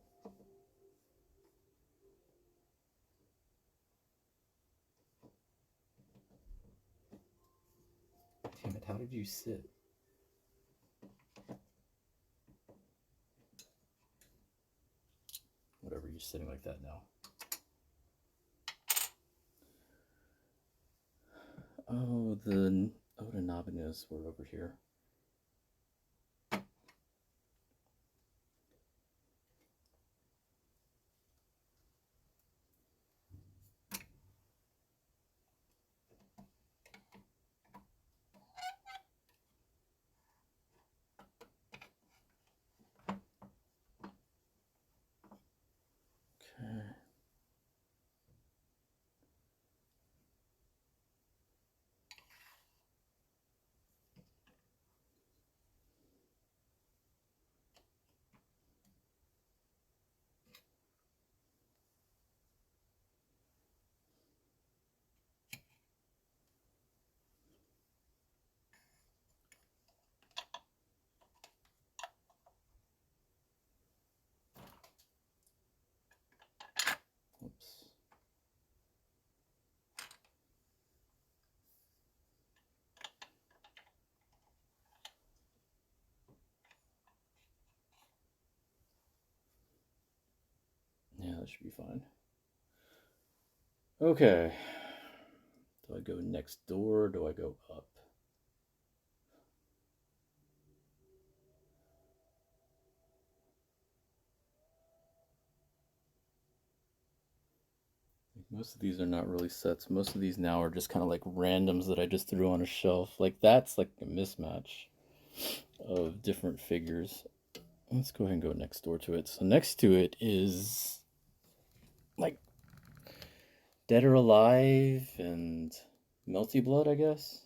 Damn it, how did you sit? Whatever, you're sitting like that now. Oh, the Otonabinas were over here. Okay. Oops. Yeah, that should be fine. Okay. Do I go next door or do I go up? Most of these are not really sets. Most of these now are just kind of like randoms that I just threw on a shelf. Like that's like a mismatch of different figures. Let's go ahead and go next door to it. So next to it is like Dead or Alive and Melty Blood, I guess.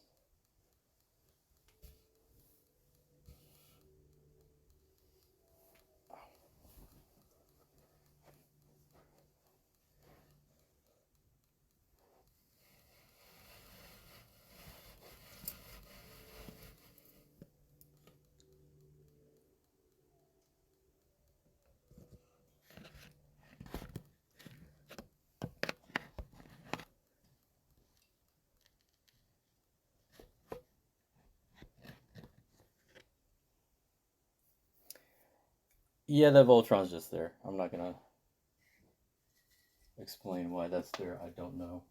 Yeah, that Voltron's just there. I'm not gonna explain why that's there. I don't know.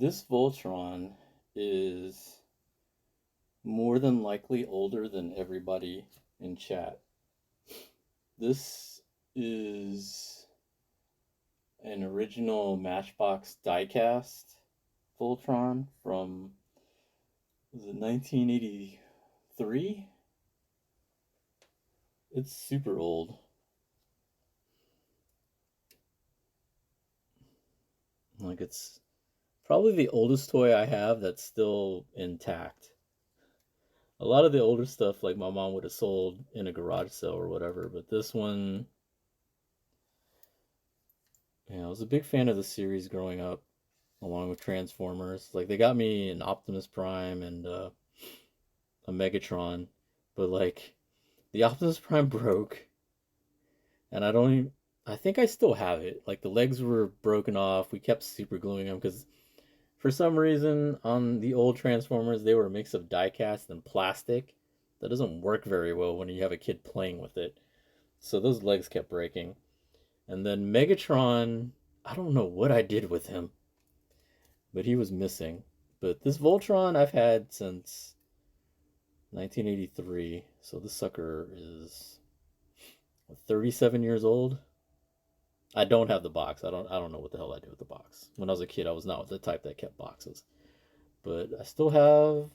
This Voltron is more than likely older than everybody in chat. This is an original Matchbox diecast Voltron from, was it 1983? It's super old. Like, it's probably the oldest toy I have that's still intact. A lot of the older stuff, like my mom would have sold in a garage sale or whatever, but this one, I was a big fan of the series growing up, along with Transformers. Like, they got me an Optimus Prime and a Megatron, but like the Optimus Prime broke, and I think I still have it. Like, the legs were broken off. We kept super gluing them because for some reason on the old Transformers they were a mix of diecast and plastic. That doesn't work very well when you have a kid playing with it. So those legs kept breaking. And then Megatron, I don't know what I did with him, but he was missing. But this Voltron I've had since 1983. So this sucker is 37 years old. I don't have the box. I don't know what the hell I did with the box. When I was a kid, I was not the type that kept boxes. But I still have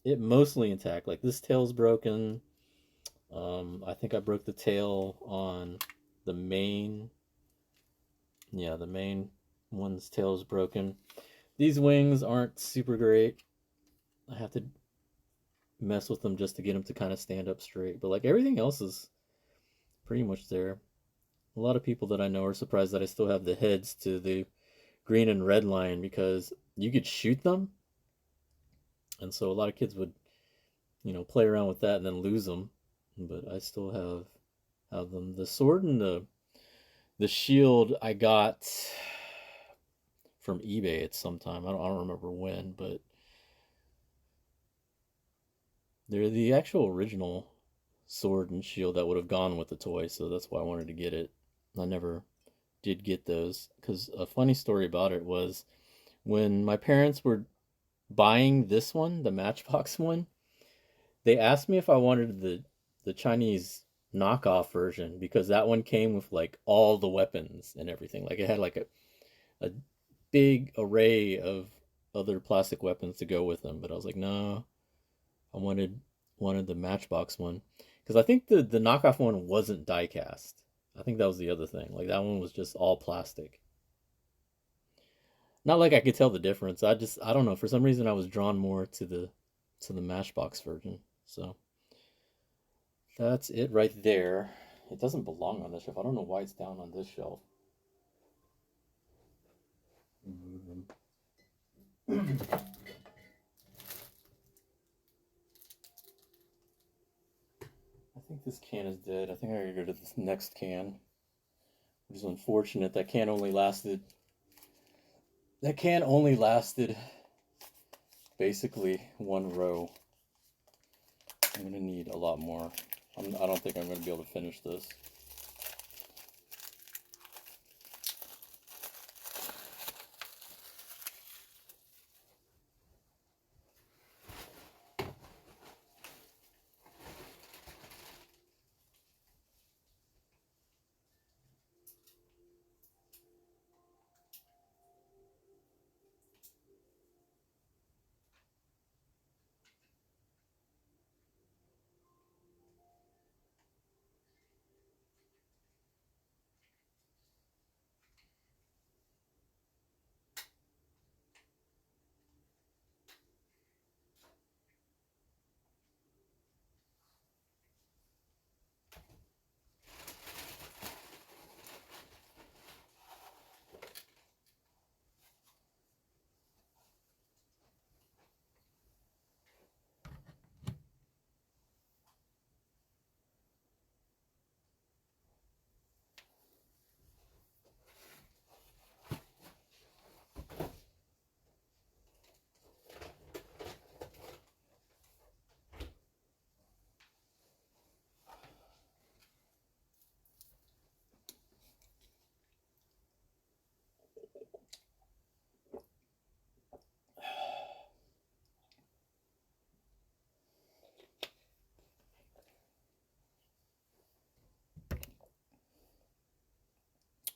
it mostly intact. Like, this tail's broken. I think I broke the tail on the main. Yeah, the main one's tail is broken. These wings aren't super great. I have to mess with them just to get them to kind of stand up straight. But like, everything else is pretty much there. A lot of people that I know are surprised that I still have the heads to the green and red line because you could shoot them. And so a lot of kids would, play around with that and then lose them. But I still have them. The sword and the shield I got from eBay at some time. I don't remember when, but they're the actual original sword and shield that would have gone with the toy, so that's why I wanted to get it. I never did get those because a funny story about it was when my parents were buying this one, the Matchbox one, they asked me if I wanted the Chinese knockoff version because that one came with like all the weapons and everything. Like, it had like a big array of other plastic weapons to go with them. But I was like, no, I wanted the Matchbox one because I think the knockoff one wasn't die cast. I think that was the other thing. Like, that one was just all plastic. Not like I could tell the difference. I don't know. For some reason, I was drawn more to the Matchbox version. So that's it right there. It doesn't belong on this shelf. I don't know why it's down on this shelf. I think this can is dead. I think I gotta go to this next can, which is unfortunate. That can only lasted basically one row. I'm gonna need a lot more. I don't think I'm gonna be able to finish this.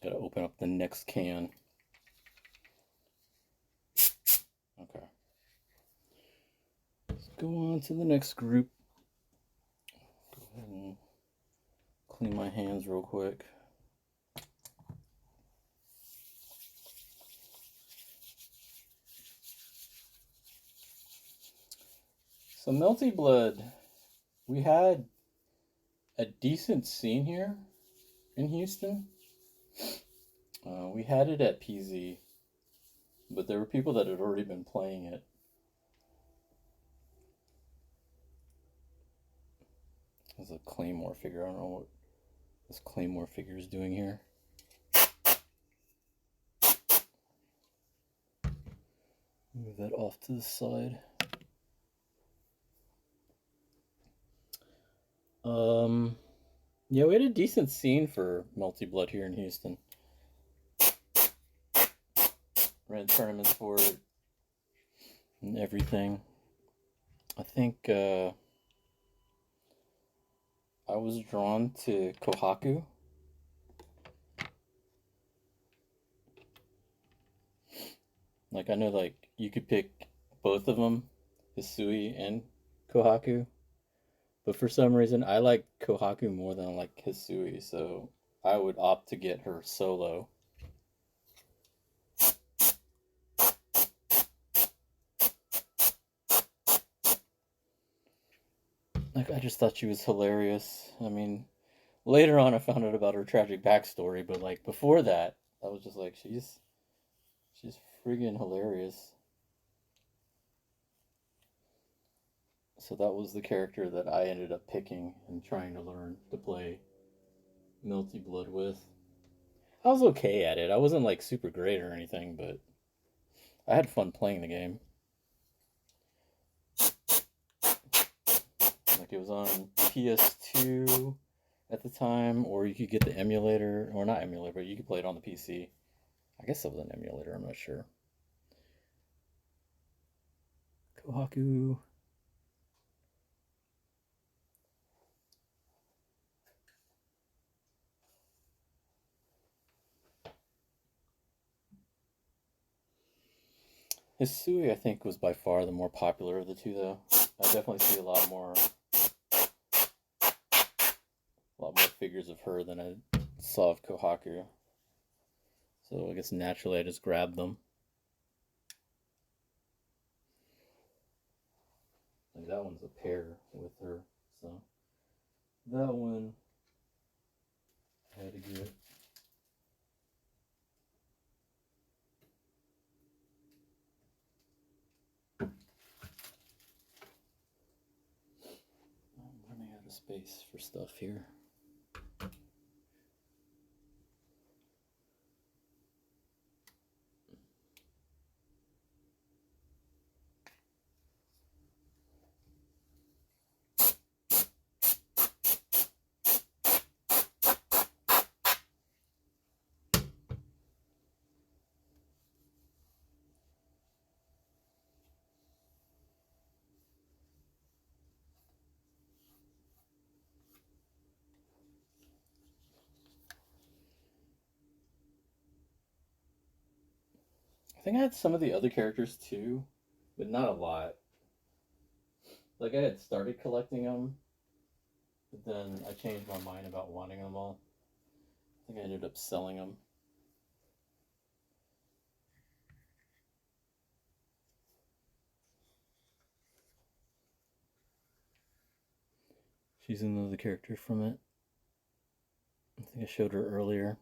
Gotta open up the next can. Okay. Let's go on to the next group. Go ahead and clean my hands real quick. So Melty Blood, we had a decent scene here in Houston. We had it at PZ, but there were people that had already been playing it. There's a Claymore figure. I don't know what this Claymore figure is doing here. Move that off to the side. Yeah, we had a decent scene for Melty Blood here in Houston. Ran tournaments for it and everything. I think I was drawn to Kohaku. Like, I know, like, you could pick both of them, Hisui and Kohaku. But for some reason, I like Kohaku more than I like Hisui, so I would opt to get her solo. Like, I just thought she was hilarious. I mean, later on I found out about her tragic backstory, but like before that, I was just like, she's friggin' hilarious. So that was the character that I ended up picking and trying to learn to play Melty Blood with. I was okay at it. I wasn't like super great or anything, but I had fun playing the game. Like, it was on PS2 at the time, or you could get the emulator, or not emulator, but you could play it on the PC. I guess it was an emulator, I'm not sure. Kohaku. Hisui, I think, was by far the more popular of the two, though. I definitely see a lot more figures of her than I saw of Kohaku. So I guess naturally I just grabbed them. Like, that one's a pair with her, so that one I had to get. I'm running out of space for stuff here. I think I had some of the other characters too, but not a lot. Like, I had started collecting them, but then I changed my mind about wanting them all. I think I ended up selling them. She's another character from it. I think I showed her earlier.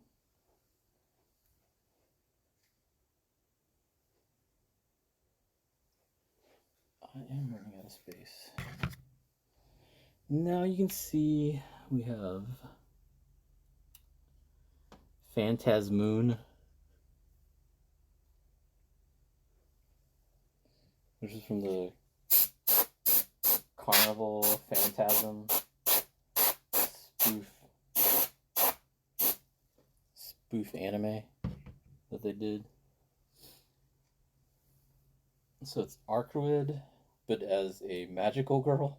I am running out of space. Now you can see we have Phantasmoon, which is from the Carnival Phantasm spoof anime that they did. So it's Arcwood, but as a magical girl.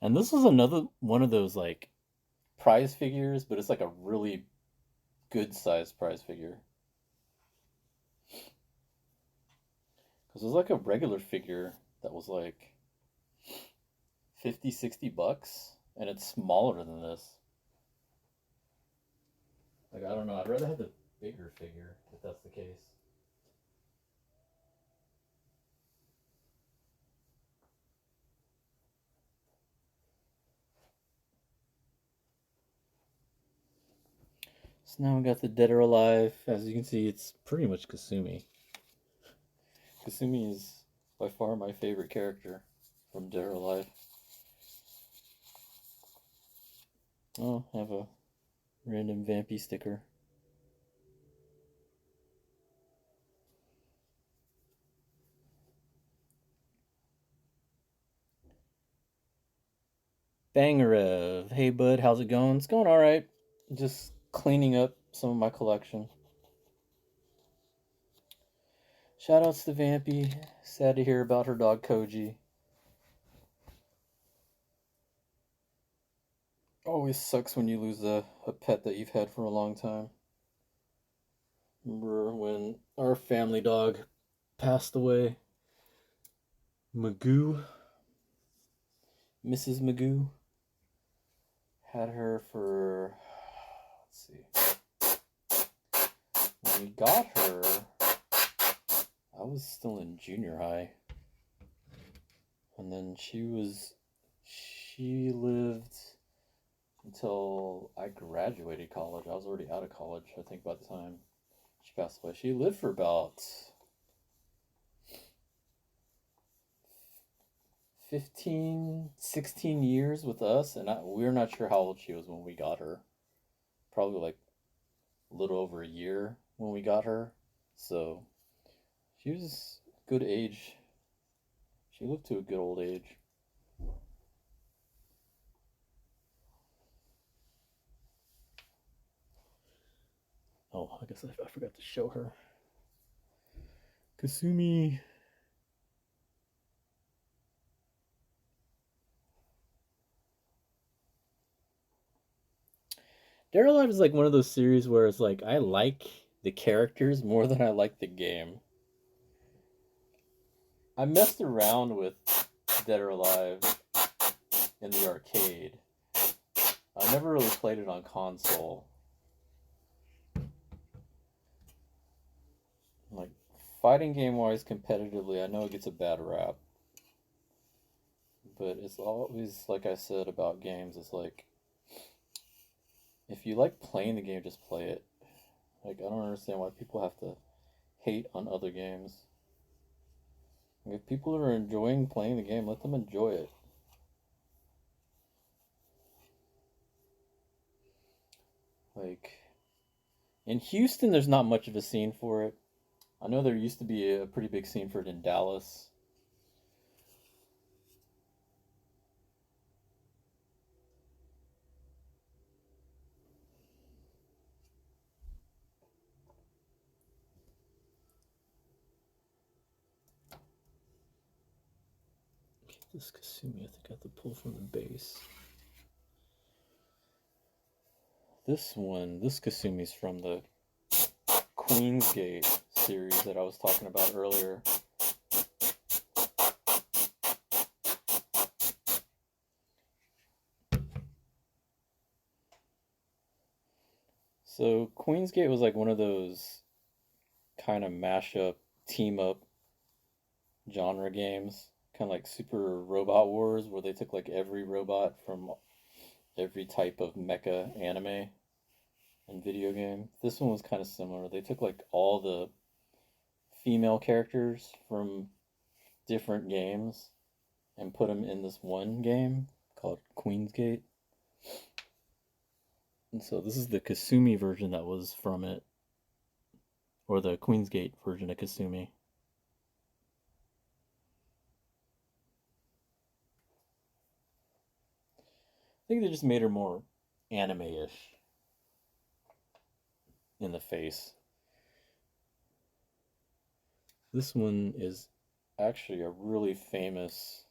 And this is another one of those like prize figures, but it's like a really good sized prize figure. Because there's like a regular figure that was like 50, $60, and it's smaller than this. Like, I don't know. I'd rather have the bigger figure if that's the case. So now we got the Dead or Alive. As you can see, it's pretty much Kasumi. Kasumi is by far my favorite character from Dead or Alive. Oh, I have a random Vampy sticker. Bangarev. Hey, bud, how's it going? It's going alright. Just cleaning up some of my collection. Shoutouts to Vampy. Sad to hear about her dog Koji. Always sucks when you lose a pet that you've had for a long time. Remember when our family dog passed away? Magoo. Mrs. Magoo. Had her for, let's see. When we got her, I was still in junior high. And then she lived until I graduated college. I was already out of college, I think, by the time she passed away. She lived for about 15, 16 years with us, and we're not sure how old she was when we got her. Probably like a little over a year when we got her. So she was good age. She lived to a good old age. Oh, I guess I forgot to show her. Kasumi. Dead or Alive is like one of those series where it's like I like the characters more than I like the game. I messed around with Dead or Alive in the arcade. I never really played it on console. Like, fighting game wise, competitively, I know it gets a bad rap. But it's always, like I said about games, it's like, if you like playing the game, just play it. Like, I don't understand why people have to hate on other games. Like, if people are enjoying playing the game, let them enjoy it. Like, in Houston, there's not much of a scene for it. I know there used to be a pretty big scene for it in Dallas. This Kasumi, I think I have to pull from the base. This Kasumi's from the Queensgate series that I was talking about earlier. So Queensgate was like one of those kind of mashup, team up genre games, kind of like Super Robot Wars, where they took like every robot from every type of mecha anime and video game. This one was kind of similar. They took like all the female characters from different games and put them in this one game called Queensgate. And so this is the Kasumi version that was from it, or the Queensgate version of Kasumi. I think they just made her more anime-ish in the face. This one is actually a really famous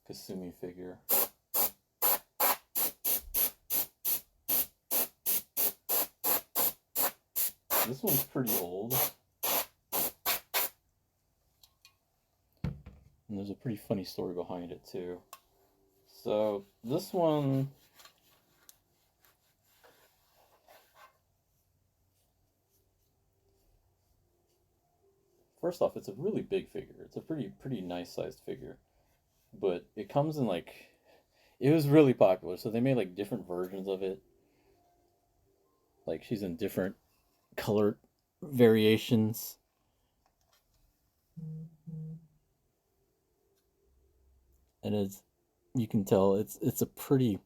Kasumi figure. This one's pretty old. And there's a pretty funny story behind it too. So this one, first off, it's a really big figure. It's a pretty nice sized figure. But it comes in like, it was really popular. So they made like different versions of it. Like she's in different color variations. And as you can tell, it's a pretty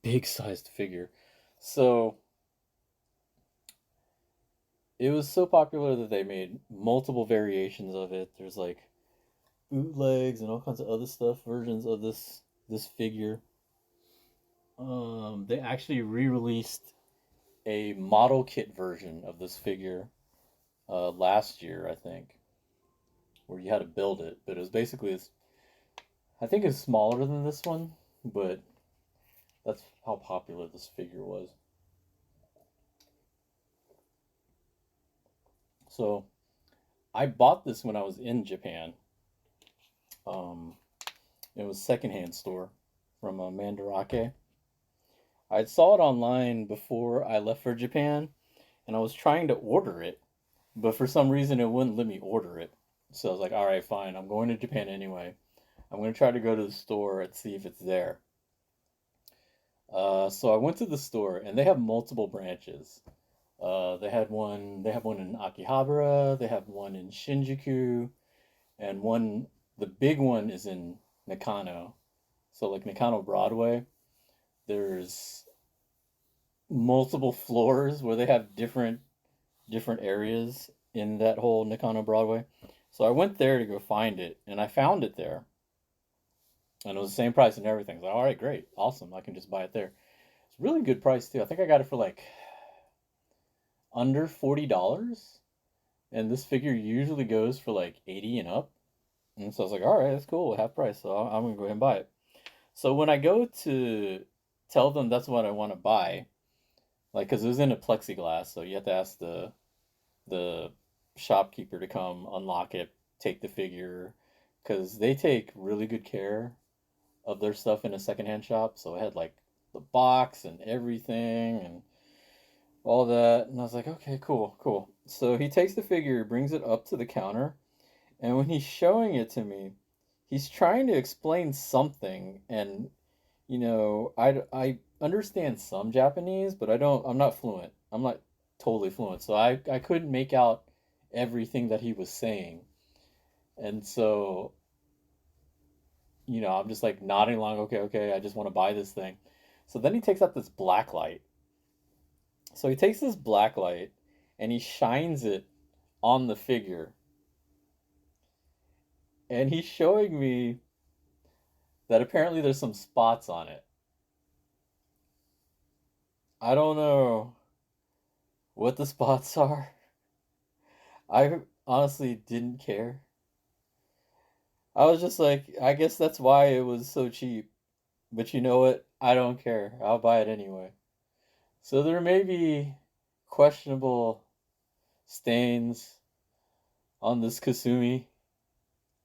big sized figure. So it was so popular that they made multiple variations of it. There's like bootlegs and all kinds of other stuff, versions of this figure. They actually re-released a model kit version of this figure last year, I think, where you had to build it, but it was basically I think it's smaller than this one, but that's how popular this figure was. So I bought this when I was in Japan. Um, it was a secondhand store from Mandarake. I saw it online before I left for Japan, and I was trying to order it, but for some reason it wouldn't let me order it. So I was like, all right, fine. I'm going to Japan anyway. I'm going to try to go to the store and see if it's there. So I went to the store, and they have multiple branches. They have one in Akihabara. They have one in Shinjuku, and one, the big one is in Nakano. So like Nakano Broadway, there's multiple floors where they have different areas in that whole Nakano Broadway. So I went there to go find it, and I found it there, and it was the same price and everything. So all right, great, awesome, I can just buy it there. It's a really good price too. I think I got it for like under $40, and this figure usually goes for like 80 and up. And so I was like, all right, that's cool, half price. So I'm gonna go ahead and buy it. So when I go to tell them that's what I want to buy, like, cause it was in a plexiglass, so you have to ask the shopkeeper to come unlock it, take the figure, cause they take really good care of their stuff in a secondhand shop. So it had like the box and everything and all that. And I was like, okay, cool, cool. So he takes the figure, brings it up to the counter, and when he's showing it to me, he's trying to explain something. And, I understand some Japanese, but I'm not fluent. I'm not totally fluent. So I couldn't make out everything that he was saying. And so, I'm just like nodding along, okay, okay, I just want to buy this thing. So then he takes out this black light. So he takes this black light and he shines it on the figure. And he's showing me that apparently there's some spots on it. I don't know what the spots are. I honestly didn't care. I was just like, I guess that's why it was so cheap. But you know what? I don't care. I'll buy it anyway. So there may be questionable stains on this Kasumi.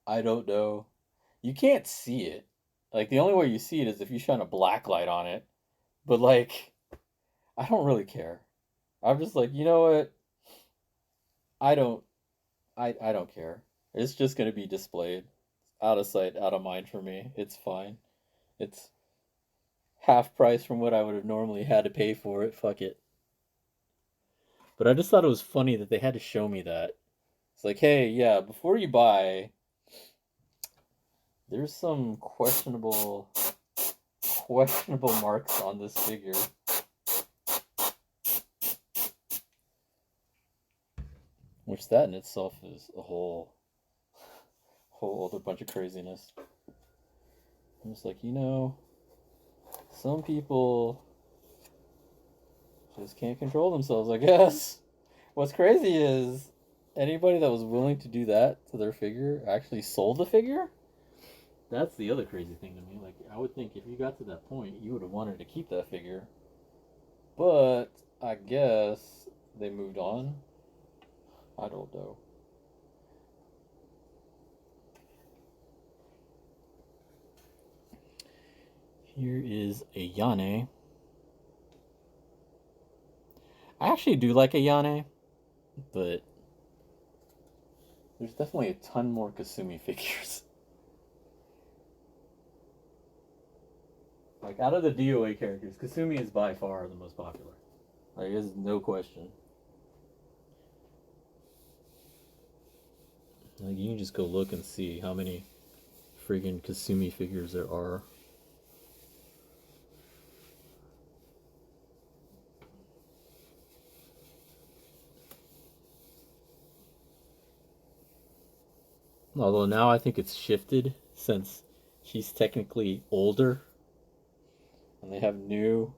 I don't know. You can't see it. Like, the only way you see it is if you shine a black light on it. But, like, I don't really care. I'm just like, you know what? I don't I don't care. It's just gonna be displayed. Out of sight, out of mind for me. It's fine. It's half price from what I would have normally had to pay for it. Fuck it. But I just thought it was funny that they had to show me that. It's like, hey, yeah, before you buy, there's some questionable marks on this figure. Which that in itself is a whole other bunch of craziness. I'm just like, some people just can't control themselves, I guess. What's crazy is anybody that was willing to do that to their figure actually sold the figure. That's the other crazy thing to me. Like, I would think if you got to that point, you would have wanted to keep that figure. But I guess they moved on. I don't know. Here is a Yane. I actually do like a Yane, but there's definitely a ton more Kasumi figures. Like, out of the DOA characters, Kasumi is by far the most popular. Like, there's no question. Like, you can just go look and see how many friggin' Kasumi figures there are. Although now I think it's shifted since she's technically older. And they have new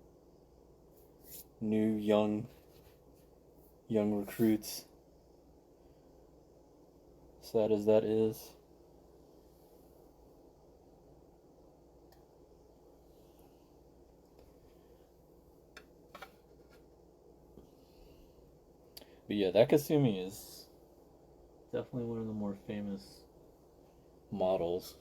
young recruits. Sad as that is. But yeah, that Kasumi is definitely one of the more famous models.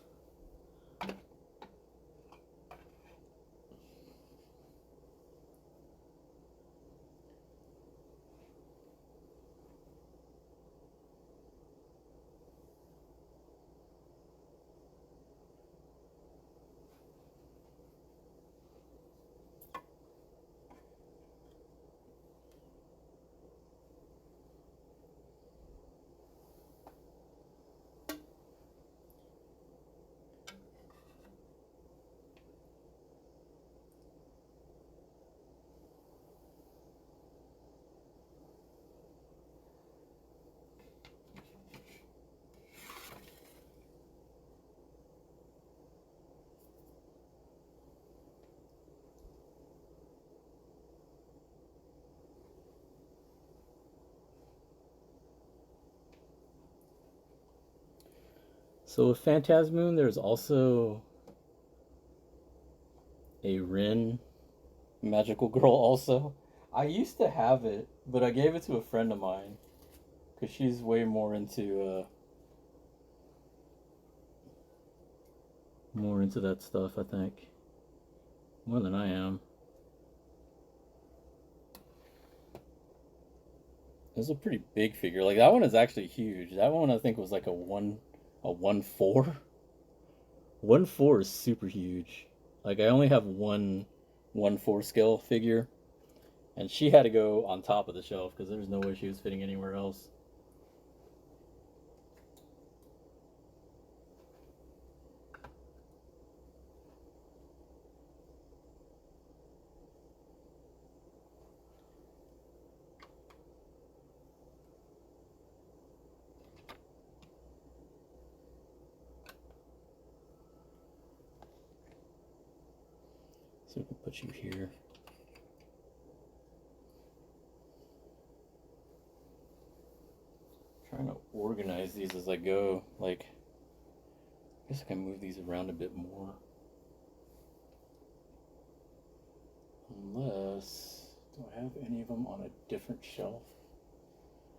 So with Phantasmoon, there's also a Rin magical girl also. I used to have it, but I gave it to a friend of mine because she's way more into that stuff, I think. More than I am. It's a pretty big figure. Like, that one is actually huge. That one I think was like a 1/4. 1/4 is super huge. Like, I only have one 1/4 scale figure, and she had to go on top of the shelf because there's no way she was fitting anywhere else. So we can put you here. Trying to organize these as I go. Like, I guess I can move these around a bit more. Unless, do I have any of them on a different shelf?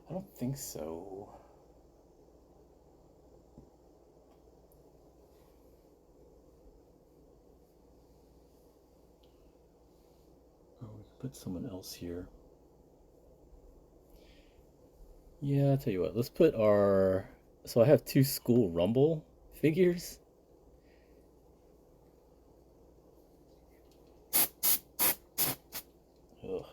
I don't think so. Oh, we can put someone else here. Yeah, I'll tell you what, let's put our... So I have 2 School Rumble figures. Ugh.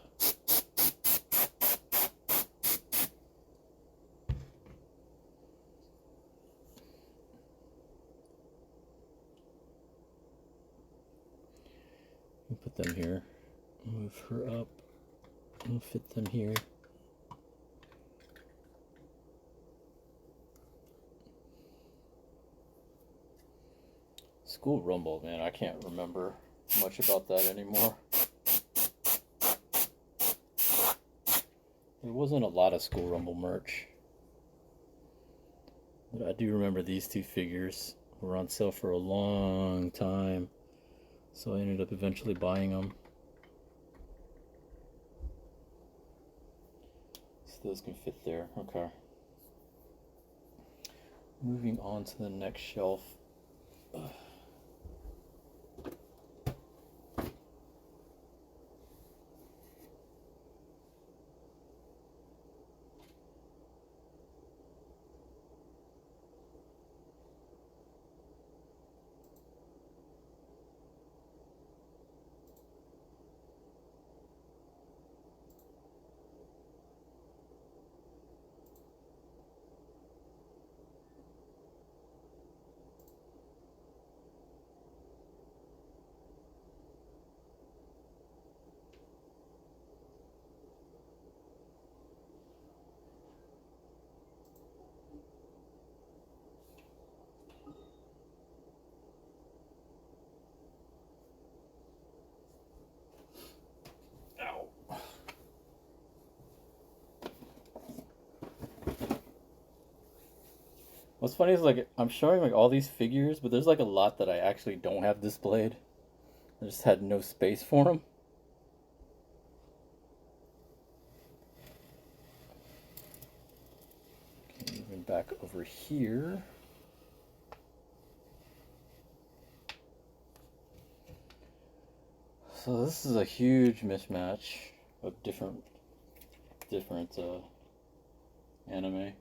We'll put them here. Move her up. We'll fit them here. School Rumble, man, I can't remember much about that anymore. There wasn't a lot of School Rumble merch. But I do remember these 2 figures were on sale for a long time. So I ended up eventually buying them. So those can fit there. Okay. Moving on to the next shelf. What's funny is like I'm showing like all these figures, but there's like a lot that I actually don't have displayed. I just had no space for them. Okay, moving back over here. So this is a huge mismatch of different anime.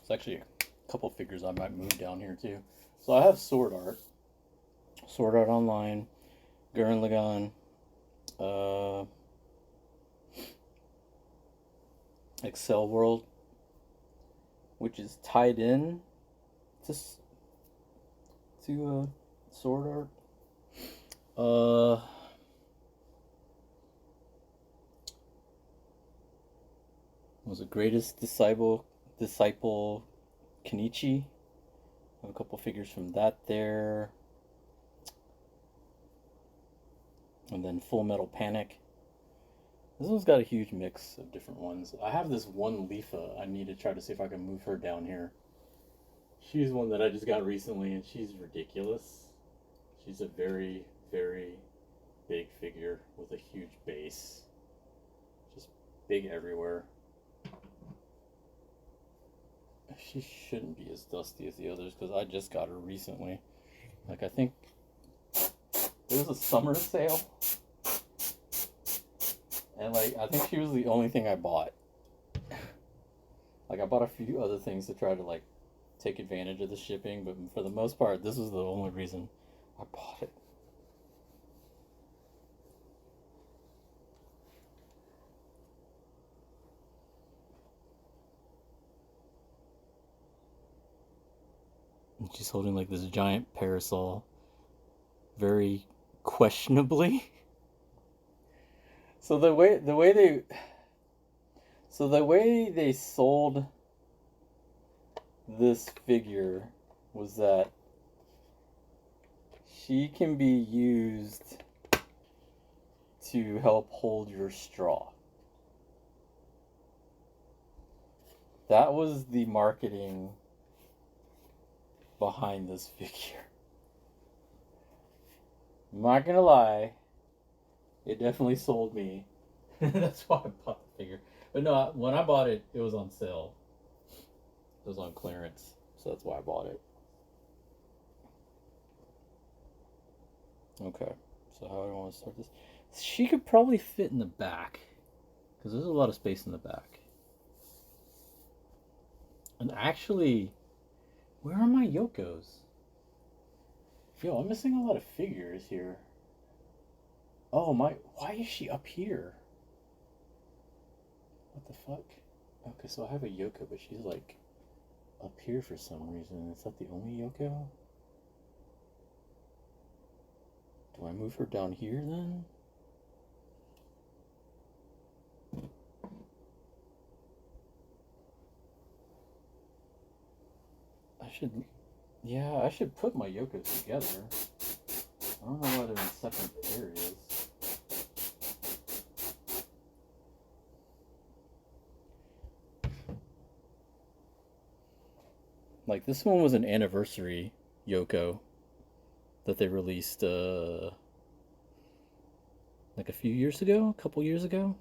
It's actually a couple figures I might move down here too. So I have Sword Art Online, Gurren Lagann, Excel World, which is tied in to Sword Art. Was the Greatest Disciple Kenichi. I have a couple figures from that there. And then Full Metal Panic. This one's got a huge mix of different ones. I have this one Leafa. I need to try to see if I can move her down here. She's one that I just got recently, and she's ridiculous. She's a very, very big figure with a huge base. Just big everywhere. She shouldn't be as dusty as the others because I just got her recently. Like, I think there was a summer sale. And, like, I think she was the only thing I bought. Like, I bought a few other things to try to, like, take advantage of the shipping. But for the most part, this was the only reason I bought it. And she's holding, like, this giant parasol. Very questionably. So the way they sold this figure was that she can be used to help hold your straw. That was the marketing behind this figure. I'm not gonna lie, it definitely sold me. That's why I bought the figure. But no, when I bought it, it was on sale. It was on clearance, so that's why I bought it. Okay, so how do I want to start this? She could probably fit in the back, because there's a lot of space in the back. And actually, where are my Yokos? Yo, I'm missing a lot of figures here. Oh my, why is she up here? What the fuck? Okay, so I have a Yoko, but she's like up here for some reason. Is that the only Yoko? Do I move her down here then? I should, yeah, I should put my Yokos together. I don't know why they're in separate areas. Like, this one was an anniversary Yoko that they released, like like a few years ago, a couple years ago.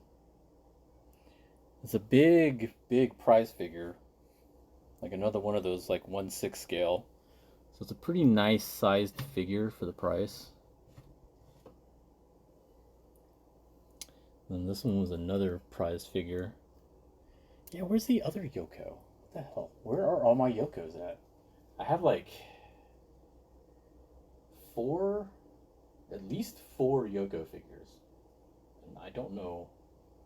It's a big, big prize figure, like another one of those like 1/6 scale. So it's a pretty nice sized figure for the price. And this one was another prize figure. Yeah, where's the other Yoko? What the hell? Where are all my Yokos at? I have like at least four Yoko figures. And I don't know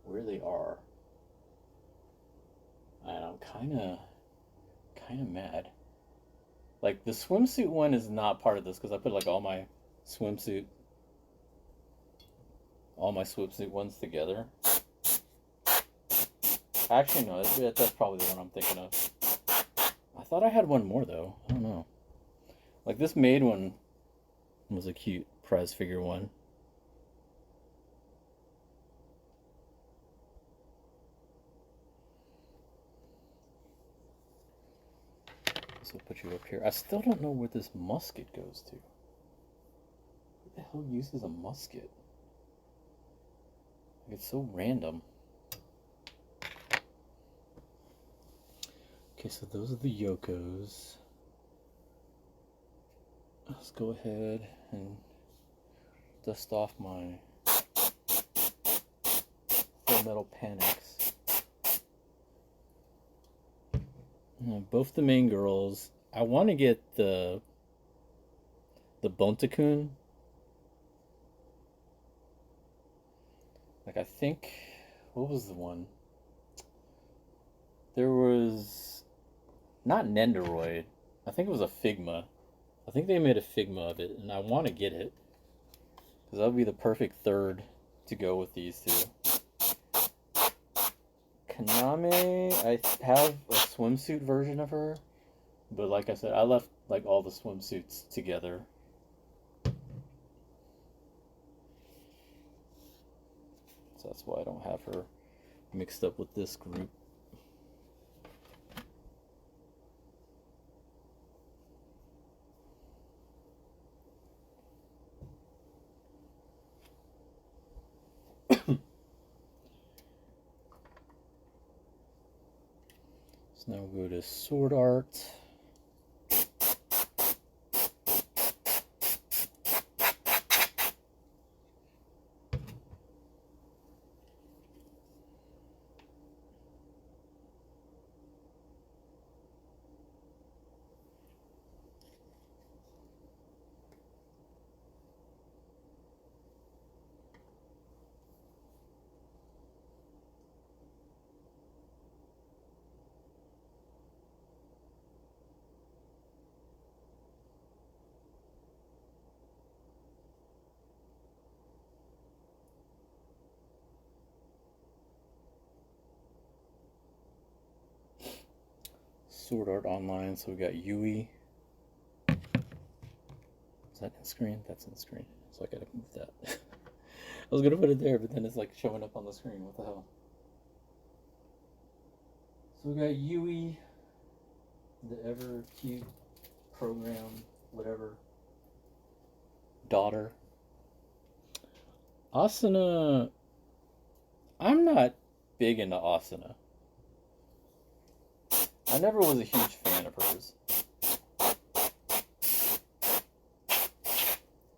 where they are. And I'm kinda mad. Like the swimsuit one is not part of this because I put like swimsuit all my swimsuit ones together. Actually, no, that's probably the one I'm thinking of. I thought I had one more though. I don't know. Like this maid one was a cute prize figure one. So I'll put you up here. I still don't know where this musket goes to. Who the hell uses a musket? Like it's so random. Okay, so those are the Yokos. Let's go ahead and dust off my Full Metal Panics. Both the main girls. I want to get the Bonta-kun. Like I think, what was the one? There was not Nendoroid. I think it was a Figma. I think they made a Figma of it, and I want to get it because that would be the perfect third to go with these two. Kaname, I have a swimsuit version of her, but like I said, I left like all the swimsuits together. So that's why I don't have her mixed up with this group. So now we'll go to Sword Art. Sword Art Online, so we got Yui. Is that in screen? That's in screen. So I gotta move that. I was gonna put it there, but then it's like showing up on the screen. What the hell? So we got Yui, the ever cute program, whatever. Daughter. Asuna. I'm not big into Asuna. I never was a huge fan of hers.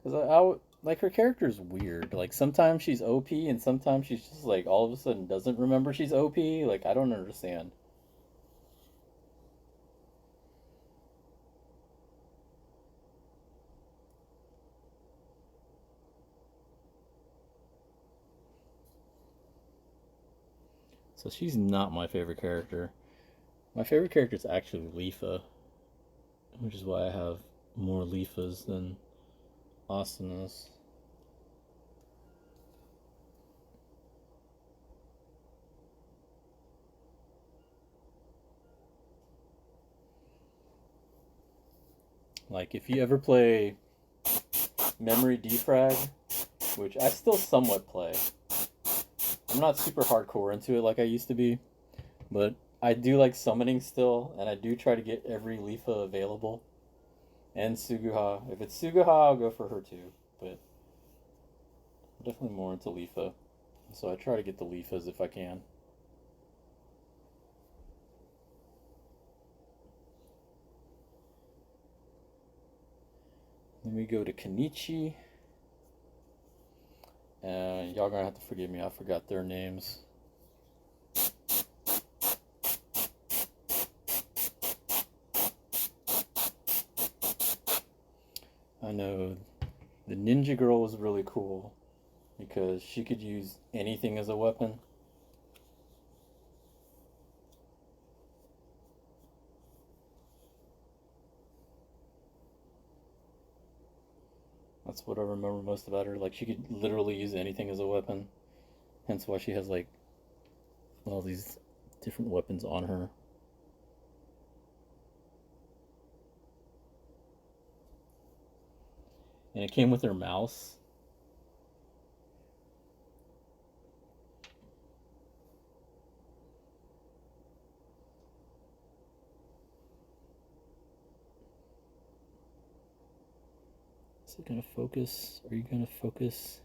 Because like her character's weird. Like sometimes she's OP and sometimes she's just like all of a sudden doesn't remember she's OP. Like I don't understand. So she's not my favorite character. My favorite character is actually Leafa, which is why I have more Leafas than Asunas. Like if you ever play Memory Defrag, which I still somewhat play. I'm not super hardcore into it like I used to be, but I do like summoning still, and I do try to get every Leafa available. And Suguha. If it's Suguha, I'll go for her too. But Definitely more into Leafa. So I try to get the Leafas if I can. Then we go to Kenichi. And y'all gonna have to forgive me, I forgot their names. I know the ninja girl was really cool because she could use anything as a weapon. That's what I remember most about her. Like, she could literally use anything as a weapon. Hence why she has, like, all these different weapons on her. And it came with her mouse. Is it gonna focus? Are you gonna focus?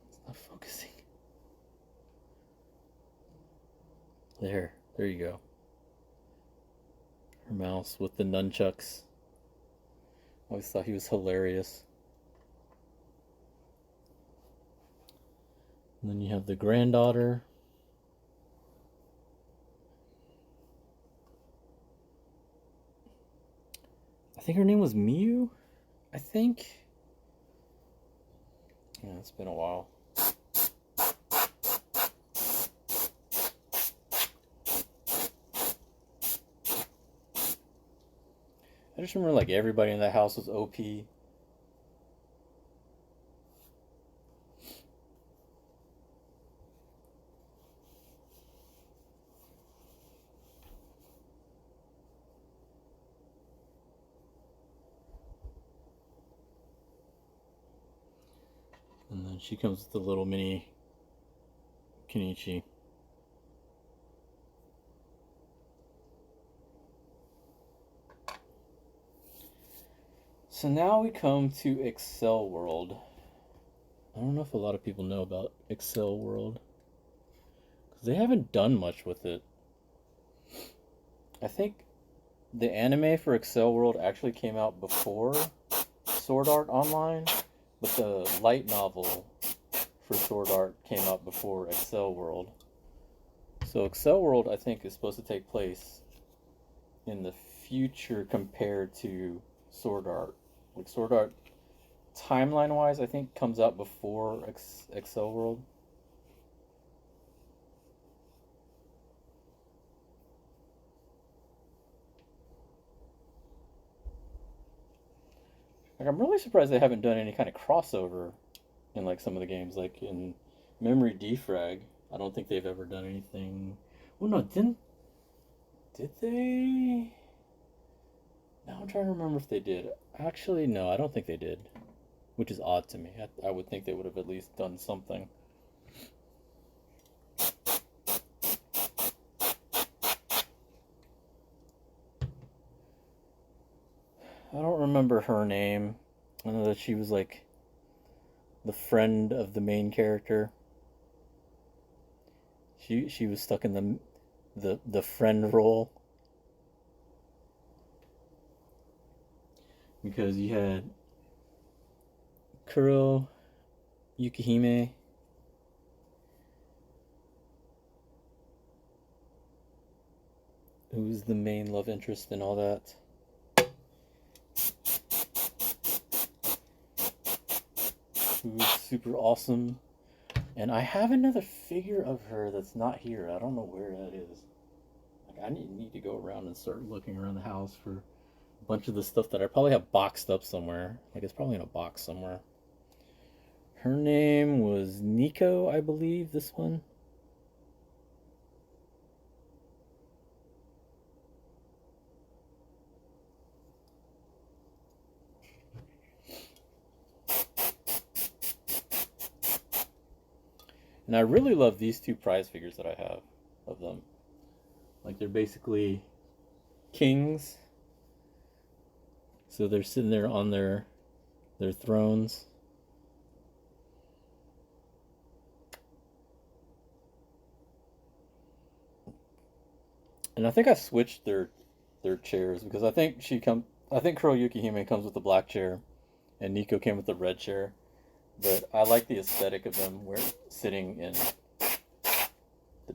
It's not focusing. There you go. Her mouse with the nunchucks. I always thought he was hilarious. And then you have the granddaughter. I think her name was Miu. I think. Yeah, it's been a while. I just remember like everybody in that house was OP. And then she comes with the little mini Kenichi. So now we come to Excel World. I don't know if a lot of people know about Excel World, because they haven't done much with it. I think the anime for Excel World actually came out before Sword Art Online, but the light novel for Sword Art came out before Excel World. So Excel World, I think, is supposed to take place in the future compared to Sword Art. Like Sword Art, timeline wise, I think comes out before Excel World. Like, I'm really surprised they haven't done any kind of crossover in like some of the games, like in Memory Defrag. I don't think they've ever done anything. Well, no, did they? Now I'm trying to remember if they did. Actually, no, I don't think they did, which is odd to me. I would think they would have at least done something. I don't remember her name. I know that she was like the friend of the main character. She was stuck in the friend role because you had Kuro Yukihime, who's the main love interest and all that. Who's super awesome. And I have another figure of her that's not here. I don't know where that is. Like, I need to go around and start looking around the house for a bunch of the stuff that I probably have boxed up somewhere. Like, it's probably in a box somewhere. Her name was Nico, I believe, this one. And I really love these two prize figures that I have of them. Like, they're basically kings. So they're sitting there on their their thrones. And I think I switched their chairs because I think Kuroyuki Hime comes with the black chair and Nico came with the red chair. But I like the aesthetic of them where sitting in the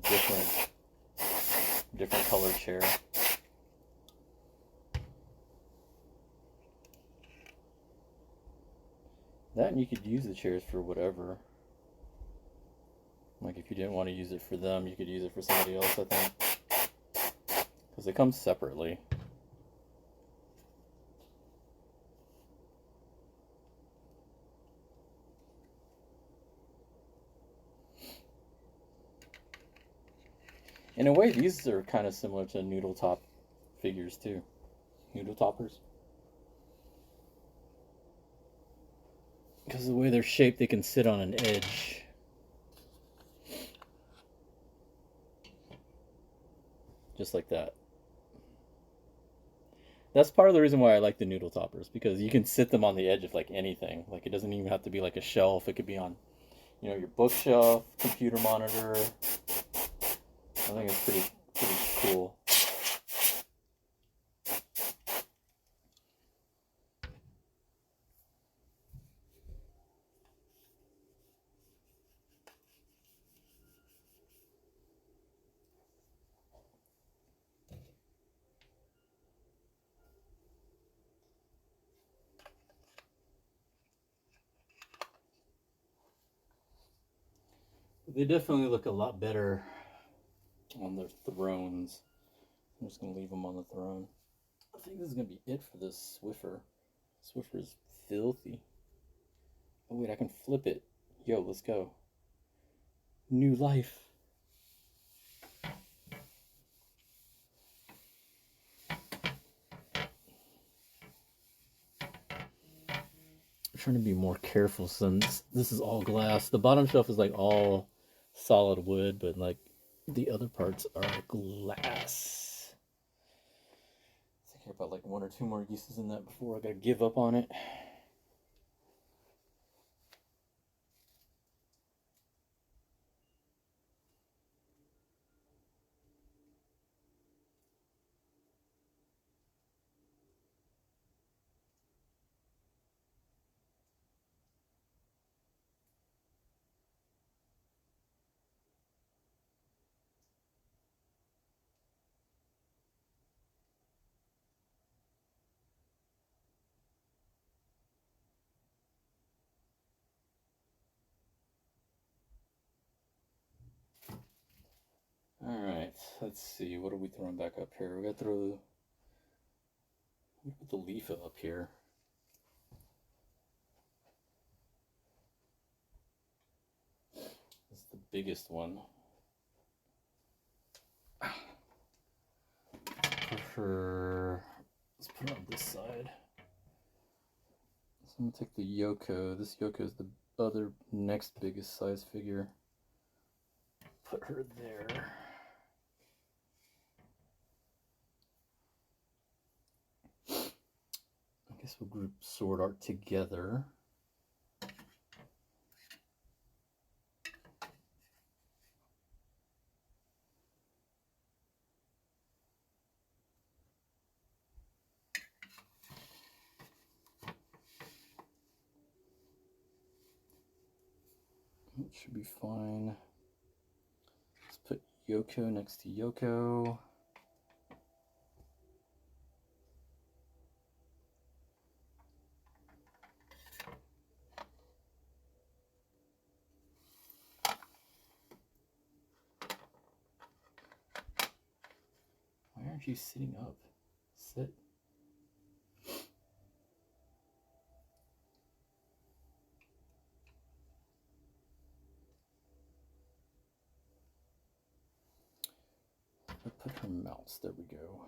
different colored chair. That and you could use the chairs for whatever. Like if you didn't want to use it for them, you could use it for somebody else, I think. Because they come separately. In a way, these are kind of similar to noodle top figures too. Noodle toppers. Because of the way they're shaped, they can sit on an edge. Just like that. That's part of the reason why I like the noodle toppers, because you can sit them on the edge of like anything. Like it doesn't even have to be like a shelf. It could be on, your bookshelf, computer monitor. I think it's pretty cool. They definitely look a lot better on their thrones. I'm just gonna leave them on the throne. I think this is gonna be it for this Swiffer. Swiffer is filthy. Oh wait, I can flip it. Yo, let's go. New life. I'm trying to be more careful since this is all glass. The bottom shelf is like all solid wood, but like the other parts are glass. I care about like one or two more uses in that before I gotta give up on it. Alright, let's see. What are we throwing back up here? We gotta throw. We put the leaf up here. This is the biggest one. Put her. Let's put her on this side. So I'm gonna take the Yoko. This Yoko is the other next biggest size figure. Put her there. I guess we'll group sword art together. It should be fine. Let's put Yoko next to Yoko. Why aren't you sitting up? Sit. I'll put her mouse. There we go.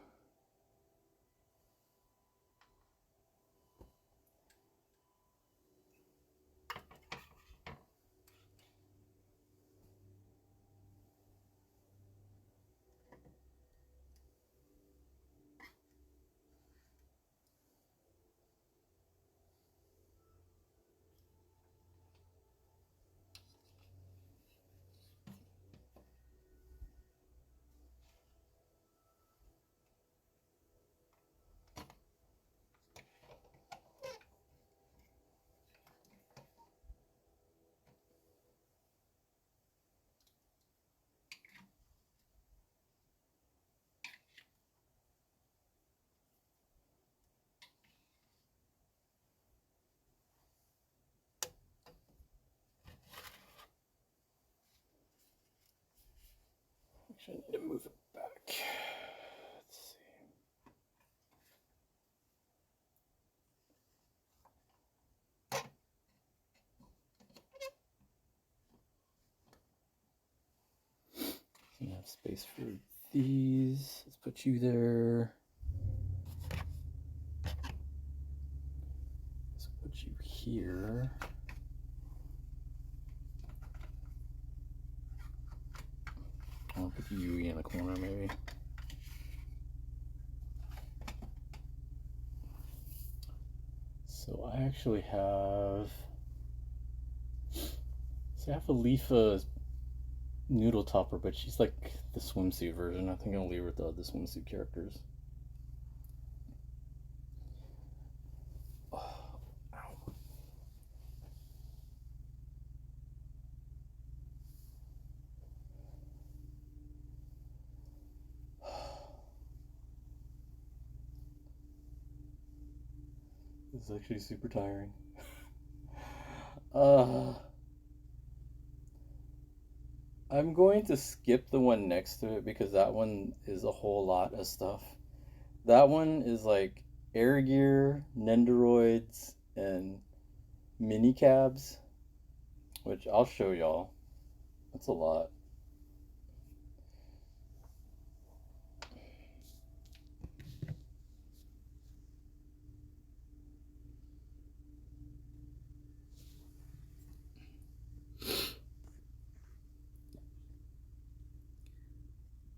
Actually, I need to move it back. Let's see. So I have space for these. Let's put you there. Let's put you here. I'll put the Yui in the corner maybe. So I actually have, so I have a Leafa noodle topper, but she's like the swimsuit version. I think I'll leave her with the other swimsuit characters. Oh, ow. This is actually super tiring. I'm going to skip the one next to it because that one is a whole lot of stuff. That one is like air gear, Nendoroids, and mini cabs, which I'll show y'all. That's a lot.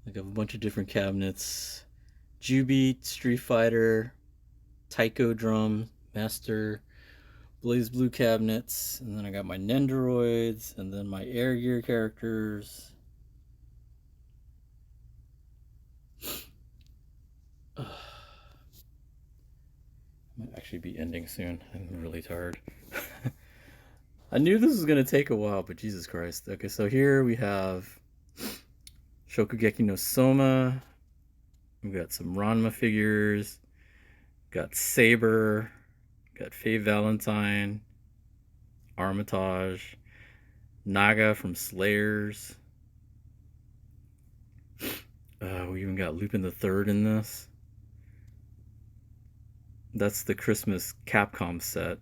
Like I have a bunch of different cabinets. Jubeat, Street Fighter, Taiko Drum, Master, Blaze Blue cabinets, and then I got my Nendoroids, and then my Air Gear characters. I might actually be ending soon. I'm really tired. I knew this was going to take a while, but Jesus Christ. Okay, so here we have Shokugeki no Soma. We've got some Ranma figures. Got Saber. Got Faye Valentine. Armitage. Naga from Slayers. We even got Lupin the Third in this. That's the Christmas Capcom set.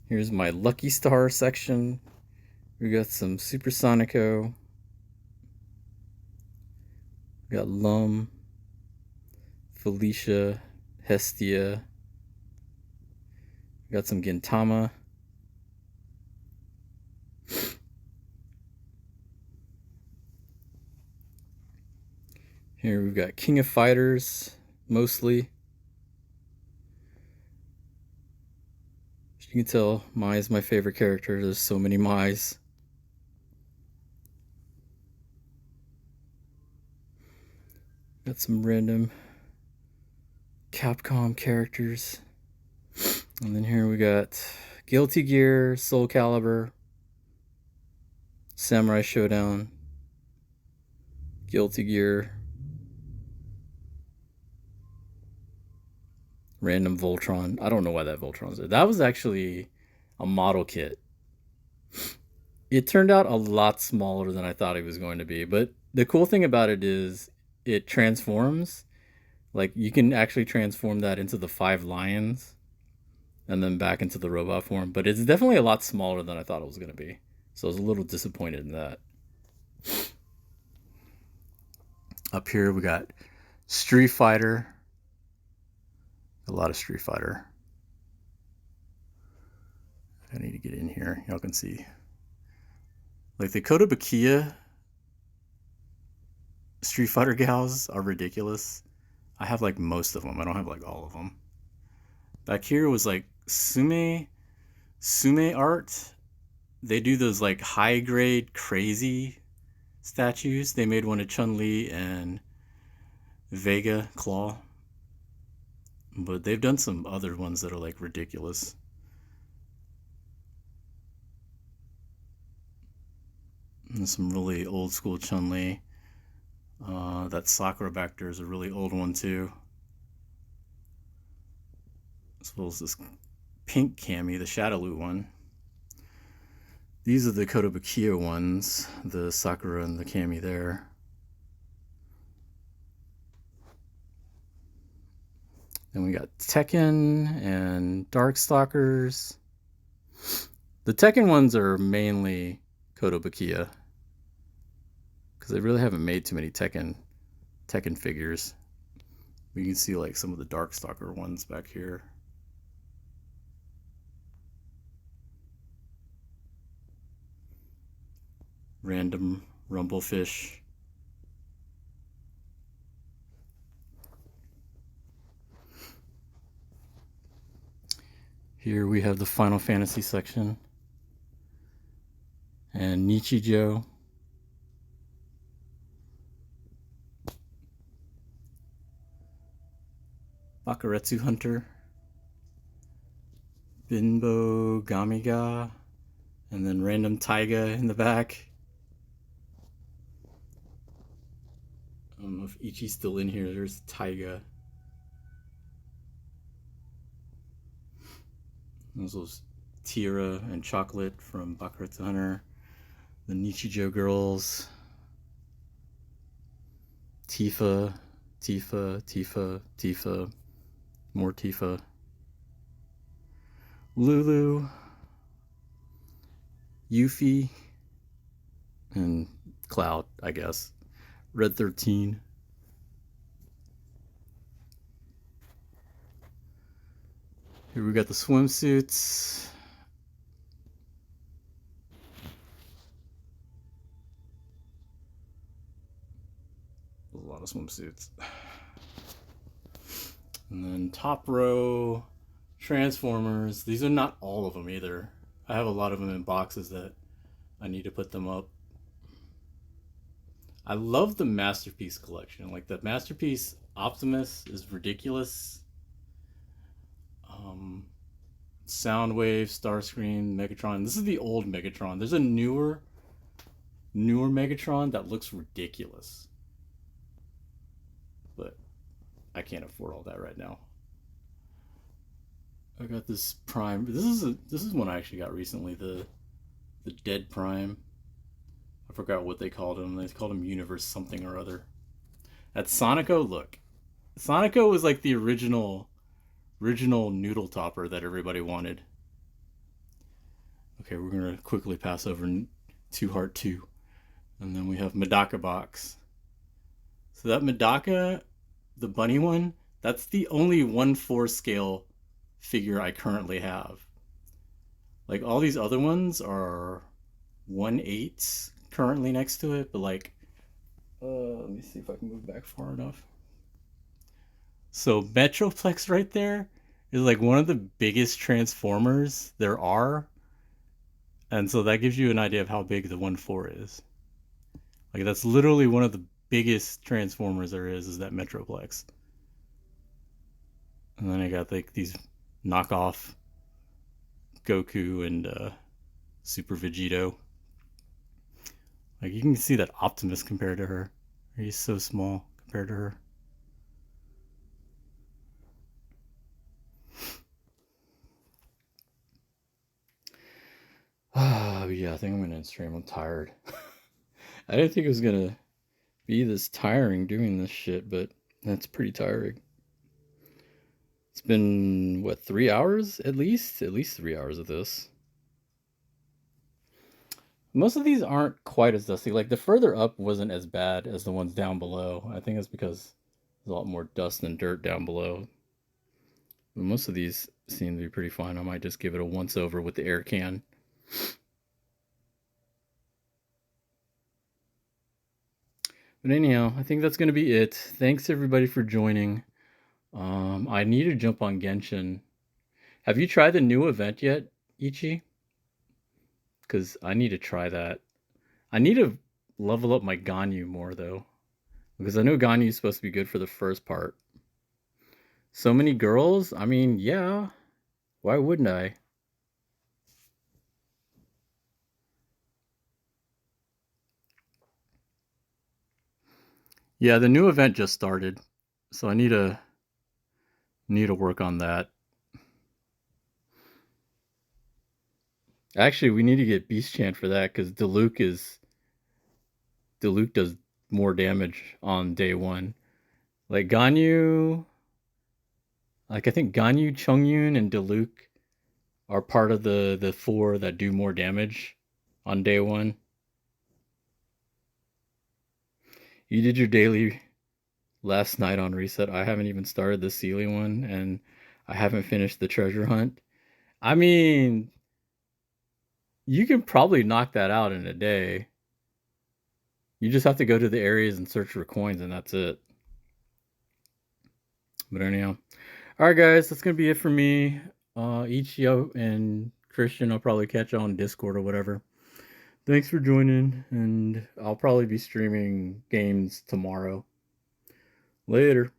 Here's my Lucky Star section. We got some Supersonico. We got Lum, Felicia, Hestia. We got some Gintama. Here we've got King of Fighters, mostly. As you can tell, Mai is my favorite character. There's so many Mais. Got some random Capcom characters. And then here we got Guilty Gear, Soul Calibur, Samurai Showdown, Guilty Gear, random Voltron. I don't know why that Voltron's there. That was actually a model kit. It turned out a lot smaller than I thought it was going to be. But the cool thing about it is it transforms. Like you can actually transform that into the 5 lions and then back into the robot form. But it's definitely a lot smaller than I thought it was going to be. So I was a little disappointed in that. Up here we got Street Fighter. A lot of Street Fighter. I need to get in here. Y'all can see. Like the Kotobukiya Street Fighter gals are ridiculous. I have like most of them. I don't have like all of them. Back here was like Sume art. They do those like high grade crazy statues. They made one of Chun-Li and Vega Claw. But they've done some other ones that are like ridiculous. And some really old school Chun-Li. That Sakura back there is a really old one too. As well as this pink Cammy, the Shadowloo one. These are the Kotobukiya ones, the Sakura and the Kami there. Then we got Tekken and Darkstalkers. The Tekken ones are mainly Kotobukiya, because they really haven't made too many Tekken figures. We can see like some of the Darkstalker ones back here. Random Rumblefish. Here we have the Final Fantasy section. And Nichijou. Bakuretsu Hunter. Binbo Gamiga. And then random Taiga in the back. I don't know if Ichi's still in here. There's Taiga. Those Tira and Chocolate from Bakuretsu Hunter. The Nichijou girls. Tifa. More Tifa. Lulu. Yuffie. And Cloud, I guess. Red 13. Here we got the swimsuits. A lot of swimsuits. And then top row Transformers. These are not all of them either. I have a lot of them in boxes that I need to put them up. I love the Masterpiece collection. Like the Masterpiece Optimus is ridiculous. Soundwave, Starscream, Megatron. This is the old Megatron. There's a newer Megatron that looks ridiculous. But I can't afford all that right now. I got this Prime. This is one I actually got recently. The Dead Prime. I forgot what they called him. They called him Universe something or other. At Sonico, look. Sonico was like the original noodle topper that everybody wanted. Okay, we're gonna quickly pass over Two Heart 2. And then we have Medaka box. So that Medaka, the bunny one, that's the only 1/4 scale figure I currently have. Like all these other ones are 1/8 currently next to it, but like let me see if I can move back far enough. So Metroplex right there is like one of the biggest Transformers there are. And so that gives you an idea of how big the 1/4 is. Like that's literally one of the biggest Transformers there is that Metroplex. And then I got like these knockoff Goku and Super Vegito. Like you can see that Optimus compared to her. He's so small compared to her. Yeah, I think I'm gonna end stream. I'm tired. I didn't think it was gonna be this tiring doing this shit, but that's pretty tiring. It's been what, 3 hours at least? At least 3 hours of this. Most of these aren't quite as dusty. Like the further up wasn't as bad as the ones down below. I think it's because there's a lot more dust and dirt down below. But most of these seem to be pretty fine. I might just give it a once over with the air can. But anyhow, I think that's going to be it. Thanks everybody for joining. I need to jump on Genshin. Have you tried the new event yet, Ichi? Because I need to try that. I need to level up my Ganyu more, though. Because I know Ganyu is supposed to be good for the first part. So many girls? I mean, yeah. Why wouldn't I? Yeah, the new event just started. So I need to work on that. Actually, we need to get Beast Chant for that because Diluc does more damage on day one. Like Ganyu, like I think Ganyu, Chongyun, and Diluc are part of the four that do more damage on day one. You did your daily last night on reset. I haven't even started the Sealy one, and I haven't finished the treasure hunt. I mean, you can probably knock that out in a day. You just have to go to the areas and search for coins, and that's it. But anyhow, all right, guys, that's gonna be it for me. Ichio and Christian, I'll probably catch you on Discord or whatever. Thanks for joining, and I'll probably be streaming games tomorrow. Later.